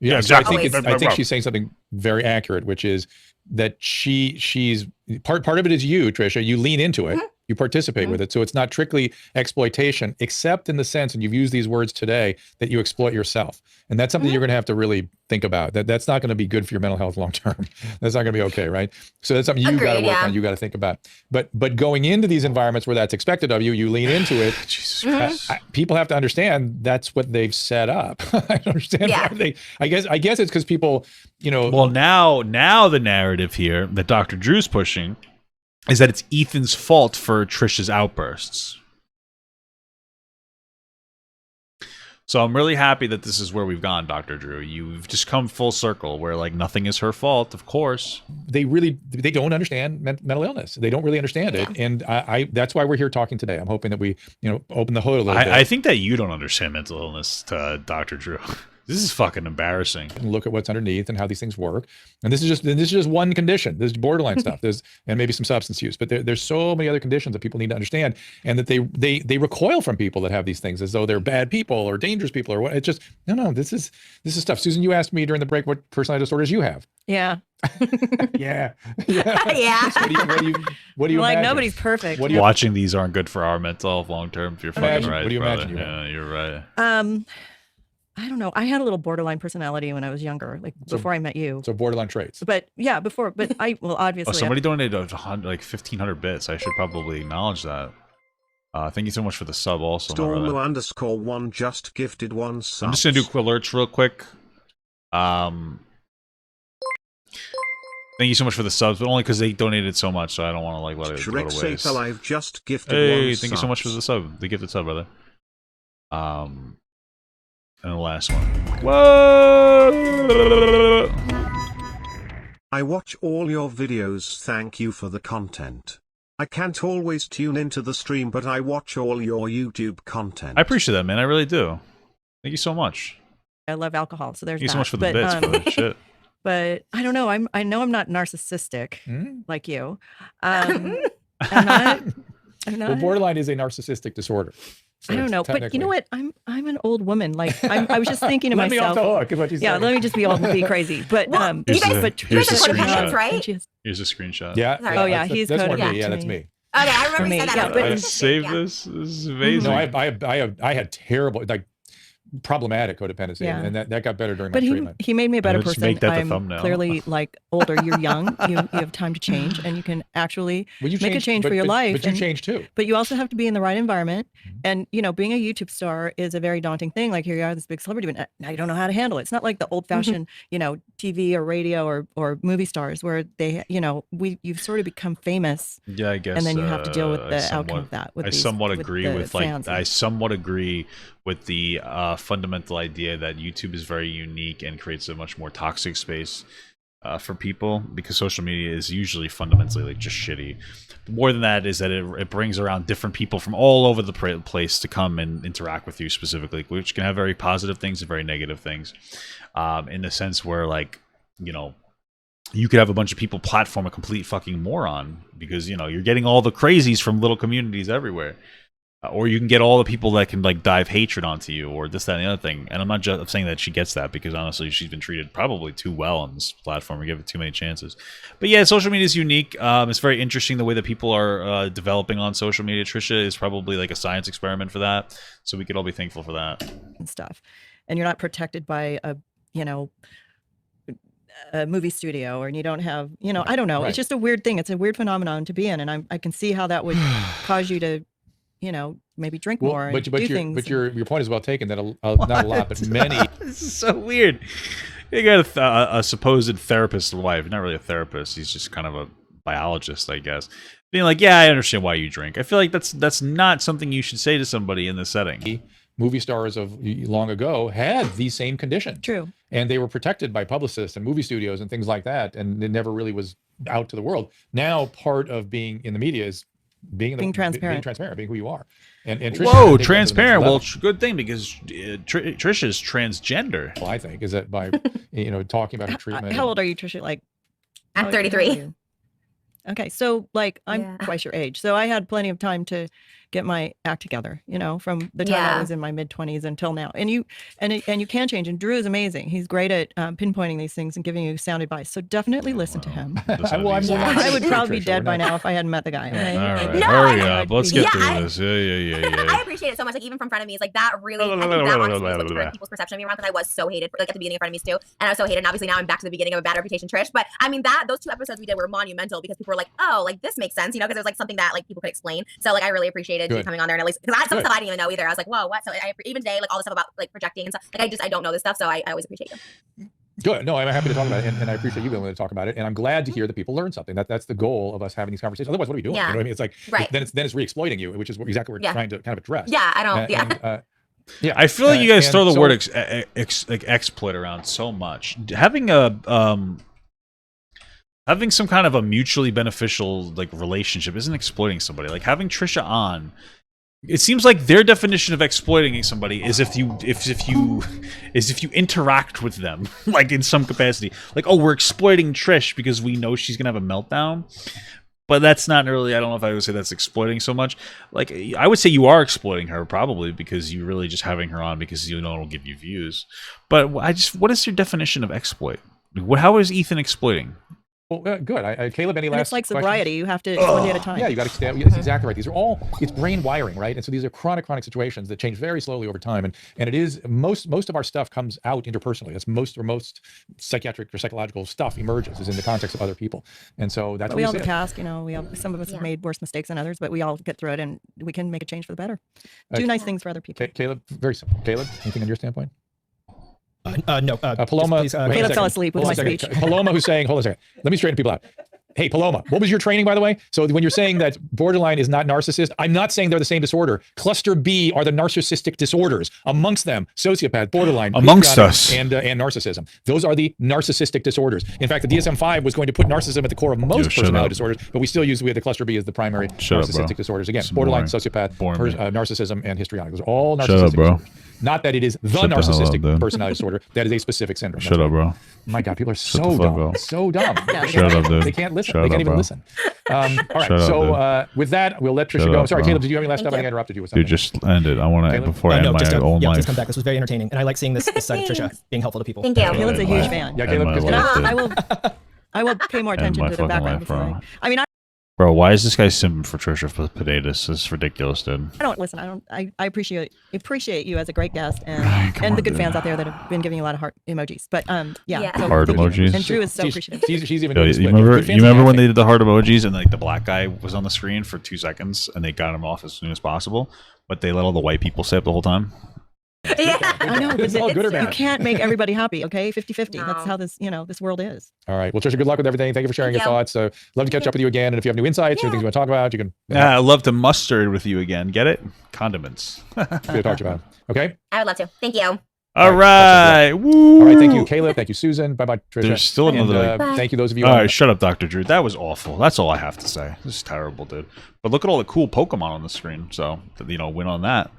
Yeah, exactly. So I think she's saying something very accurate, which is that she's part of it is you, Trisha. You lean into it. You participate with it. So it's not strictly exploitation, except in the sense, and you've used these words today, that you exploit yourself. And that's something you're going to have to really think about. That's not going to be good for your mental health long term. That's not going to be okay, right? So that's something you got to work on. You got to think about. But going into these environments where that's expected of you, you lean into it. Jesus Christ. People have to understand that's what they've set up. I don't understand why they. I guess it's because people, you know. Well, now the narrative here that Dr. Drew's pushing is that it's Ethan's fault for Trisha's outbursts. So I'm really happy that this is where we've gone, Dr. Drew. You've just come full circle where like nothing is her fault, of course. They don't understand mental illness. They don't really understand it. And I that's why we're here talking today. I'm hoping that we, open the hood a little bit. I think that you don't understand mental illness, Dr. Drew. This is fucking embarrassing. And look at what's underneath and how these things work. And this is just one condition. There's borderline stuff. And maybe some substance use, but there's so many other conditions that people need to understand, and that they recoil from people that have these things as though they're bad people or dangerous people or what. It's just no. This is stuff. Susan, you asked me during the break what personality disorders you have. Yeah. Yeah. What do you like imagine? nobody's perfect. Watching these aren't good for our mental health long term. If you're fucking right, what do you brother. imagine? Yeah, you're right. I don't know. I had a little borderline personality when I was younger, like before I met you. So borderline traits. But yeah, before. But obviously. Somebody donated 1,500 bits. I should probably acknowledge that. Thank you so much for the sub also. Stormo_1 just gifted 1 sub. I'm just gonna do alerts real quick. Thank you so much for the subs, but only because they donated so much, so I don't want to like let it go to waste. I've just gifted hey, 1 thank you so much for the sub, the gifted sub, brother. And the last one. Whoa! I watch all your videos. Thank you for the content. I can't always tune into the stream, but I watch all your YouTube content. I appreciate that, man. I really do. Thank you so much. I love alcohol, so there's Thank you so that. much for the bits, brother. Shit. But I don't know. I know I'm not narcissistic like you. I'm not. Well, borderline is a narcissistic disorder. So I don't know, but you know what? I'm an old woman. Like I was just thinking to let myself. Let me off the hook. Is what you yeah, said. let me just be crazy. But here's a screenshot, right? Here's a screenshot. Yeah. Oh yeah, he's that's coded. me. Yeah, that's me. Okay, I remember you said that. I saved this. This is amazing. No, I had terrible, like problematic codependency, and that got better during my treatment. He made me a better person. Make that the I'm thumbnail. Clearly like older. You're young. You have time to change, and you can actually make a change for your life. But you change too. But you also have to be in the right environment. And being a YouTube star is a very daunting thing. Like here you are, this big celebrity, but now you don't know how to handle it. It's not like the old-fashioned, TV or radio or movie stars where they, you've sort of become famous. Yeah, I guess. And then you have to deal with the outcome of that. I somewhat agree with the fundamental idea that YouTube is very unique and creates a much more toxic space for people, because social media is usually fundamentally like just shitty. More than that is that it brings around different people from all over the place to come and interact with you specifically, which can have very positive things and very negative things. In the sense where, like, you could have a bunch of people platform a complete fucking moron because, you're getting all the crazies from little communities everywhere. Or you can get all the people that can like dive hatred onto you, or this, that, and the other thing. And I'm not just saying that she gets that, because honestly, she's been treated probably too well on this platform. We give it too many chances. But yeah, social media is unique. It's very interesting the way that people are developing on social media. Trisha is probably like a science experiment for that. So we could all be thankful for that. And stuff. And you're not protected by a movie studio, or you don't have, I don't know. Right. It's just a weird thing. It's a weird phenomenon to be in. And I can see how that would cause you to maybe drink more and do things. But your point is well taken. That not a lot, but many. This is so weird. You got a supposed therapist wife, not really a therapist. He's just kind of a biologist, I guess. Being like, yeah, I understand why you drink. I feel like that's not something you should say to somebody in this setting. Movie stars of long ago had these same conditions. True. And they were protected by publicists and movie studios and things like that. And it never really was out to the world. Now, part of being in the media is being transparent, being who you are. And Trisha, transparent. Well, good thing, because Trisha's transgender. Well, I think is that by talking about her treatment. How old are you, Trisha? Like, I'm 33. Okay, so like I'm twice your age, so I had plenty of time to get my act together, you know, from the time I was in my mid-20s until now. And you can change. And Drew is amazing. He's great at pinpointing these things and giving you sound advice. So definitely listen to him. I would probably be dead by now if I hadn't met the guy. Right? All right, No, hurry up. Let's get through this. I appreciate it so much. Like even from frenemies, like that really, I think that honestly was what turned people's perception of me around, because I was so hated, like at the beginning of frenemies too, and I was so hated. And obviously now I'm back to the beginning of a bad reputation, Trish. But I mean those 2 episodes we did were monumental, because people were like, oh, like this makes sense, you know, because it was like something that like people could explain. So like I really appreciated you coming on there, and at least because I had some stuff I didn't even know either. I was like, whoa, what? So even today, like all the stuff about like projecting and stuff, like I don't know this stuff, so I always appreciate you. Good. No, I'm happy to talk about it, and I appreciate you being willing to talk about it. And I'm glad to hear that people learn something. That's the goal of us having these conversations. Otherwise, what are we doing? You know what I mean? It's like then it's re-exploiting you, which is exactly what we're trying to kind of address. Yeah, I don't. Yeah, I feel like you guys throw the word exploit around so much. Having having some kind of a mutually beneficial like relationship isn't exploiting somebody. Like having Trisha on, it seems like their definition of exploiting somebody is if you interact with them like in some capacity. Like, oh, we're exploiting Trish because we know she's gonna have a meltdown. But that's not really, I don't know if I would say that's exploiting so much. Like, I would say you are exploiting her probably, because you're really just having her on because you know it'll give you views. But what is your definition of exploit? How is Ethan exploiting? Well, good. Caleb, any last It's like sobriety. questions? You have to one day at a time. Yeah, you got to stand. That's exactly right. These are all, it's brain wiring, right? And so these are chronic situations that change very slowly over time. And it is, most of our stuff comes out interpersonally. That's most psychiatric or psychological stuff emerges is in the context of other people. And so that's but what we all have a task, you know, some of us have made worse mistakes than others, but we all get through it and we can make a change for the better. Do nice things for other people. Caleb, very simple. Caleb, anything on your standpoint? No. Paloma. Please, Caleb fell asleep with my speech. Paloma, who's saying, hold on a second. Let me straighten people out. Hey, Paloma, what was your training, by the way? So when you're saying that borderline is not narcissist, I'm not saying they're the same disorder. Cluster B are the narcissistic disorders. Amongst them, sociopath, borderline, amongst us, and narcissism. Those are the narcissistic disorders. In fact, the DSM-5 was going to put narcissism at the core of most personality disorders, but we have the cluster B as the primary narcissistic disorders. Again, borderline, sociopath, narcissism, and histrionic. Those are all narcissistic disorders. Not that it is the narcissistic personality disorder. That is a specific syndrome. Shut up, bro. My God, people are so dumb. So dumb. Shut up, dude. They can't listen. They can't even listen. All right. So with that, we'll let Trisha go. Sorry, Caleb, did you have any last stuff? I interrupted you with something. Dude, just end it. I want to, before I end my own life. Please come back. This was very entertaining. And I like seeing this side of Trisha being helpful to people. Thank you. Caleb's a huge fan. Yeah, Caleb. I will pay more attention to the background before I mean, Bro, why is this guy simping for Trisha Paytas? This is ridiculous, dude. I appreciate you as a great guest and the good fans out there that have been giving you a lot of heart emojis. But so heart emojis. And Drew is so appreciative. She's even. You remember when they did the heart emojis and like the black guy was on the screen for 2 seconds and they got him off as soon as possible, but they let all the white people stay up the whole time? I know, but it's all good or bad. You can't make everybody happy, okay? 50-50. No. That's how this world is. All right. Well, Trisha, good luck with everything. Thank you for sharing your thoughts. Love to catch up with you again. And if you have new insights or things you want to talk about, you can. Yeah, I'd love to mustard with you again. Get it? Condiments. Good to talk to you about. Okay? I would love to. Thank you. All right. Woo. All right. Thank you, Caleb. Thank you, Susan. Bye-bye, Trisha. There's still another. Thank you, those of you. All right, shut up, Dr. Drew. That was awful. That's all I have to say. This is terrible, dude. But look at all the cool Pokemon on the screen. So, win on that.